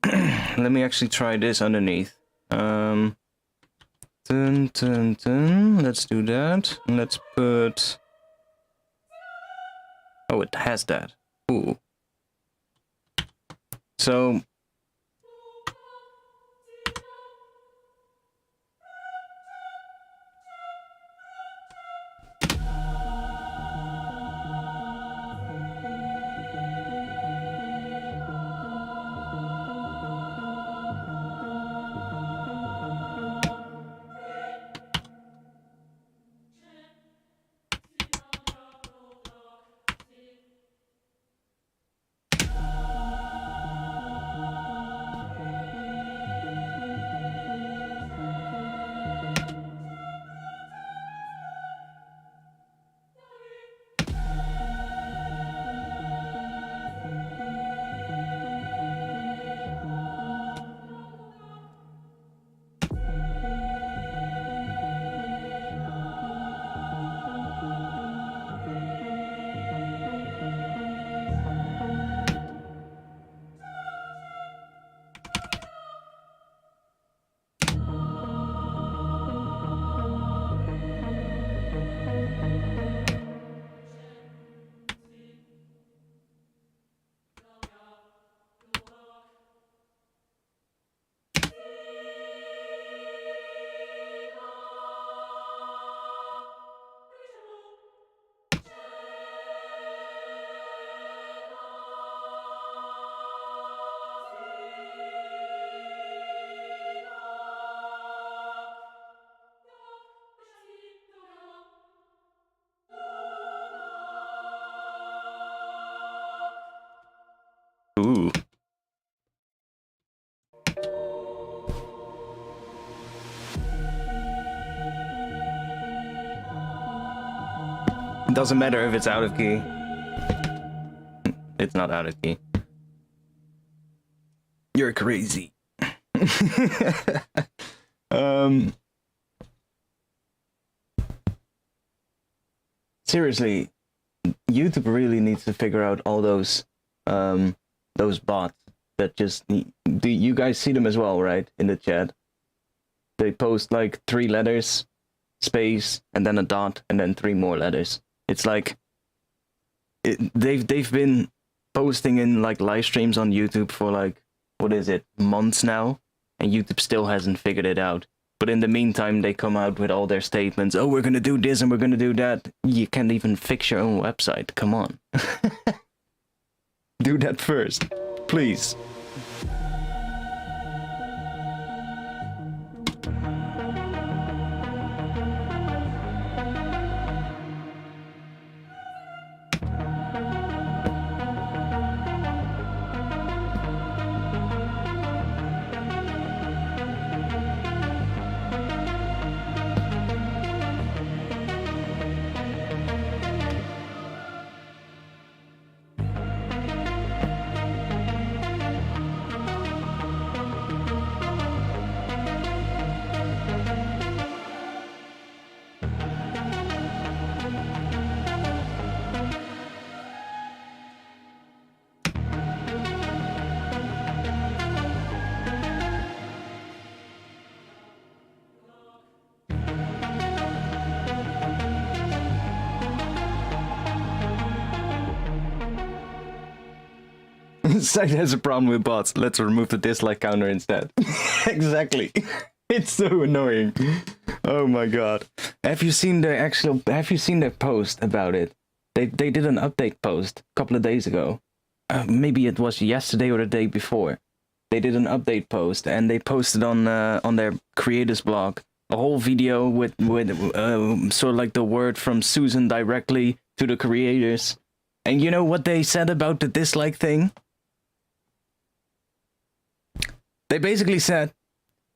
let me actually try this underneath. Dun, dun, dun. Let's do that. And let's put... Oh, it has that. Ooh. So... Ooh. It doesn't matter if it's out of key. It's not out of key. You're crazy. Seriously, YouTube really needs to figure out all those bots that just need... Do you guys see them as well, right? In the chat. They post like 3 letters, space, and then a dot, and then 3 more letters. It's like they've been posting in like live streams on YouTube for like, what is it, months now, and YouTube still hasn't figured it out. But in the meantime, they come out with all their statements. Oh, we're gonna do this and we're gonna do that. You can't even fix your own website. Come on. Do that first, please. Site has a problem with bots. Let's remove the dislike counter instead. Exactly. It's so annoying. Oh my god. Have you seen their post about it? They did an update post a couple of days ago. Maybe it was yesterday or the day before. They did an update post and they posted on their creators blog a whole video with sort of like the word from Susan directly to the creators. And you know what they said about the dislike thing? They basically said,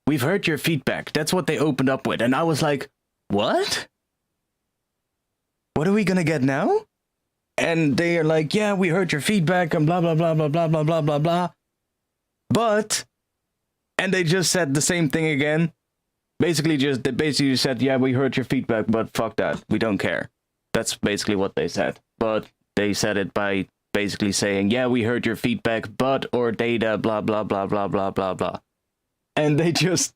"We've heard your feedback." That's what they opened up with. And I was like, what? What are we gonna get now? And they are like, "Yeah, we heard your feedback and blah, blah, blah, blah, blah, blah, blah, blah, blah. But," and they just said the same thing again. They basically just said, "Yeah, we heard your feedback, but fuck that. We don't care." That's basically what they said. But they said it by basically saying, "Yeah, we heard your feedback, but or data, blah, blah, blah, blah, blah, blah, blah." And they just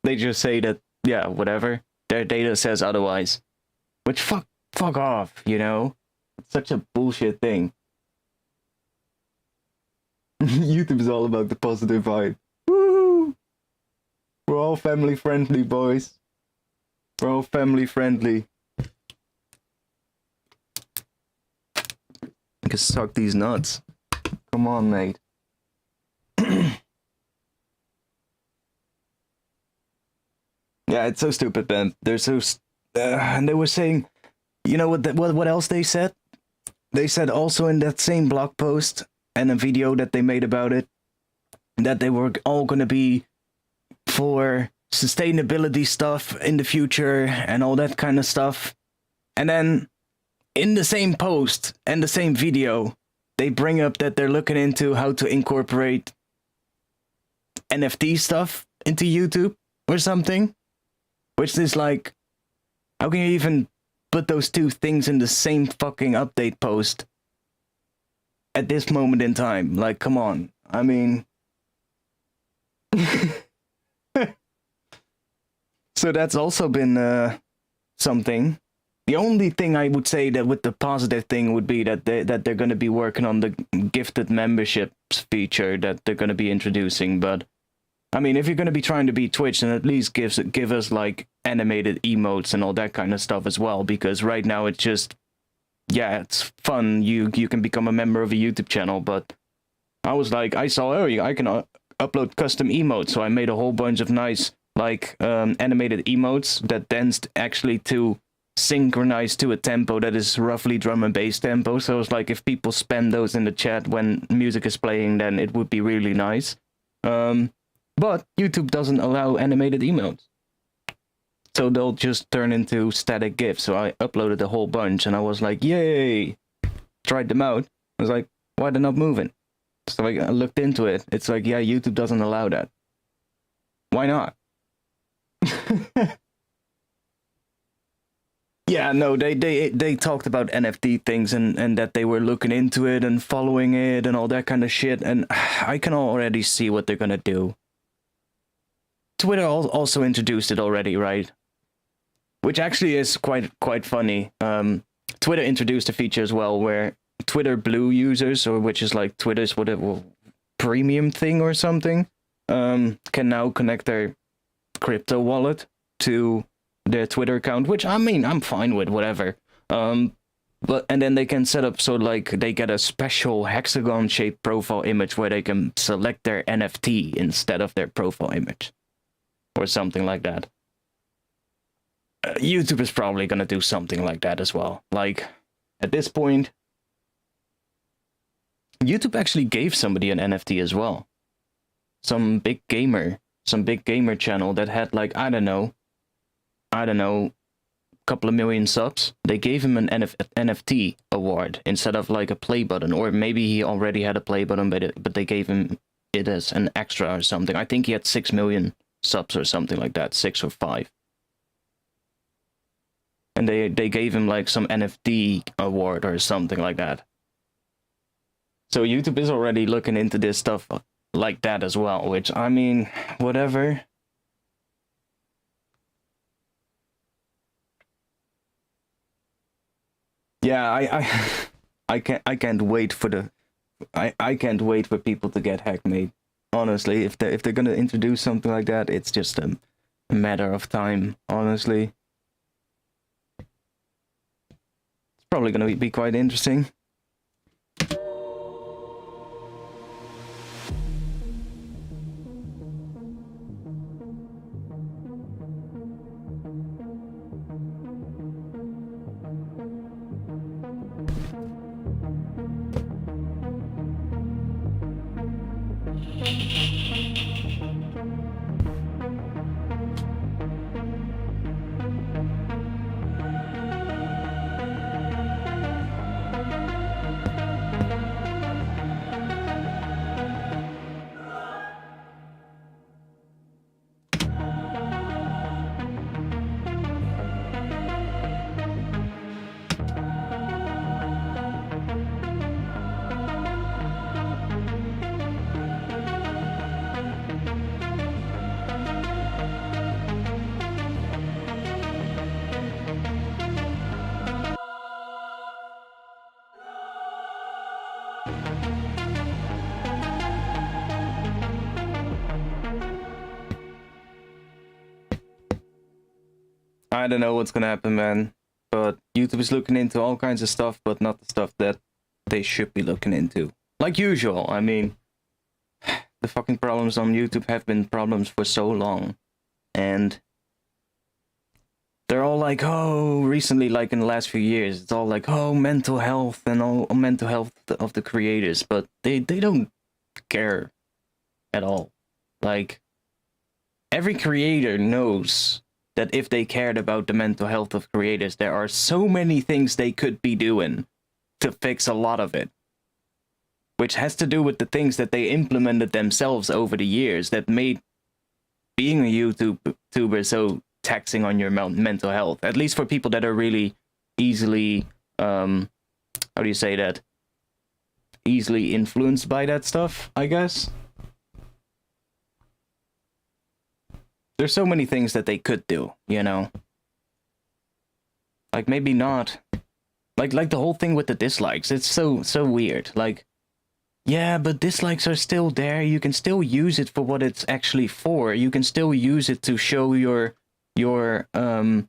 say that, yeah, whatever. Their data says otherwise. Which fuck off, you know? It's such a bullshit thing. YouTube is all about the positive vibe. Woo! We're all family friendly, boys. We're all family friendly. I can suck these nuts. Come on, mate. Yeah, it's so stupid, man. They're so... and they were saying... You know what else they said? They said also in that same blog post and a video that they made about it, that they were all going to be for sustainability stuff in the future and all that kind of stuff. And then in the same post and the same video, they bring up that they're looking into how to incorporate NFT stuff into YouTube or something. Which is like, how can you even put those two things in the same fucking update post at this moment in time? Like, come on. I mean... So that's also been something. The only thing I would say that with the positive thing would be that they're going to be working on the gifted memberships feature that they're going to be introducing. But I mean, if you're going to be trying to beat Twitch, then at least give us like animated emotes and all that kind of stuff as well. Because right now it's just, yeah, it's fun. You can become a member of a YouTube channel, but I was like, I saw, oh, I can upload custom emotes, so I made a whole bunch of nice like animated emotes that then actually to synchronize to a tempo that is roughly drum and bass tempo. So it's like if people spam those in the chat when music is playing, then it would be really nice. But YouTube doesn't allow animated emotes, so they'll just turn into static GIFs. So I uploaded a whole bunch, and I was like, yay! Tried them out. I was like, why they're not moving? So I looked into it. It's like, yeah, YouTube doesn't allow that. Why not? Yeah, no, they talked about NFT things and that they were looking into it and following it and all that kind of shit, and I can already see what they're gonna do. Twitter also introduced it already, right? Which actually is quite funny. Twitter introduced a feature as well where Twitter Blue users, or which is like Twitter's whatever premium thing or something, can now connect their crypto wallet to their Twitter account, which I mean I'm fine with, whatever. But and then they can set up so like they get a special hexagon shaped profile image where they can select their NFT instead of their profile image or something like that. YouTube is probably gonna do something like that as well. Like at this point, YouTube actually gave somebody an NFT as well. Some big gamer channel that had like, I don't know, a couple of million subs. They gave him an NFT award instead of like a play button, or maybe he already had a play button, but they gave him it as an extra or something. I think he had 6 million subs or something like that, 6 or 5. And they gave him like some NFT award or something like that. So YouTube is already looking into this stuff like that as well, which, I mean, whatever. Yeah, I can't wait for I can't wait for people to get Hackmade. Honestly, if they're gonna introduce something like that, it's just a matter of time. Honestly, it's probably gonna be quite interesting. I don't know what's gonna happen, man. But YouTube is looking into all kinds of stuff, but not the stuff that they should be looking into. Like usual, I mean, the fucking problems on YouTube have been problems for so long. And they're all like, oh, recently, like in the last few years, it's all like, oh, mental health and all mental health of the creators, but they don't care at all. Like, every creator knows that if they cared about the mental health of creators, there are so many things they could be doing to fix a lot of it. Which has to do with the things that they implemented themselves over the years that made being a YouTuber so taxing on your mental health. At least for people that are really easily, how do you say that? Easily influenced by that stuff, I guess. There's so many things that they could do, you know? Like, maybe not. Like the whole thing with the dislikes, it's so weird. Like, yeah, but dislikes are still there. You can still use it for what it's actually for. You can still use it to show your feeling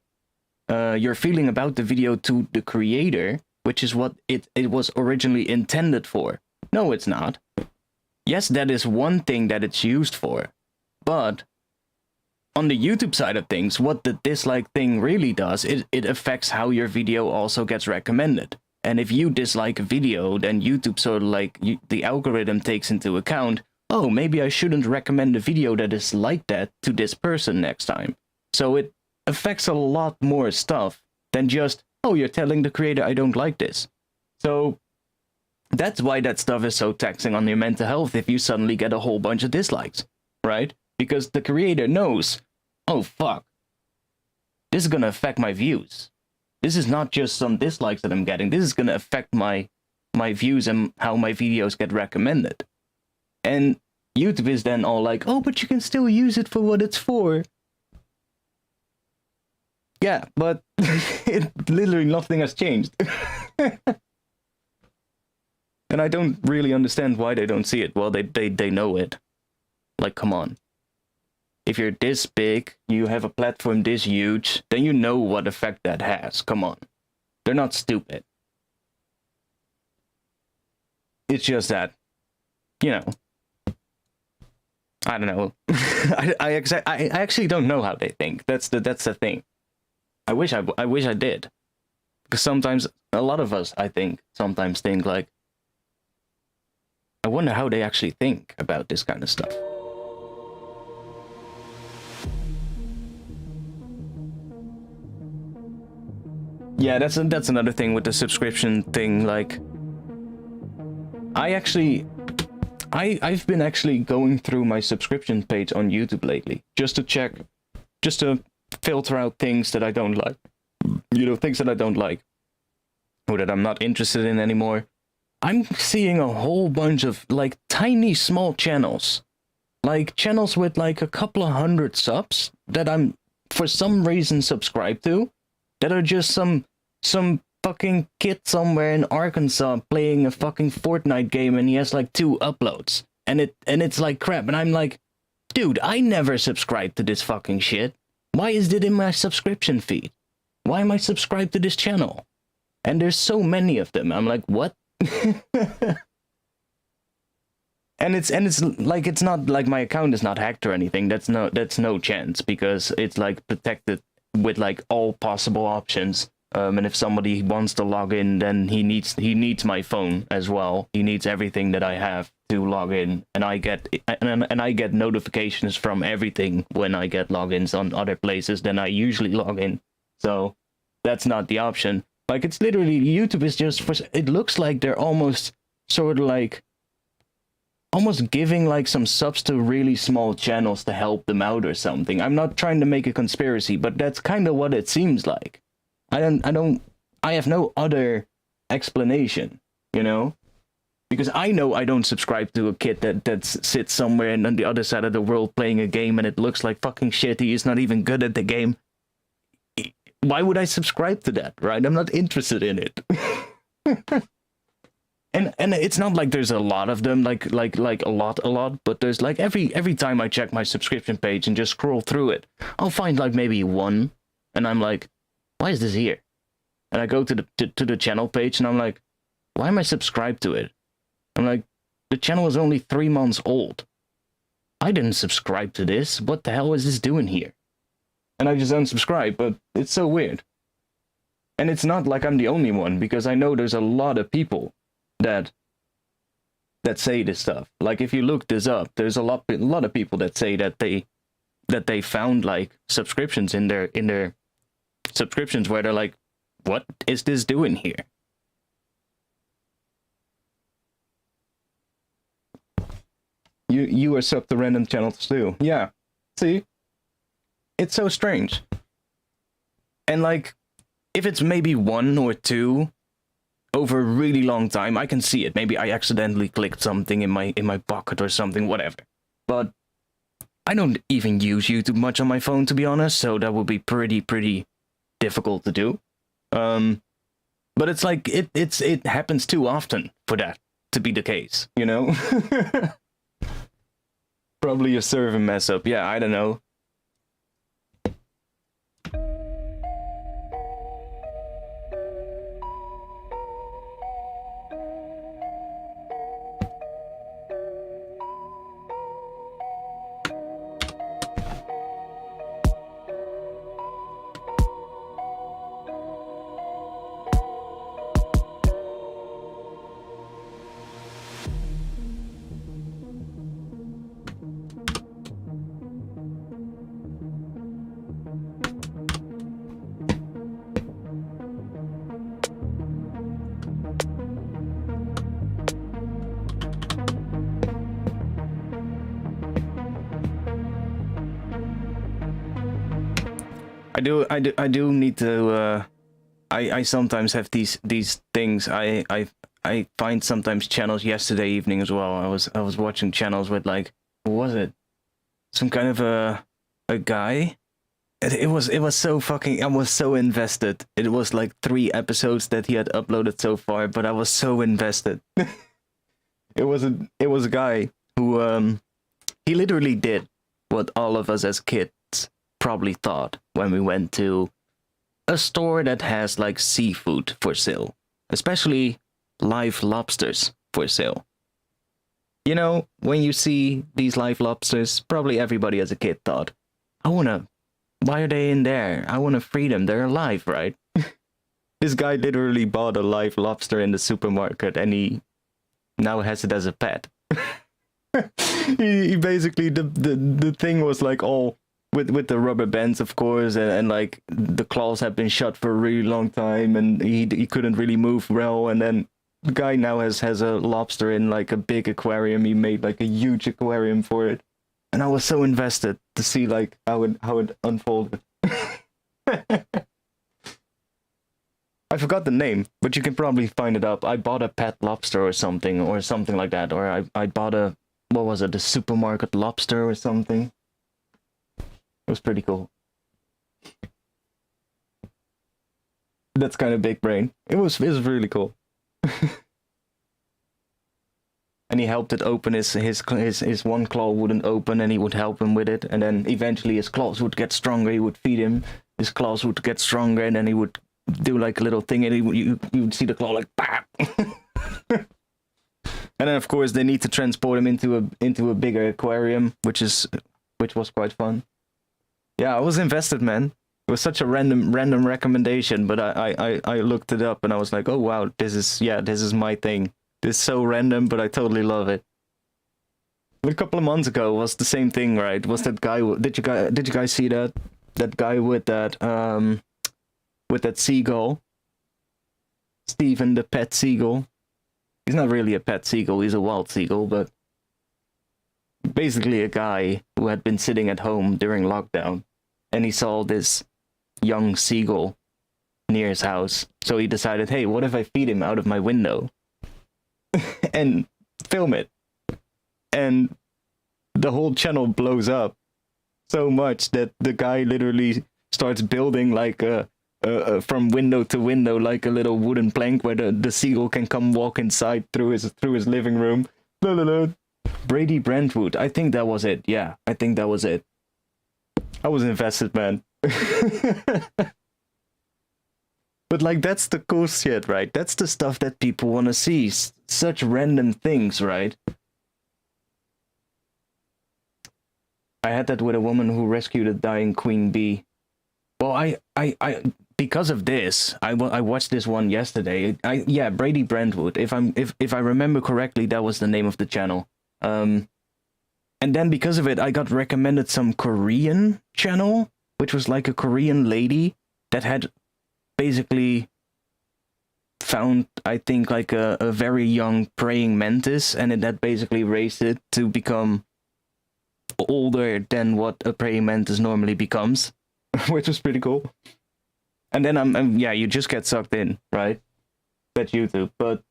about the video to the creator, which is what it was originally intended for. No, it's not. Yes, that is one thing that it's used for, but on the YouTube side of things, what the dislike thing really does, it affects how your video also gets recommended. And if you dislike a video, then YouTube sort of like, the algorithm takes into account, oh, maybe I shouldn't recommend a video that is like that to this person next time. So it affects a lot more stuff than just, oh, you're telling the creator I don't like this. So that's why that stuff is so taxing on your mental health if you suddenly get a whole bunch of dislikes, right? Because the creator knows, oh, fuck, this is going to affect my views. This is not just some dislikes that I'm getting. This is going to affect my views and how my videos get recommended. And YouTube is then all like, oh, but you can still use it for what it's for. Yeah, but literally nothing has changed. And I don't really understand why they don't see it. Well, they know it. Like, come on. If you're this big, you have a platform this huge, then you know what effect that has. Come on. They're not stupid. It's just that, you know, I don't know. I actually don't know how they think. That's the thing. I wish I did. Because sometimes, a lot of us, I think, sometimes think like, I wonder how they actually think about this kind of stuff. Yeah, that's another thing with the subscription thing. Like, I've been actually going through my subscription page on YouTube lately, just to filter out things that I don't like. You know, things that I don't like, or that I'm not interested in anymore. I'm seeing a whole bunch of, like, tiny, small channels. Like, channels with, like, a couple of hundred subs that I'm, for some reason, subscribed to. That are just some fucking kid somewhere in Arkansas playing a fucking Fortnite game and he has like 2 uploads. And it's like crap. And I'm like, dude, I never subscribed to this fucking shit. Why is it in my subscription feed? Why am I subscribed to this channel? And there's so many of them. I'm like, what? And it's like, it's not like my account is not hacked or anything. That's no chance, because it's like protected with like all possible options. And if somebody wants to log in, then he needs my phone as well. He needs everything that I have to log in, and I get notifications from everything when I get logins on other places than I usually log in. So that's not the option. Like, it's literally, YouTube is just for, it looks like they're almost sort of like almost giving like some subs to really small channels to help them out or something. I'm not trying to make a conspiracy, but that's kind of what it seems like. I have no other explanation, you know? Because I know I don't subscribe to a kid that sits somewhere and on the other side of the world playing a game and it looks like fucking shit. He is not even good at the game. Why would I subscribe to that, right? I'm not interested in it. And it's not like there's a lot of them, like a lot, but there's like every time I check my subscription page and just scroll through it, I'll find like maybe one, and I'm like, why is this here? And I go to the channel page and I'm like, why am I subscribed to it? I'm like, the channel is only 3 months old. I didn't subscribe to this. What the hell is this doing here? And I just unsubscribe, but it's so weird. And it's not like I'm the only one, because I know there's a lot of people that say this stuff. Like, if you look this up, there's a lot of people that say that they found like subscriptions in their subscriptions where they're like, what is this doing here? You are sub to random channels too. Yeah. See? It's so strange. And like, if it's maybe 1 or 2 over a really long time, I can see it. Maybe I accidentally clicked something in my pocket or something, whatever. But I don't even use YouTube much on my phone, to be honest, so that would be pretty difficult to do. But it's like it happens too often for that to be the case, you know? Probably a server mess up. Yeah, I don't know. I do need to. I sometimes have these things. I find sometimes channels yesterday evening as well. I was watching channels with like, what was it? Some kind of a guy. It was so fucking. I was so invested. It was like 3 episodes that he had uploaded so far, but I was so invested. It was a guy who he literally did what all of us as kids probably thought when we went to a store that has like seafood for sale, especially live lobsters for sale. You know, when you see these live lobsters, probably everybody as a kid thought, why are they in there? I want to free them. They're alive, right? This guy literally bought a live lobster in the supermarket and he now has it as a pet. he basically, the thing was like all with the rubber bands, of course, and like the claws have been shut for a really long time and he couldn't really move well, and then the guy now has a lobster in like a big aquarium. He made like a huge aquarium for it, and I was so invested to see like how it unfolded. I forgot the name, but you can probably find it up. I bought a pet lobster or something like that, or I bought a, what was it, the supermarket lobster or something. It was pretty cool. That's kind of big brain. It was really cool. And he helped it open. His one claw wouldn't open, and he would help him with it. And then eventually his claws would get stronger. He would feed him. His claws would get stronger, and then he would do like a little thing, and you would see the claw like bam. And then of course they need to transport him into a bigger aquarium, which was quite fun. Yeah, I was invested, man. It was such a random recommendation, but I looked it up and I was like, oh wow, this is my thing. This is so random, but I totally love it. A couple of months ago was the same thing, right? Was that guy? Did you guys see that guy with that seagull? Steven the pet seagull. He's not really a pet seagull, he's a wild seagull, but basically a guy who had been sitting at home during lockdown, and he saw this young seagull near his house. So he decided, hey, what if I feed him out of my window? And film it. And the whole channel blows up so much that the guy literally starts building like from window to window, like a little wooden plank where the seagull can come walk inside through his living room. Brady Brentwood, I think that was it. Yeah, I think that was it. I was invested, man. But like, that's the cool shit, right? That's the stuff that people want to see. Such random things, right? I had that with a woman who rescued a dying queen bee. Well, I because of this, I watched this one yesterday. Yeah, Brady Brentwood. If I remember correctly, that was the name of the channel. And then because of it, I got recommended some Korean channel, which was like a Korean lady that had basically found, I think, like a very young praying mantis, and it had basically raised it to become older than what a praying mantis normally becomes, which was pretty cool. And then yeah, you just get sucked in, right? That's YouTube. But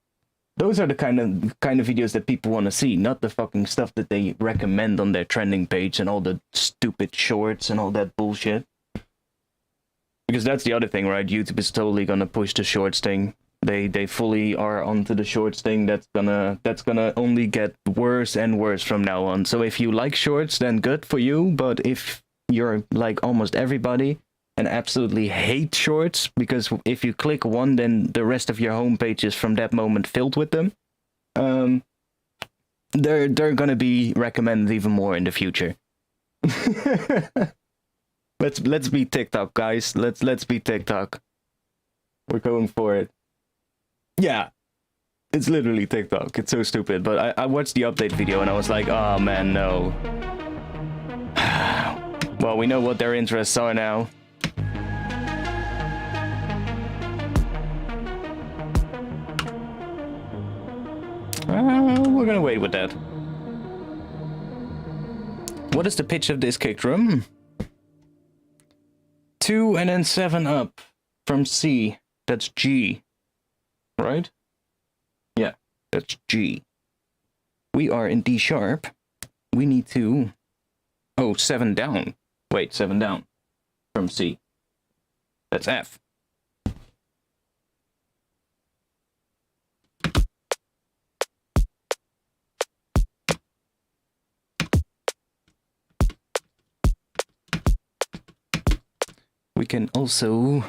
those are the kind of videos that people want to see, not the fucking stuff that they recommend on their trending page and all the stupid shorts and all that bullshit. Because that's the other thing, right? YouTube is totally gonna push the shorts thing. They fully are onto the shorts thing. That's gonna only get worse and worse from now on. So if you like shorts, then good for you. But if you're like almost everybody and absolutely hate shorts, because if you click one, then the rest of your homepage is from that moment filled with them. They're gonna be recommended even more in the future. Let's be TikTok, guys. Let's be TikTok. We're going for it. Yeah, it's literally TikTok. It's so stupid. But I watched the update video and I was like, oh man, no. Well, we know what their interests are now. We're gonna wait with that. What is the pitch of this kick drum? 2 and then 7 up from C. That's G. Right? Yeah, that's G. We are in D sharp. We need to... Oh, 7 down. Wait, 7 down from C. That's F. We can also...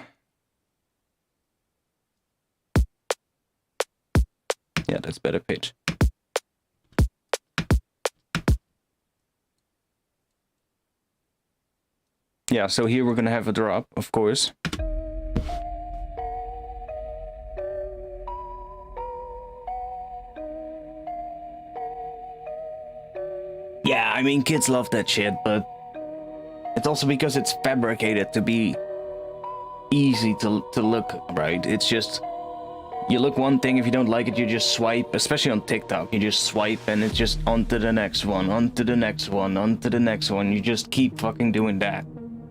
Yeah, that's better pitch. Yeah, so here we're gonna have a drop, of course. Yeah, I mean, kids love that shit, but it's also because it's fabricated to be easy to look, right? It's just, you look one thing, if you don't like it, you just swipe, especially on TikTok, you just swipe and it's just onto the next one, onto the next one, onto the next one. You just keep fucking doing that.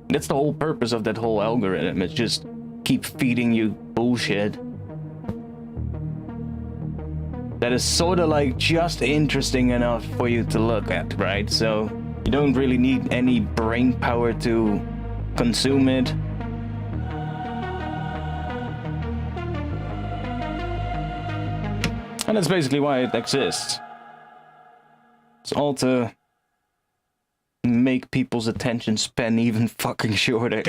That's the whole purpose of that whole algorithm. It's just keep feeding you bullshit that is sort of like just interesting enough for you to look at, right? So you don't really need any brain power to consume it. And that's basically why it exists. It's all to make people's attention span even fucking shorter.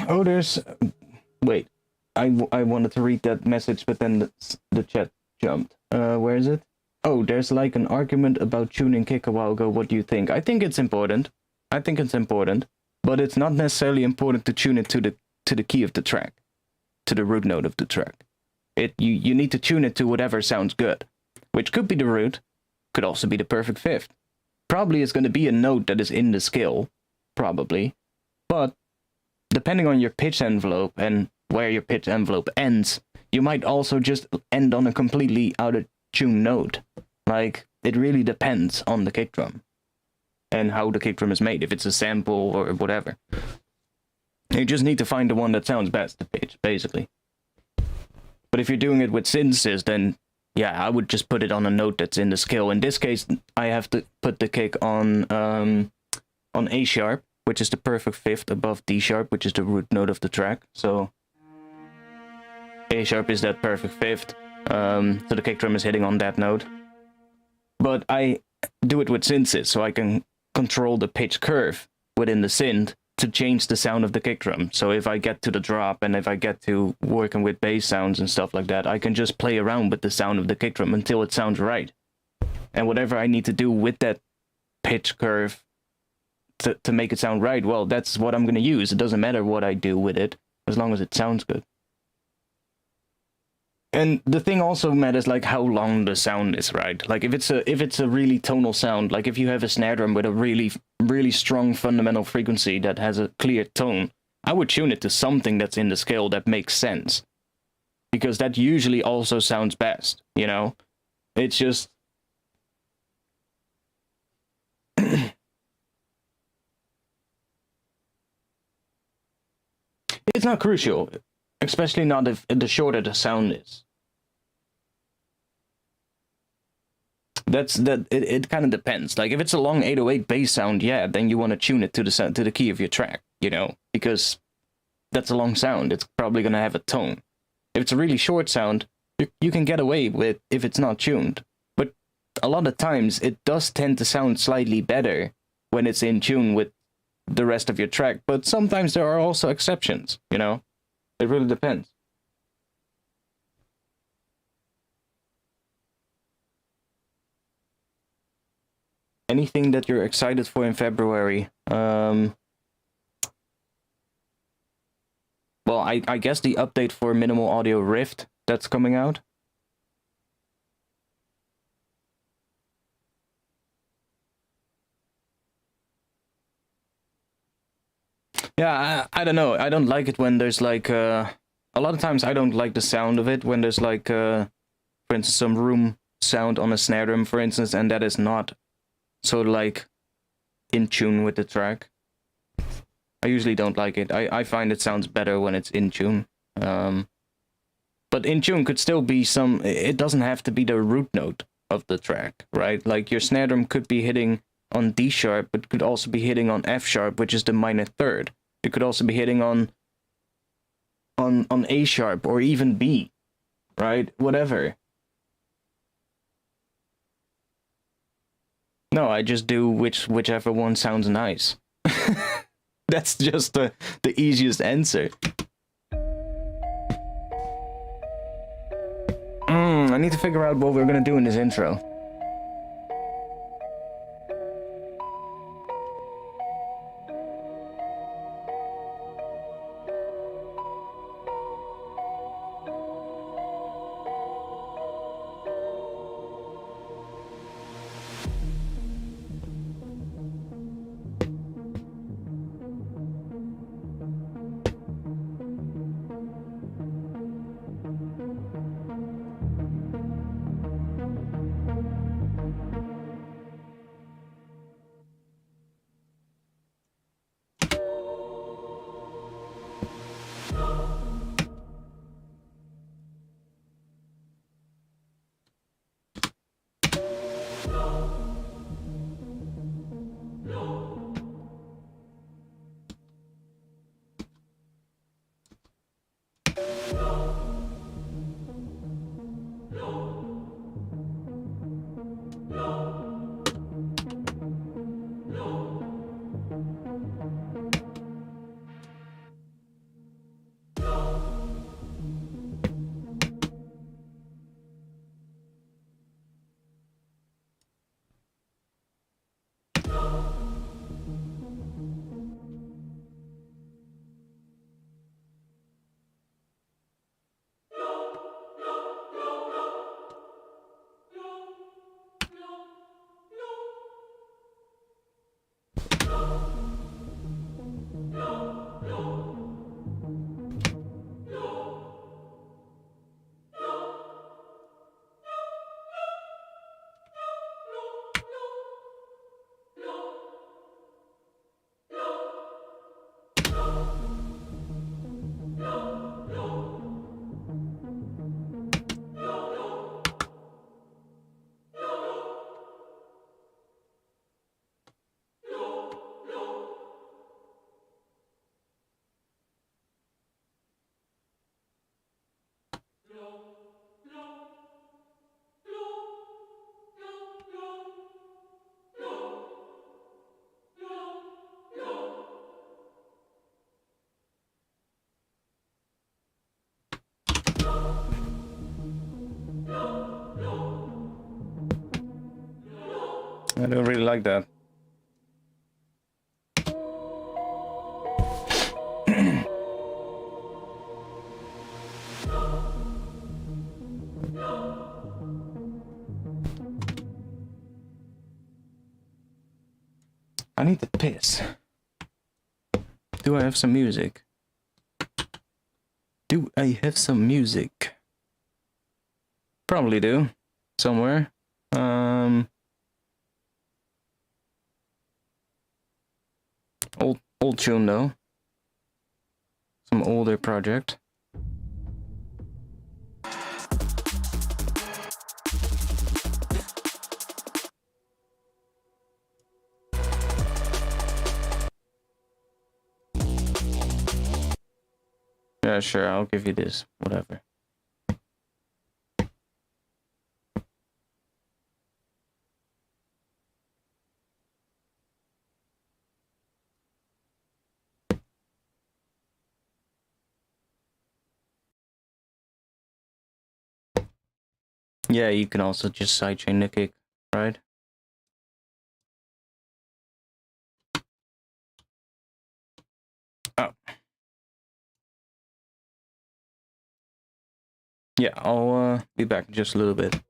Oh, there's... Wait. I wanted to read that message, but then the chat jumped. Where is it? Oh, there's like an argument about tuning kick a while ago. What do you think? I think it's important. I think it's important. But it's not necessarily important to tune it to the key of the track. To the root note of the track. You need to tune it to whatever sounds good. Which could be the root. Could also be the perfect fifth. Probably it's going to be a note that is in the scale. Probably. But depending on your pitch envelope and where your pitch envelope ends, you might also just end on a completely out of tune note. Like, it really depends on the kick drum and how the kick drum is made, if it's a sample or whatever. You just need to find the one that sounds best to pitch, basically. But if you're doing it with synths, then yeah, I would just put it on a note that's in the scale. In this case, I have to put the kick on A sharp, which is the perfect fifth above D sharp, which is the root note of the track. So A sharp is that perfect fifth. So the kick drum is hitting on that note. But I do it with synths, so I can control the pitch curve within the synth to change the sound of the kick drum. So if I get to the drop and if I get to working with bass sounds and stuff like that, I can just play around with the sound of the kick drum until it sounds right. And whatever I need to do with that pitch curve to make it sound right, well, that's what I'm going to use. It doesn't matter what I do with it, as long as it sounds good. And the thing also matters, like, how long the sound is, right? Like, if it's a really tonal sound, like if you have a snare drum with a really, really strong fundamental frequency that has a clear tone, I would tune it to something that's in the scale that makes sense. Because that usually also sounds best, you know? It's just... It's not crucial, especially not if the shorter the sound is. It kind of depends. Like if it's a long 808 bass sound, yeah, then you want to tune it to the key of your track, you know, because that's a long sound. It's probably gonna have a tone. If it's a really short sound, you can get away with if it's not tuned. But a lot of times it does tend to sound slightly better when it's in tune with the rest of your track, but sometimes there are also exceptions, you know? It really depends. Anything that you're excited for in February? Well, I guess the update for Minimal Audio Rift that's coming out. Yeah, I don't know. I don't like it when there's like a lot of times I don't like the sound of it when there's like for instance some room sound on a snare drum, for instance, and that is not so like in tune with the track. I usually don't like it. I find it sounds better when it's in tune. But in tune could still be some... It doesn't have to be the root note of the track, right? Like your snare drum could be hitting on D sharp, but could also be hitting on F sharp, which is the minor third. It could also be hitting on A sharp or even B, right? Whatever. No, I just do whichever one sounds nice. That's just the easiest answer. I need to figure out what we're gonna do in this intro. I don't really like that. I need to piss. Do I have some music? Do I have some music? Probably do. Somewhere. Old tune though. Some older project. Yeah, sure, I'll give you this. Whatever. Yeah, you can also just sidechain the kick, right? Oh. Yeah, I'll be back in just a little bit.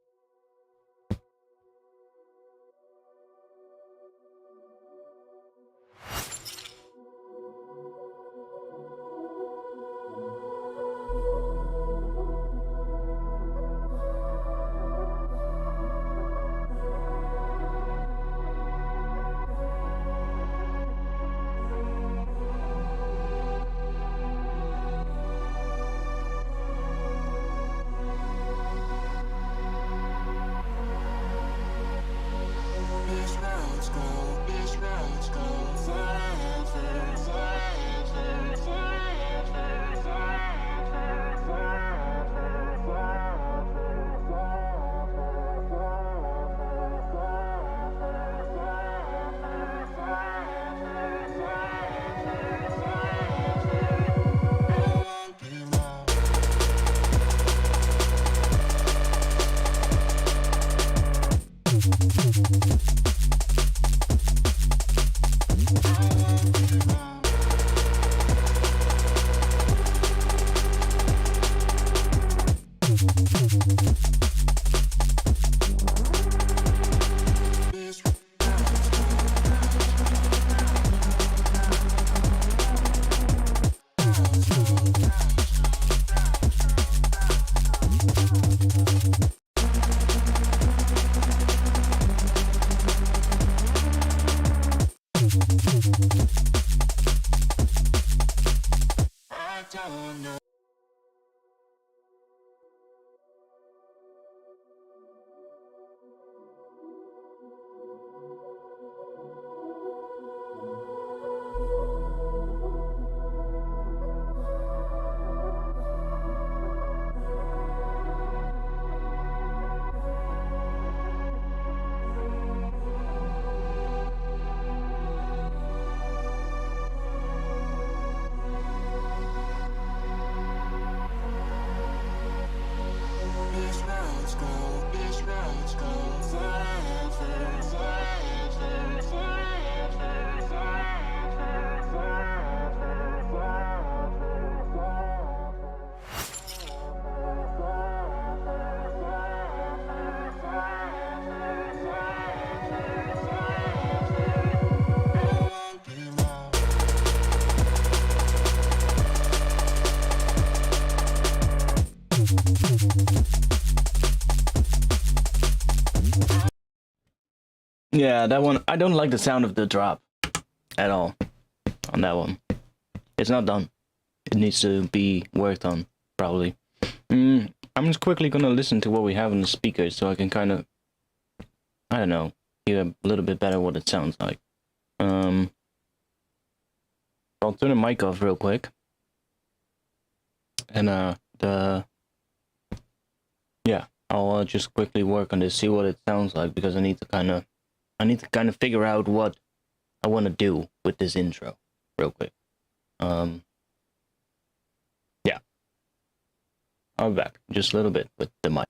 Yeah, that one, I don't like the sound of the drop at all on that one. It's not done. It needs to be worked on, probably. I'm just quickly gonna listen to what we have on the speakers so I can kind of, I don't know, hear a little bit better what it sounds like. I'll turn the mic off real quick. And yeah, I'll just quickly work on this, see what it sounds like, because I need to kind of figure out what I want to do with this intro real quick. Yeah, I'll be back just a little bit with the mic.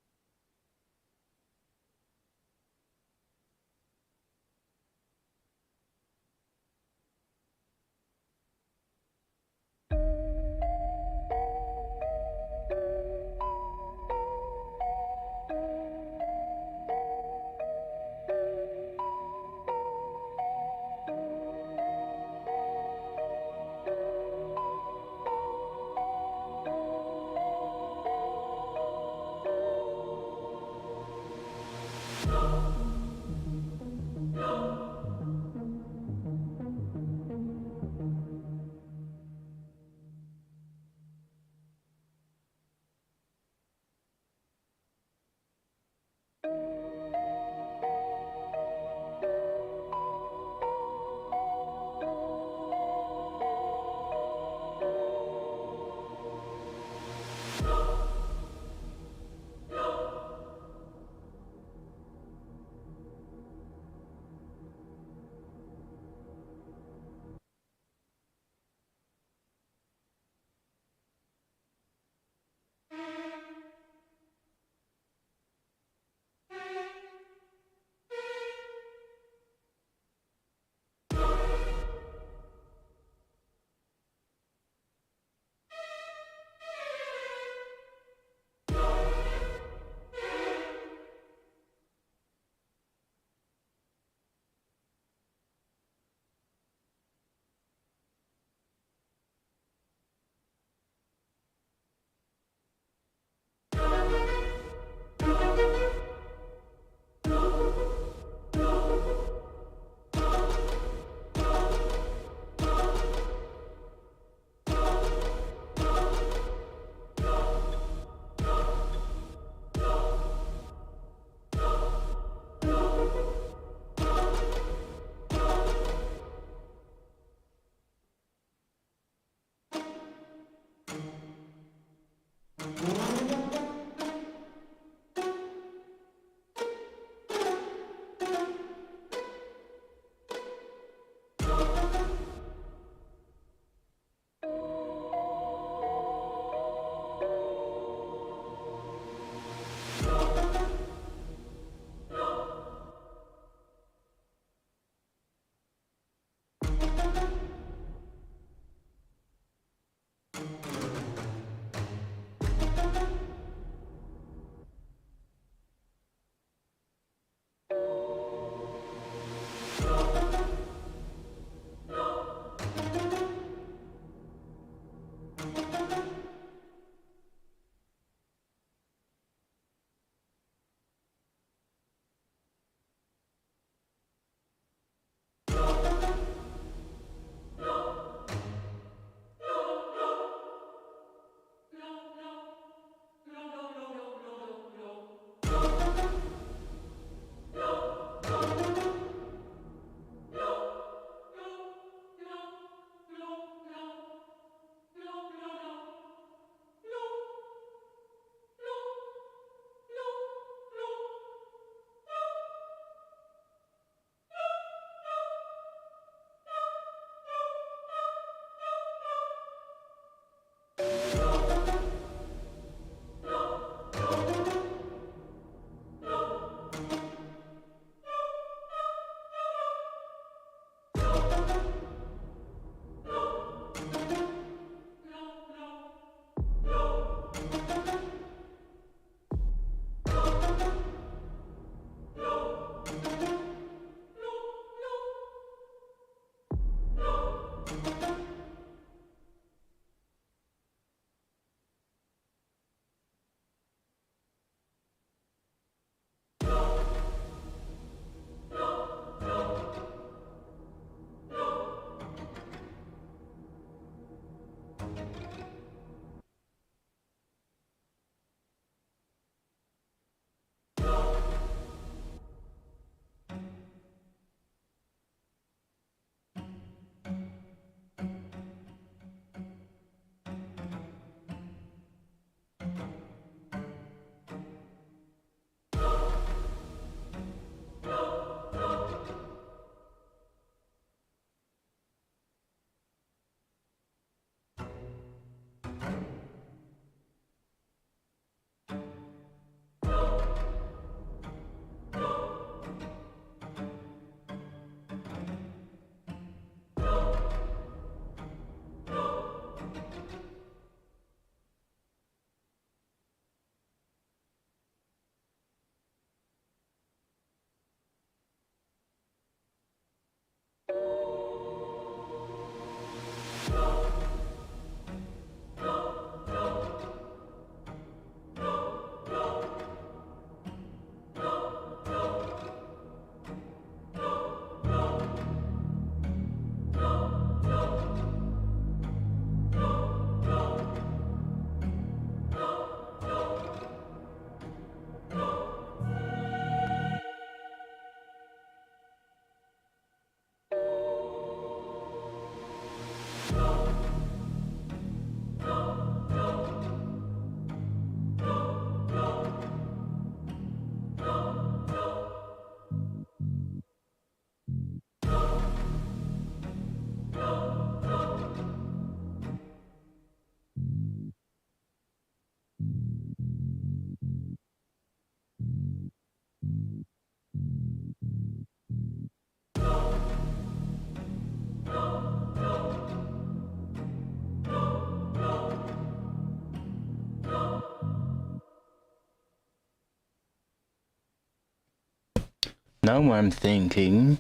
Now I'm thinking,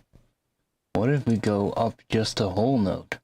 what if we go up just a whole note?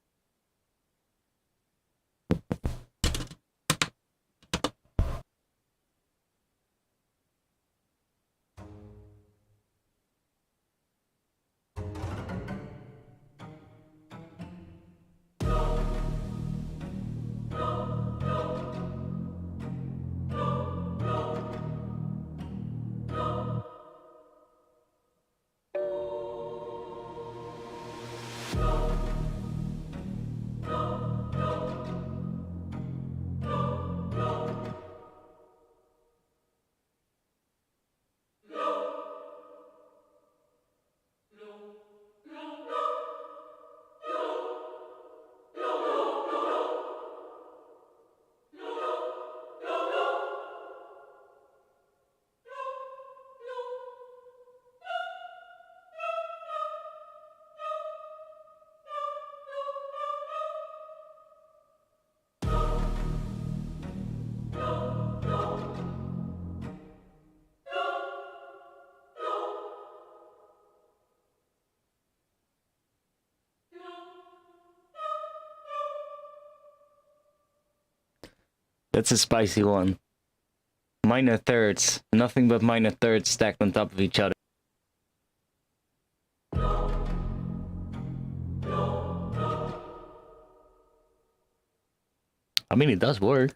That's a spicy one. Minor thirds. Nothing but minor thirds stacked on top of each other. I mean, it does work.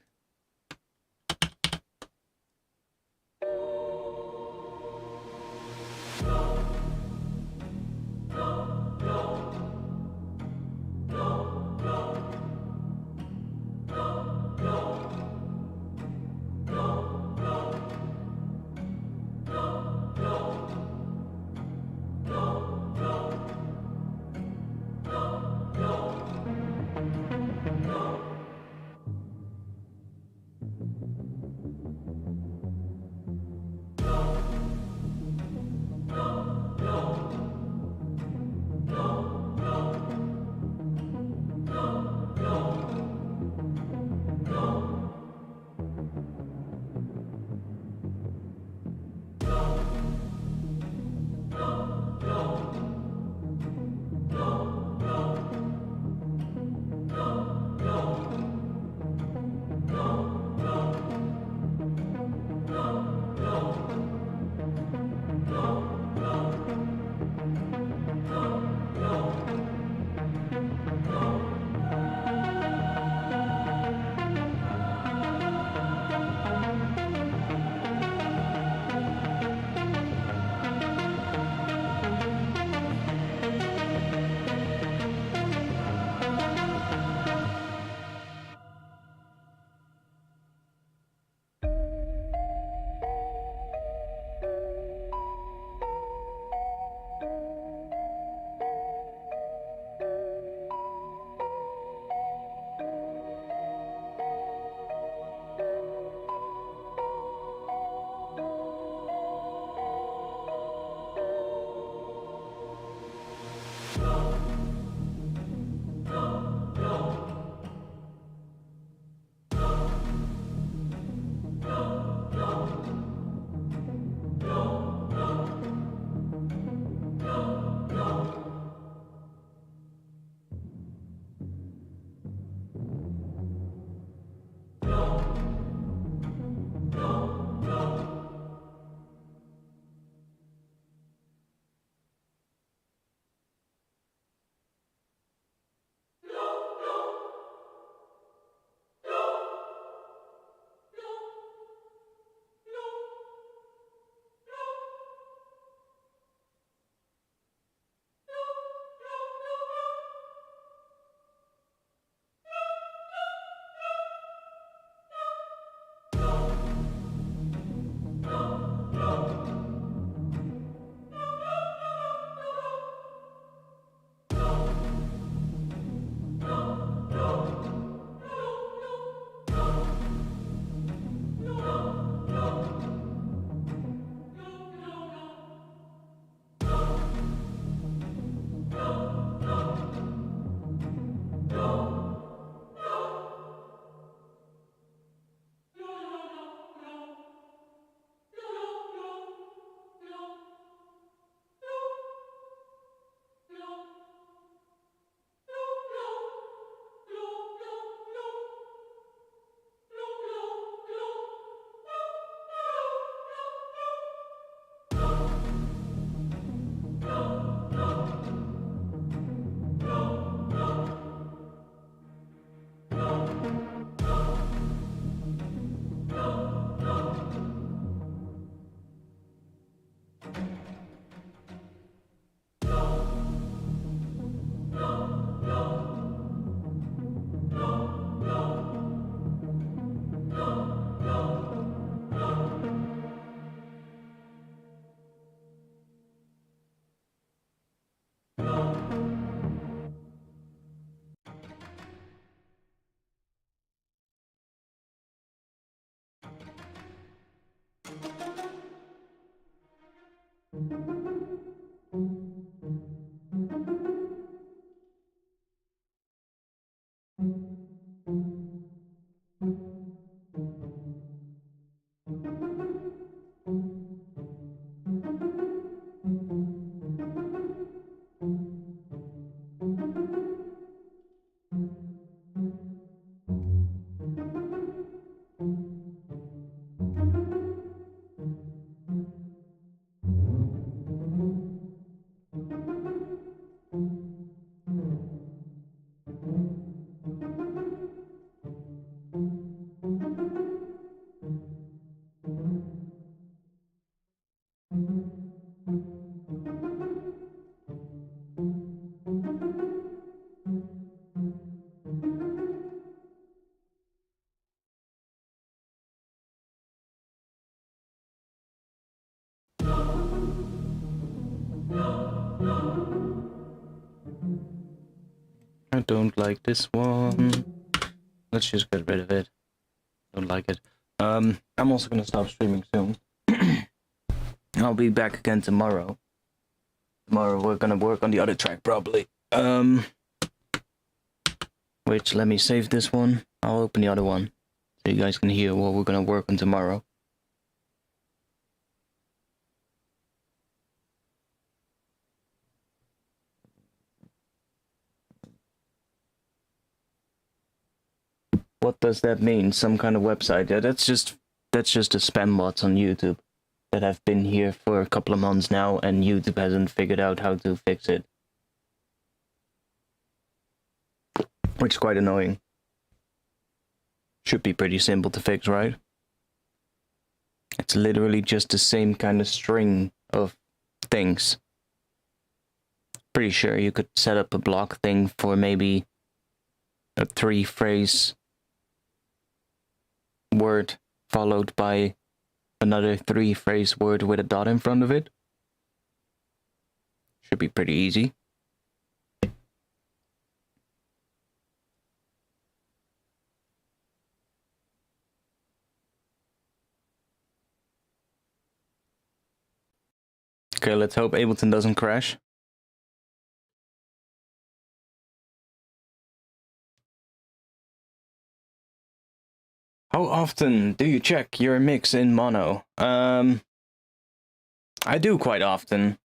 I don't like this one. Let's just get rid of it. Don't like it. I'm also gonna stop streaming soon. I'll be back again tomorrow. Tomorrow we're gonna work on the other track probably. Which, let me save this one. I'll open the other one so you guys can hear what we're gonna work on tomorrow. What does that mean? Some kind of website? Yeah, that's just the spam bots on YouTube that have been here for a couple of months now, and YouTube hasn't figured out how to fix it. Which is quite annoying. Should be pretty simple to fix, right? It's literally just the same kind of string of things. Pretty sure you could set up a block thing for maybe a 3-phrase word followed by another 3-phrase word with a dot in front of it. Should be pretty easy. Okay, let's hope Ableton doesn't crash. How often do you check your mix in mono? I do quite often.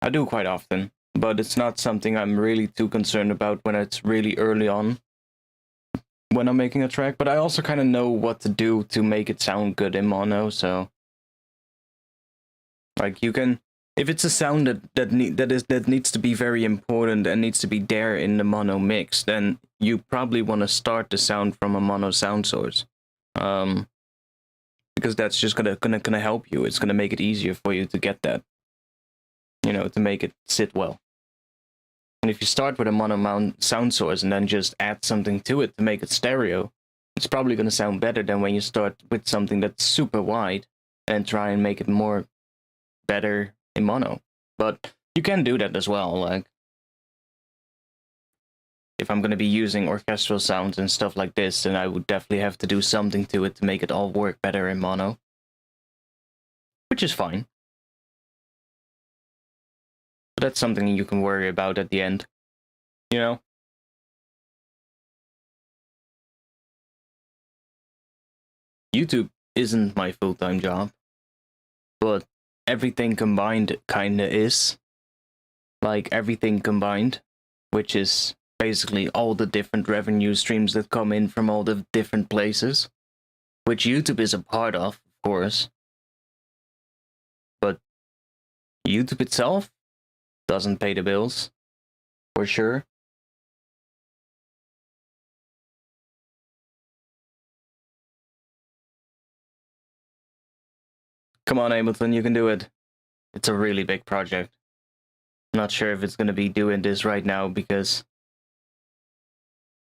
But it's not something I'm really too concerned about when it's really early on when I'm making a track. But I also kind of know what to do to make it sound good in mono, so like you can, if it's a sound that needs to be very important and needs to be there in the mono mix, then you probably want to start the sound from a mono sound source, because that's just gonna help you. It's gonna make it easier for you to get that, you know, to make it sit well. And if you start with a mono sound source and then just add something to it to make it stereo, it's probably gonna sound better than when you start with something that's super wide and try and make it more better in mono. But you can do that as well. Like, if I'm going to be using orchestral sounds and stuff like this, then I would definitely have to do something to it to make it all work better in mono, which is fine. But that's something you can worry about at the end, you know? YouTube isn't my full-time job, but everything combined kinda is. Like, everything combined, which is basically all the different revenue streams that come in from all the different places, which YouTube is a part of course. But YouTube itself doesn't pay the bills, for sure. Come on, Ableton, you can do it. It's a really big project. I'm not sure if it's going to be doing this right now because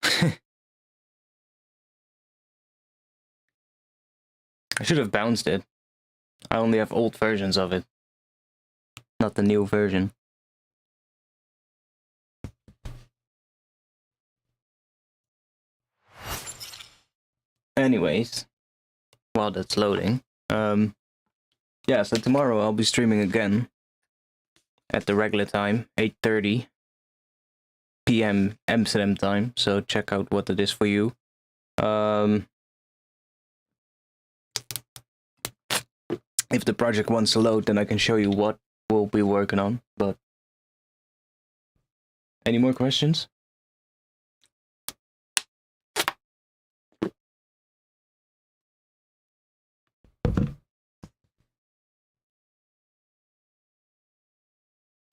I should have bounced it. I only have old versions of it, not the new version. Anyways, while that's loading, yeah, so tomorrow I'll be streaming again at the regular time, 8:30 p.m. Amsterdam time, so check out what it is for you. If the project wants to load, then I can show you what we'll be working on, but any more questions?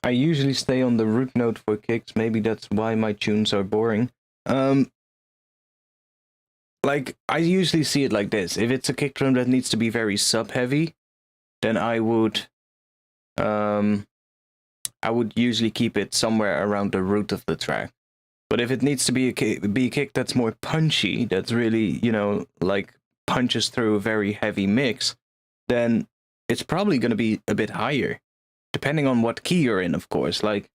I usually stay on the root note for kicks. Maybe that's why my tunes are boring. Like, I usually see it like this. If it's a kick drum that needs to be very sub-heavy, then I would usually keep it somewhere around the root of the track. But if it needs to be a kick that's more punchy, that's really, you know, like punches through a very heavy mix, then it's probably going to be a bit higher, depending on what key you're in, of course. Like,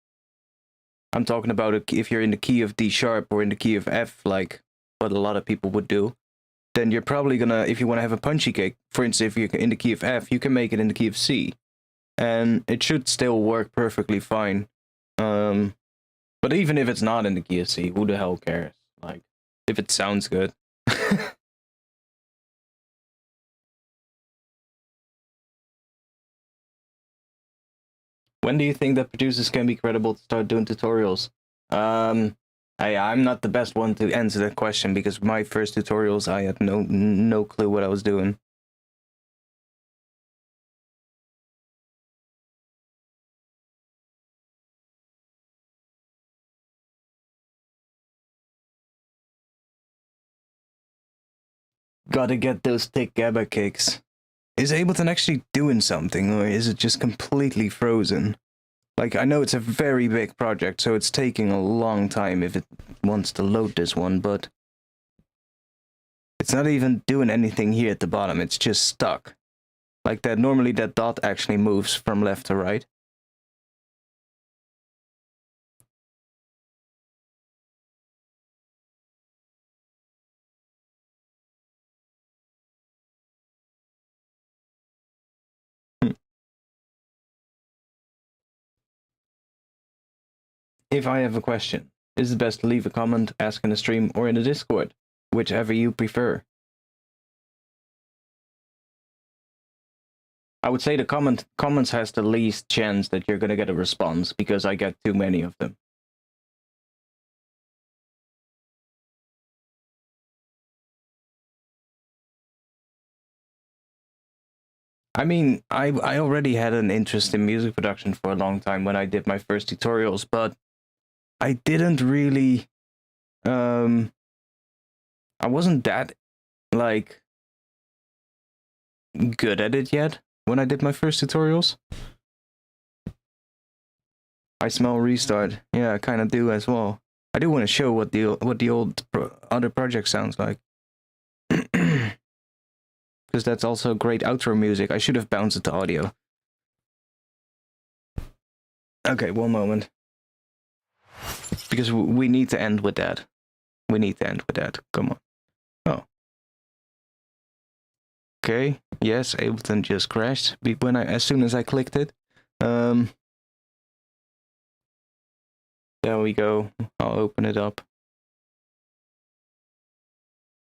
I'm talking about if you're in the key of D sharp or in the key of F, like what a lot of people would do, then you're probably gonna, if you want to have a punchy kick, for instance, if you're in the key of F, you can make it in the key of C, and it should still work perfectly fine. But even if it's not in the key of C, who the hell cares? Like, if it sounds good. When do you think that producers can be credible to start doing tutorials? I'm not the best one to answer that question because my first tutorials, I had no clue what I was doing. Gotta get those thick GABA kicks. Is Ableton actually doing something, or is it just completely frozen? Like, I know it's a very big project, so it's taking a long time if it wants to load this one, but it's not even doing anything here at the bottom, it's just stuck. Like that, normally that dot actually moves from left to right. If I have a question, is it best to leave a comment, ask in a stream, or in the Discord? Whichever you prefer. I would say the comments has the least chance that you're gonna get a response, because I get too many of them. I mean, I already had an interest in music production for a long time when I did my first tutorials, but I didn't really, I wasn't that, like, good at it yet when I did my first tutorials. I smell restart. Yeah, I kind of do as well. I do want to show what the old other project sounds like. Because that's also great outro music. I should have bounced it to audio. Okay, one moment. Because we need to end with that. We need to end with that. Come on. Oh. Okay. Yes, Ableton just crashed when as soon as I clicked it. There we go. I'll open it up.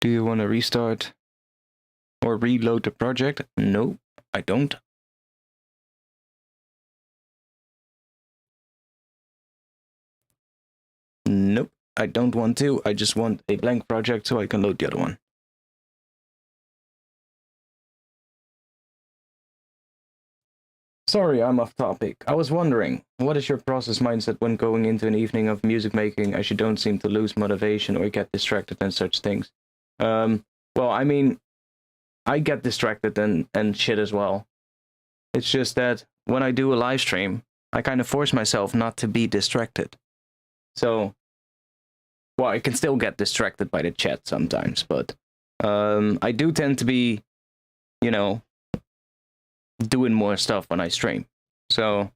Do you want to restart or reload the project? No, I don't. Nope, I don't want to. I just want a blank project so I can load the other one. Sorry, I'm off topic. I was wondering, what is your process mindset when going into an evening of music making as you don't seem to lose motivation or get distracted and such things? Well, I mean, I get distracted and shit as well. It's just that when I do a live stream, I kind of force myself not to be distracted. So, well, I can still get distracted by the chat sometimes, but I do tend to be, you know, doing more stuff when I stream. So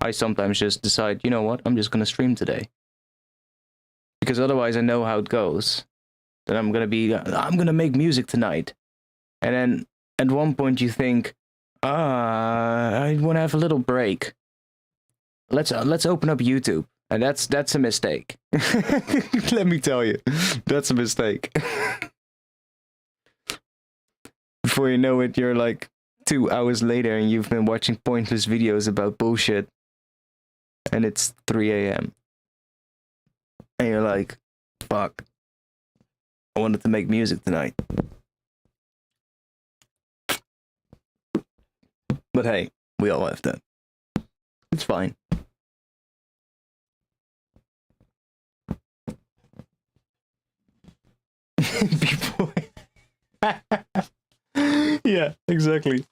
I sometimes just decide, you know what, I'm just gonna stream today. Because otherwise I know how it goes. Then I'm gonna make music tonight. And then at one point you think, I wanna have a little break. Let's open up YouTube. And that's a mistake. Let me tell you. That's a mistake. Before you know it, you're like 2 hours later and you've been watching pointless videos about bullshit. And it's 3 a.m. And you're like, fuck. I wanted to make music tonight. But hey, we all have that. It's fine. Before... yeah, exactly.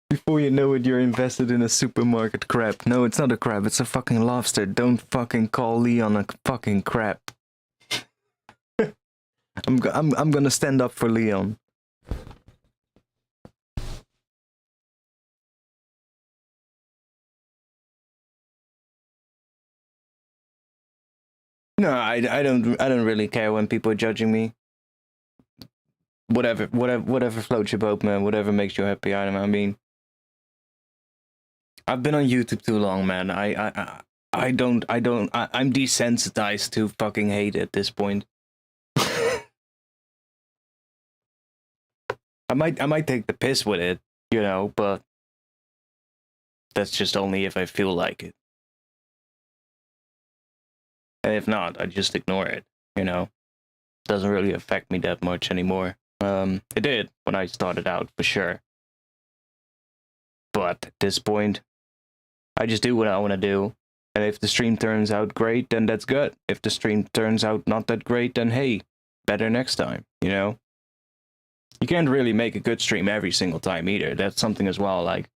Before you know it, you're invested in a supermarket crab. No, it's not a crab, it's a fucking lobster. Don't fucking call Leon a fucking crab. I'm gonna stand up for Leon. No, I don't really care when people are judging me. Whatever floats your boat, man. Whatever makes you happy. I mean, I've been on YouTube too long, man. I'm desensitized to fucking hate at this point. I might take the piss with it, you know, but that's just only if I feel like it. And if not, I just ignore it, you know. Doesn't really affect me that much anymore. It did when I started out, for sure. But at this point, I just do what I want to do. And if the stream turns out great, then that's good. If the stream turns out not that great, then hey, better next time, you know? You can't really make a good stream every single time either. That's something as well, like,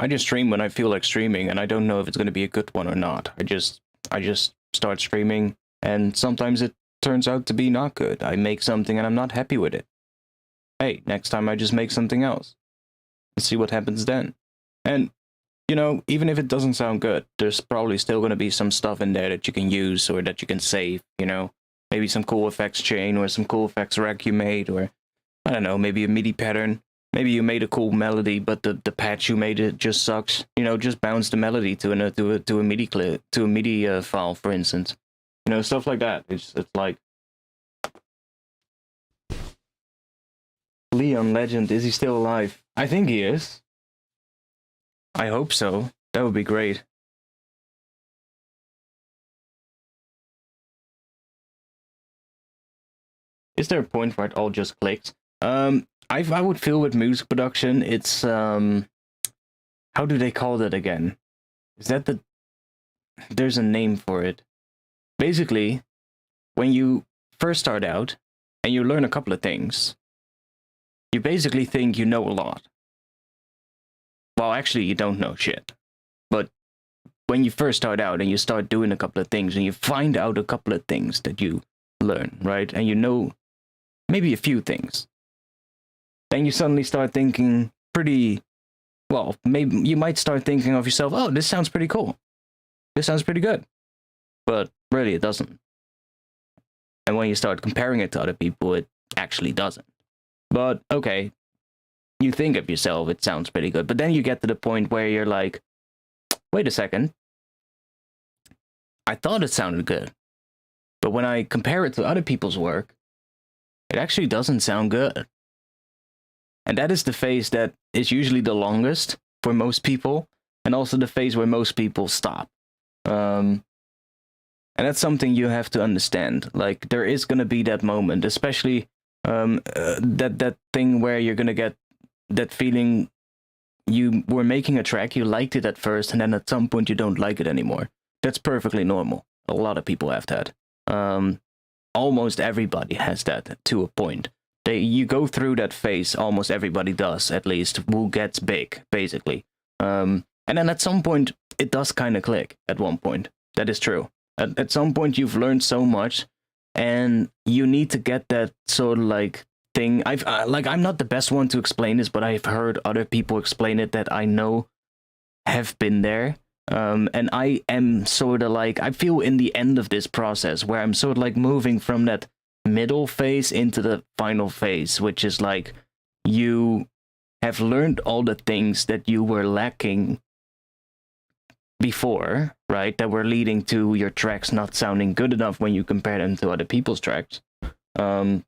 I just stream when I feel like streaming, and I don't know if it's going to be a good one or not. I just start streaming, and sometimes it turns out to be not good. I make something and I'm not happy with it. Hey, next time I just make something else and see what happens then. And, you know, even if it doesn't sound good, there's probably still going to be some stuff in there that you can use or that you can save, you know? Maybe some cool effects chain or some cool effects rack you made, or, I don't know, maybe a MIDI pattern. Maybe you made a cool melody, but the patch you made it just sucks. You know, just bounce the melody to a MIDI clip, to a MIDI file, for instance. You know, stuff like that. It's like Leon Legend. Is he still alive? I think he is. I hope so. That would be great. Is there a point where it all just clicks? I would feel with music production, it's how do they call that again? Is that there's a name for it. Basically, when you first start out and you learn a couple of things, you basically think you know a lot. Well, actually, you don't know shit. But when you first start out and you start doing a couple of things and you find out a couple of things that you learn, right? And you know maybe a few things. Then you suddenly start thinking pretty, well, maybe you might start thinking of yourself, oh, this sounds pretty cool. This sounds pretty good. But really, it doesn't. And when you start comparing it to other people, it actually doesn't. But, okay, you think of yourself, it sounds pretty good. But then you get to the point where you're like, wait a second. I thought it sounded good. But when I compare it to other people's work, it actually doesn't sound good. And that is the phase that is usually the longest for most people, and also the phase where most people stop. And that's something you have to understand. Like, there is going to be that moment, especially that thing where you're going to get that feeling you were making a track, you liked it at first, and then at some point you don't like it anymore. That's perfectly normal. A lot of people have that. Almost everybody has that to a point. You go through that phase, almost everybody does, at least, who gets big, basically. And then at some point, it does kind of click at one point. That is true. At some point, you've learned so much, and you need to get that sort of like thing. I'm not the best one to explain this, but I've heard other people explain it that I know have been there. And I am sort of like, I feel in the end of this process where I'm sort of like moving from that middle phase into the final phase, which is like you have learned all the things that you were lacking before, right? That were leading to your tracks not sounding good enough when you compare them to other people's tracks. And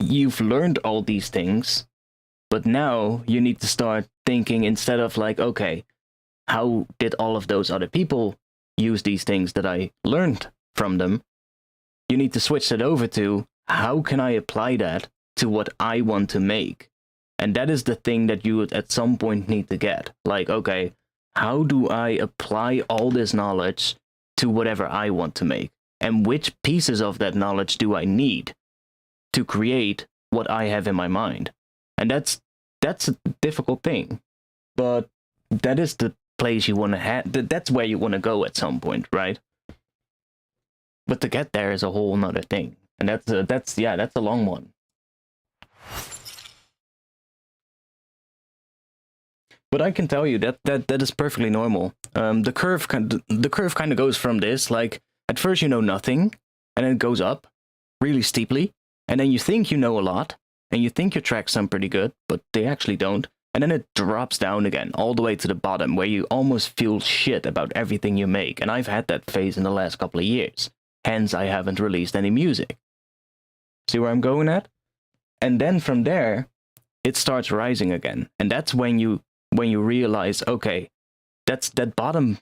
you've learned all these things, but now you need to start thinking, instead of like, okay, how did all of those other people use these things that I learned from them? You need to switch that over to, how can I apply that to what I want to make? And that is the thing that you would at some point need to get. Like, okay, how do I apply all this knowledge to whatever I want to make? And which pieces of that knowledge do I need to create what I have in my mind? And that's a difficult thing. But that is the place you want to have. That's where you want to go at some point, right? But to get there is a whole nother thing. And that's a long one. But I can tell you that is perfectly normal. The curve kind of goes from this, like at first you know nothing, and then it goes up really steeply, and then you think you know a lot, and you think your tracks sound pretty good, but they actually don't. And then it drops down again, all the way to the bottom, where you almost feel shit about everything you make. And I've had that phase in the last couple of years. Hence, I haven't released any music. See where I'm going at? And then from there, it starts rising again. And that's when you realize, okay, that bottom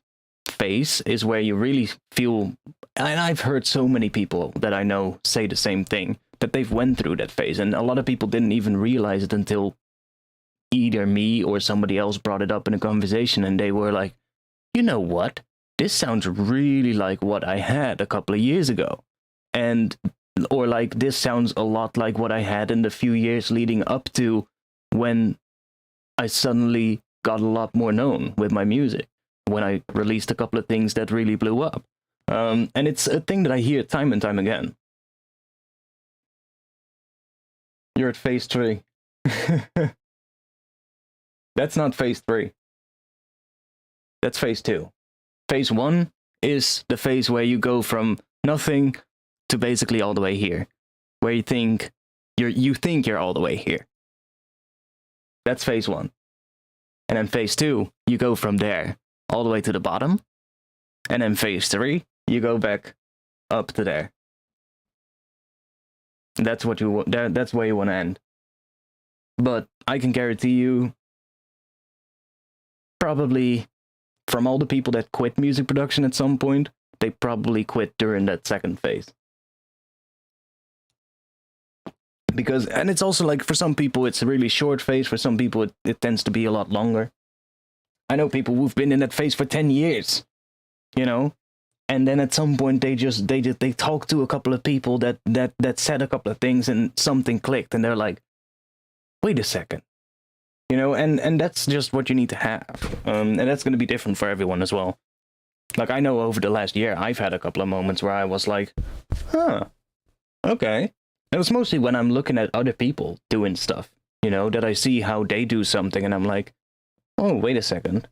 phase is where you really feel, and I've heard so many people that I know say the same thing, that they've went through that phase. And a lot of people didn't even realize it until either me or somebody else brought it up in a conversation, and they were like, you know what? This sounds really like what I had a couple of years ago. And, or like, this sounds a lot like what I had in the few years leading up to when I suddenly got a lot more known with my music, when I released a couple of things that really blew up. And it's a thing that I hear time and time again. You're at phase 3. That's not phase 3. That's phase 2. Phase 1 is the phase where you go from nothing to basically all the way here, where you think you're all the way here. That's phase 1. And then phase 2, you go from there all the way to the bottom. And then phase 3, you go back up to there. That's what you want. That's where you want to end. But I can guarantee you, probably from all the people that quit music production at some point, they probably quit during that second phase. Because, and it's also like, for some people it's a really short phase, for some people it tends to be a lot longer. I know people who've been in that phase for 10 years, you know, and then at some point they talk to a couple of people that said a couple of things and something clicked, and they're like, wait a second. You know, and that's just what you need to have. And that's going to be different for everyone as well. Like, I know over the last year, I've had a couple of moments where I was like, huh, okay. It was mostly when I'm looking at other people doing stuff, you know, that I see how they do something, and I'm like, oh, wait a second.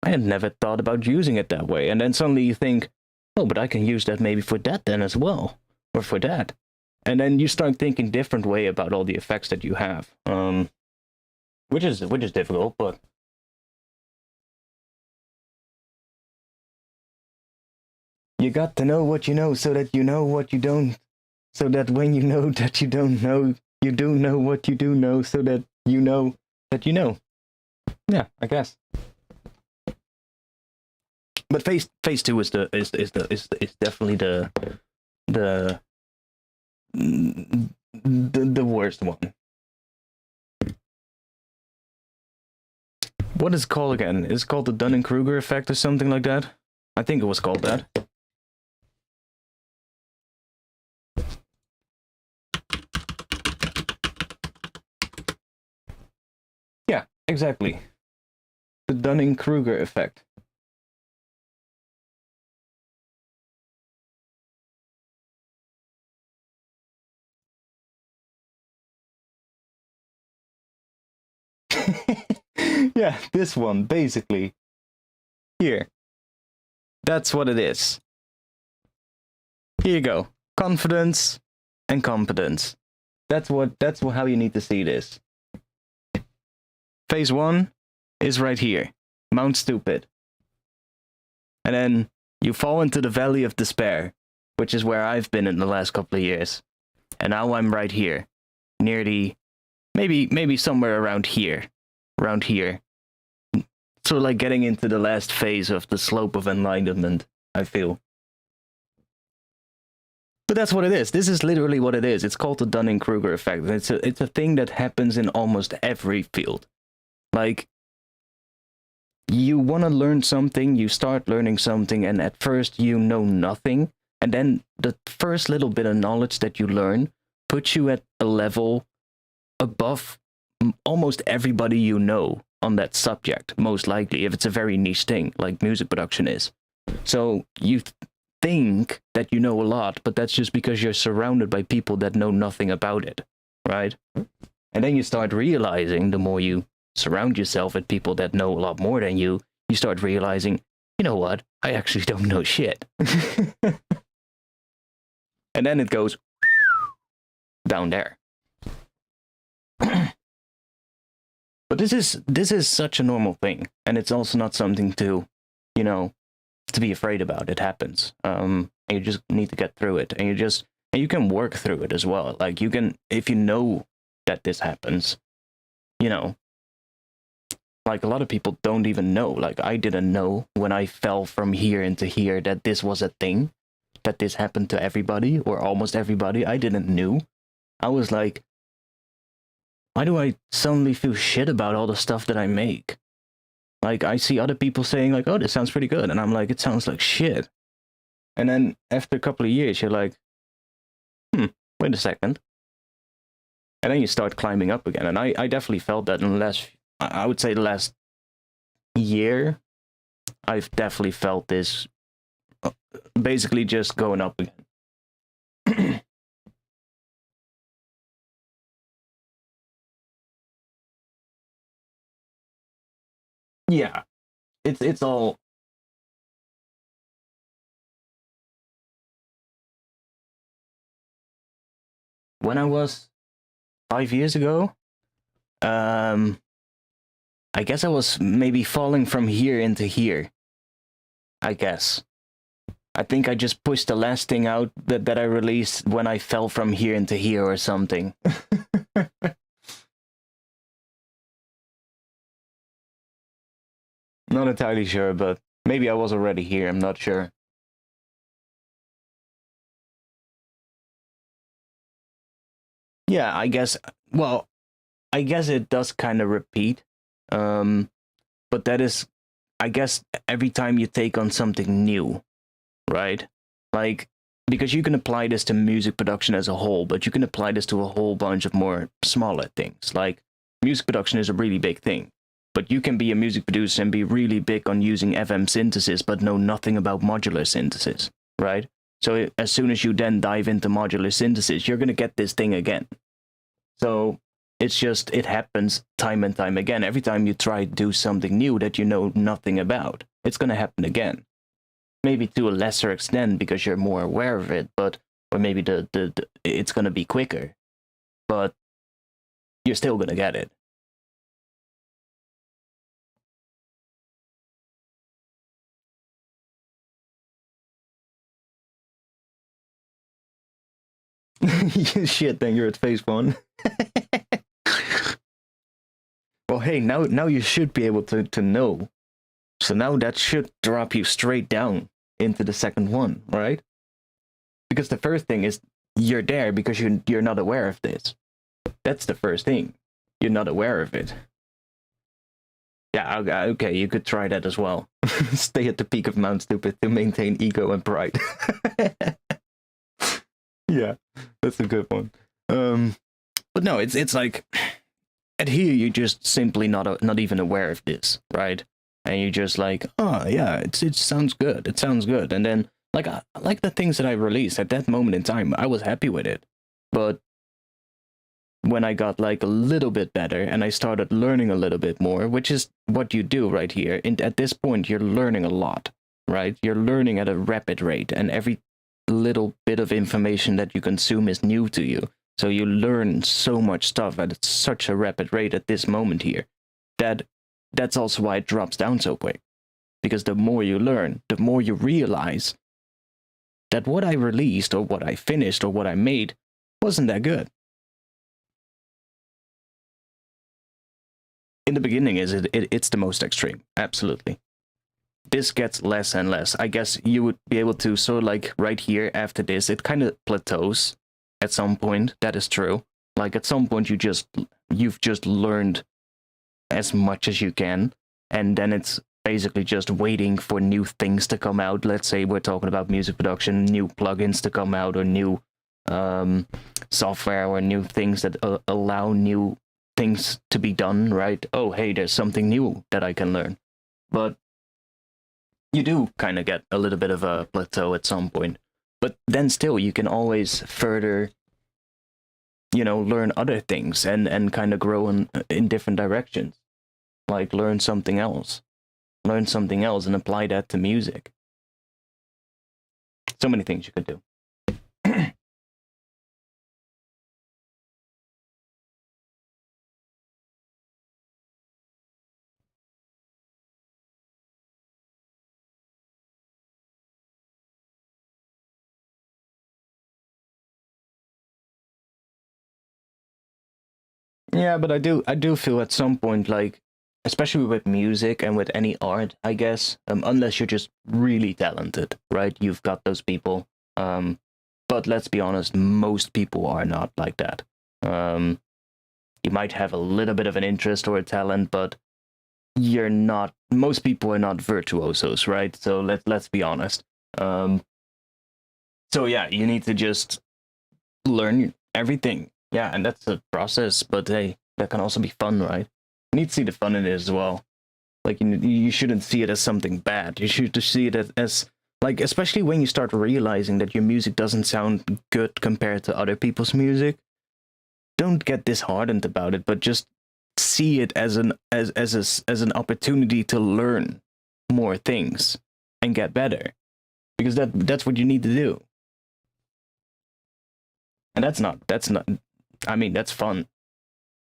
I had never thought about using it that way. And then suddenly you think, oh, but I can use that maybe for that then as well, or for that. And then you start thinking different way about all the effects that you have. Which is difficult, but you got to know what you know so that you know what you don't, so that when you know that you don't know, you do know what you do know, so that you know that you know. Yeah, I guess. But phase 2 is definitely the worst one. What is it called again? It's called the Dunning-Kruger effect or something like that. I think it was called that. Yeah, exactly. The Dunning-Kruger effect. Yeah, this one, basically. Here. That's what it is. Here you go. Confidence and competence. That's how you need to see this. Phase 1 is right here. Mount Stupid. And then you fall into the valley of despair, which is where I've been in the last couple of years. And now I'm right here. Near the, maybe somewhere around here. Around here. So like getting into the last phase of the slope of enlightenment, I feel. But that's what it is. This is literally what it is. It's called the Dunning-Kruger effect. It's a thing that happens in almost every field. Like, you want to learn something, you start learning something, and at first you know nothing, and then the first little bit of knowledge that you learn puts you at a level above almost everybody you know on that subject, most likely, if it's a very niche thing, like music production is. So you think that you know a lot, but that's just because you're surrounded by people that know nothing about it, right? And then you start realizing, the more you surround yourself with people that know a lot more than you start realizing, you know what, I actually don't know shit. And then it goes down there. But this is such a normal thing, and it's also not something to, you know, to be afraid about. It happens. And you just need to get through it, and you can work through it as well. Like, you can, if you know that this happens, you know, like a lot of people don't even know. Like, I didn't know when I fell from here into here that this was a thing, that this happened to everybody or almost everybody. I didn't know. I was like, why do I suddenly feel shit about all the stuff that I make? Like, I see other people saying like, oh, this sounds pretty good. And I'm like, it sounds like shit. And then after a couple of years, you're like, wait a second. And then you start climbing up again. And I definitely felt that in the last, I would say the last year, I've definitely felt this basically just going up again. Yeah, it's all. When I was 5 years ago, I guess I was maybe falling from here into here. I guess. I think I just pushed the last thing out that I released when I fell from here into here or something. Not entirely sure, but maybe I was already here. I'm not sure. Yeah, I guess. Well, I guess it does kind of repeat. But that is, I guess, every time you take on something new, right? Like, because you can apply this to music production as a whole, but you can apply this to a whole bunch of more smaller things. Like, music production is a really big thing, but you can be a music producer and be really big on using FM synthesis, but know nothing about modular synthesis, right? So as soon as you then dive into modular synthesis, you're going to get this thing again. So it's just, it happens time and time again. Every time you try to do something new that you know nothing about, it's going to happen again. Maybe to a lesser extent because you're more aware of it, but, or maybe it's going to be quicker, but you're still going to get it. Shit, then you're at phase one. Well, hey, now you should be able to know. So now that should drop you straight down into the second one, right? Because the first thing is you're there because you're not aware of this. That's the first thing. You're not aware of it. Yeah, okay, you could try that as well. Stay at the peak of Mount Stupid to maintain ego and pride. Yeah, that's a good one. But no, it's like at here you're just simply not even aware of this, right? And you're just like, oh yeah, it sounds good. It sounds good. And then like the things that I released at that moment in time, I was happy with it. But when I got like a little bit better and I started learning a little bit more, which is what you do right here. And at this point, you're learning a lot, right? You're learning at a rapid rate, and every little bit of information that you consume is new to you. So you learn so much stuff at such a rapid rate at this moment here that that's also why it drops down so quick. Because the more you learn, the more you realize that what I released or what I finished or what I made wasn't that good. In the beginning, it's the most extreme, absolutely. This gets less and less. I guess you would be able to sort of like right here after this, it kind of plateaus at some point. That is true. Like at some point you've just learned as much as you can, and then it's basically just waiting for new things to come out. Let's say we're talking about music production, new plugins to come out, or new software, or new things that allow new things to be done, right? Oh, hey, there's something new that I can learn. But you do kind of get a little bit of a plateau at some point. But then still, you can always further, learn other things and kind of grow in different directions. Like, learn something else. Learn something else and apply that to music. So many things you could do. Yeah, but I do feel at some point, like, especially with music and with any art, I guess, unless you're just really talented, right? You've got those people. But let's be honest, most people are not like that. You might have a little bit of an interest or a talent, but you're not. Most people are not virtuosos, right? So let's be honest. So yeah, you need to just learn everything. Yeah, and that's a process, but hey, that can also be fun, right? You need to see the fun in it as well. Like, you shouldn't see it as something bad. You should just see it as like, especially when you start realizing that your music doesn't sound good compared to other people's music. Don't get disheartened about it, but just see it as an opportunity to learn more things and get better, because that's what you need to do. And that's not. I mean, that's fun.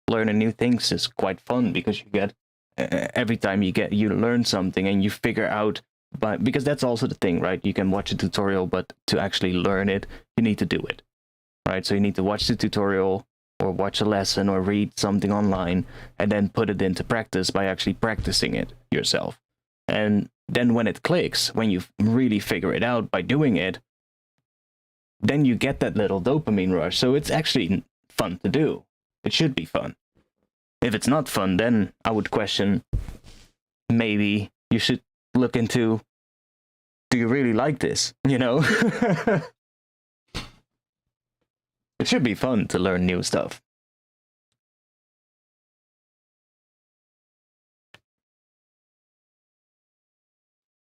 Learning new things is quite fun because you get every time you learn something and you figure out. But because that's also the thing, right? You can watch a tutorial, but to actually learn it, you need to do it, right? So you need to watch the tutorial or watch a lesson or read something online and then put it into practice by actually practicing it yourself. And then when it clicks, when you really figure it out by doing it, then you get that little dopamine rush. So it's actually fun to do. It should be fun. If it's not fun, then I would question, maybe you should look into, do you really like this? You know? It should be fun to learn new stuff.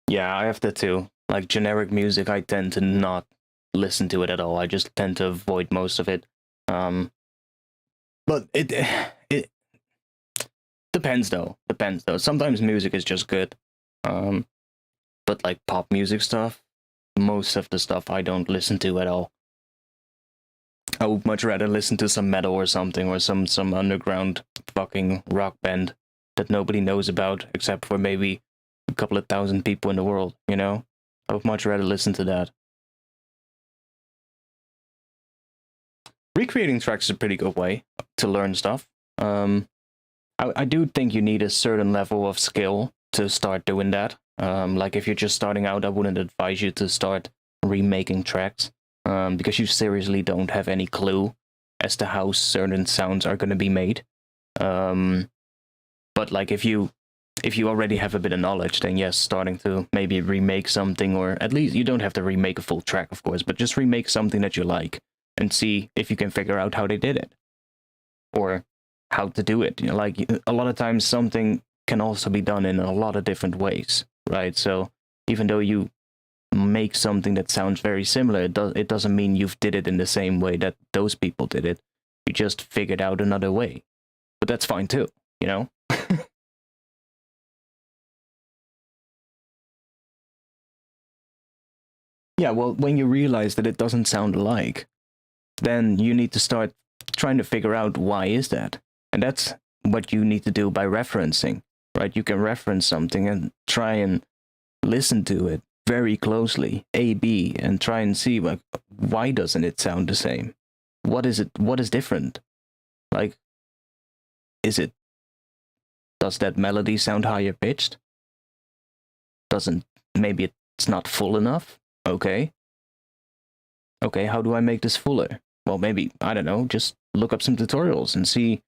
Yeah, I have that too. Like, generic music, I tend to not listen to it at all. I just tend to avoid most of it. But it depends though. Depends though. Sometimes music is just good. But like pop music stuff, most of the stuff I don't listen to at all. I would much rather listen to some metal or something, or some underground fucking rock band that nobody knows about except for maybe a couple of thousand people in the world, you know? I would much rather listen to that. Recreating tracks is a pretty good way to learn stuff. I do think you need a certain level of skill to start doing that. Like, if you're just starting out, I wouldn't advise you to start remaking tracks, because you seriously don't have any clue as to how certain sounds are going to be made. But like, if you already have a bit of knowledge, then yes, starting to maybe remake something, or at least you don't have to remake a full track, of course, but just remake something that you like and see if you can figure out how they did it or how to do it. You know, like, a lot of times something can also be done in a lot of different ways, right? So even though you make something that sounds very similar, it doesn't mean you've did it in the same way that those people did it. You just figured out another way. But that's fine too, you know? Yeah, well, when you realize that it doesn't sound alike, then you need to start trying to figure out why is that. And that's what you need to do by referencing, right? You can reference something and try and listen to it very closely, A, B, and try and see, like, why doesn't it sound the same? What is it? What is different? Like, does that melody sound higher pitched? Doesn't, maybe it's not full enough? Okay. Okay, how do I make this fuller? Well, maybe, I don't know, just look up some tutorials and see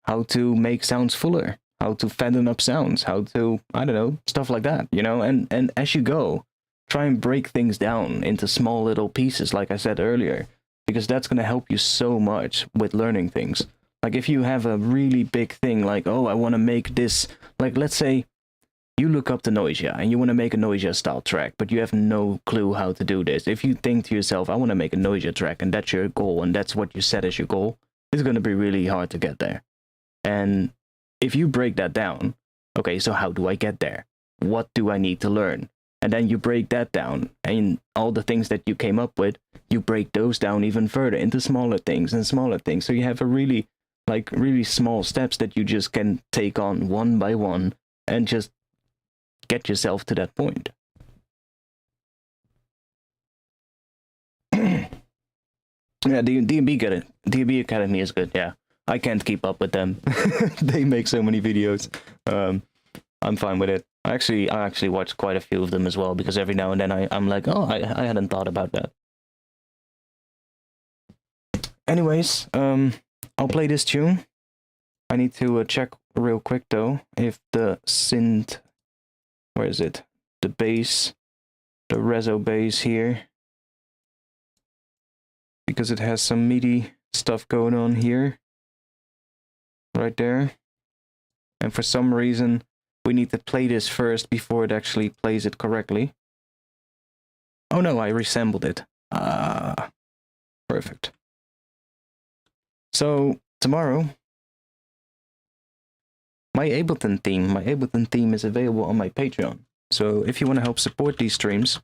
how to make sounds fuller, how to fatten up sounds, how to, I don't know, stuff like that, you know? And as you go, try and break things down into small little pieces, like I said earlier, because that's going to help you so much with learning things. Like, if you have a really big thing, like, oh, I want to make this, like, let's say you look up the Noisia and you want to make a Noisia style track, but you have no clue how to do this. If you think to yourself, I want to make a Noisia track, and that's your goal, and that's what you set as your goal, it's going to be really hard to get there. And if you break that down, Okay, so how do I get there? What do I need to learn? And then you break that down, and all the things that you came up with, you break those down even further into smaller things and smaller things. So you have a really, like, really small steps that you just can take on one by one and just get yourself to that point. Yeah, D&B good. D&B Academy is good. Yeah, I can't keep up with them. They make so many videos. I'm fine with it. I actually watch quite a few of them as well, because every now and then I'm like, oh, I hadn't thought about that. Anyways, I'll play this tune. I need to check real quick though if the synth, where is it? The bass, the reso bass here, because it has some MIDI stuff going on here, right there. And for some reason, we need to play this first before it actually plays it correctly. Oh no, I resampled it. Perfect. So tomorrow, my Ableton theme is available on my Patreon. So if you want to help support these streams,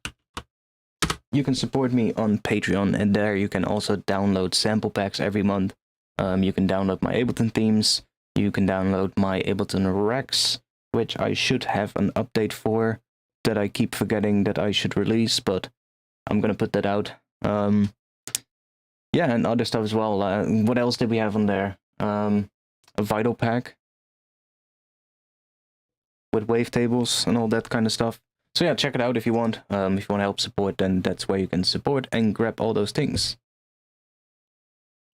you can support me on Patreon, and there you can also download sample packs every month. You can download my Ableton themes. You can download my Ableton Rex, which I should have an update for that I keep forgetting that I should release, but I'm gonna put that out. Yeah, and other stuff as well. What else did we have on there? A Vital pack with wavetables and all that kind of stuff. So yeah, check it out if you want. If you want to help support, then that's where you can support and grab all those things.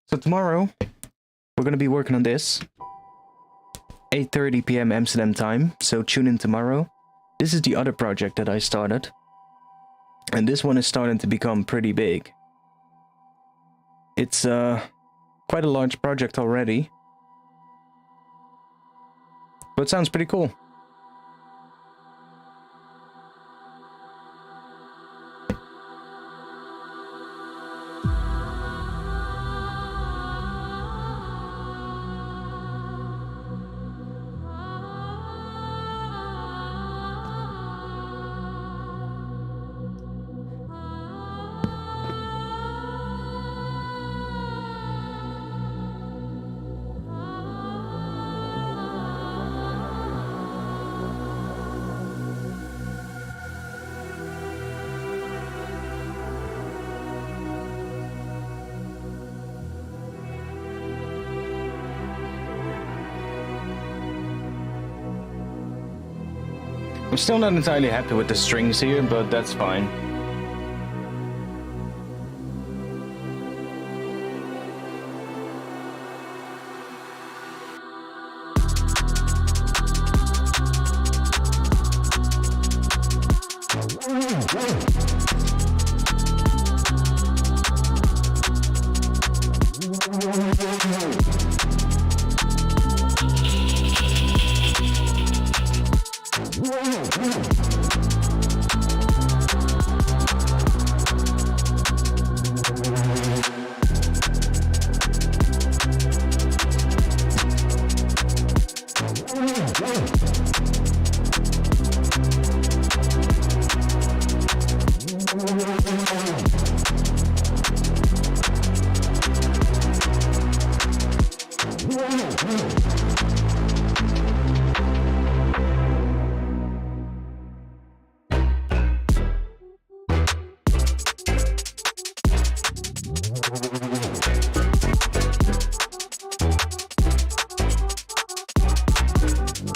So tomorrow, we're gonna be working on this. 8:30 p.m. Amsterdam time, so tune in tomorrow. This is the other project that I started, and this one is starting to become pretty big. It's quite a large project already, but it sounds pretty cool. I'm still not entirely happy with the strings here, but that's fine.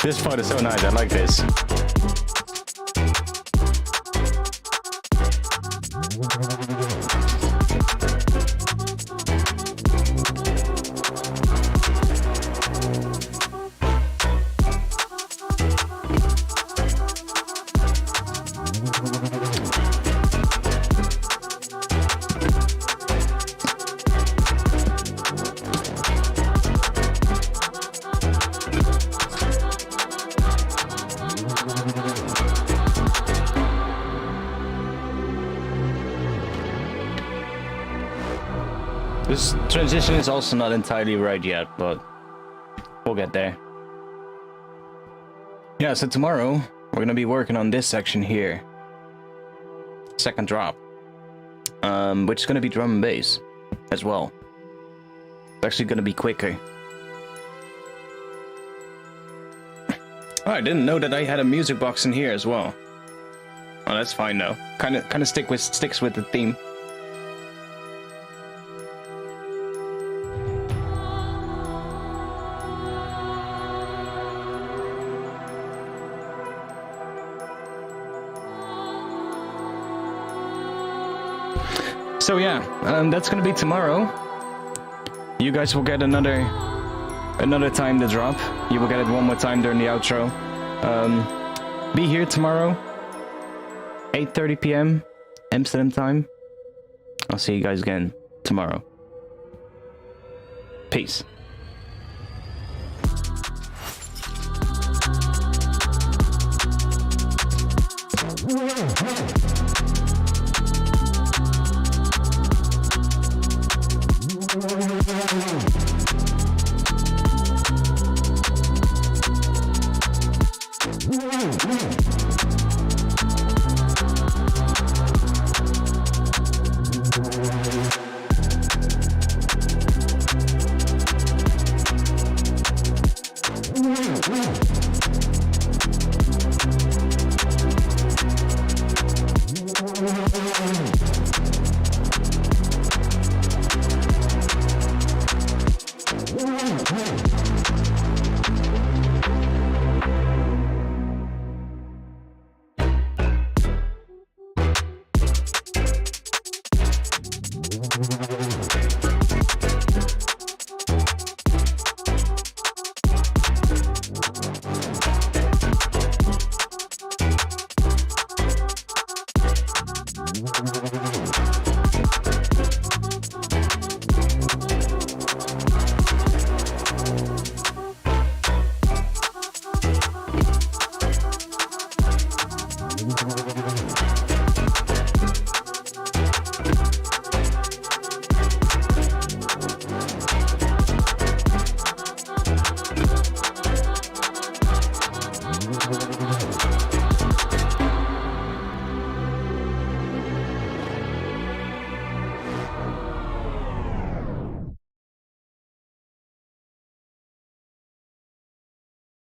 This part is so nice, I like this. This transition is also not entirely right yet, but we'll get there. Yeah, so tomorrow we're gonna be working on this section here. Second drop. Which is gonna be drum and bass as well. It's actually gonna be quicker. Oh, I didn't know that I had a music box in here as well. Oh, that's fine though. Kind of sticks with the theme. So yeah, that's gonna be tomorrow. You guys will get another time to drop. You will get it one more time during the outro. Be here tomorrow, 8:30 p.m. Amsterdam time. I'll see you guys again tomorrow. Peace.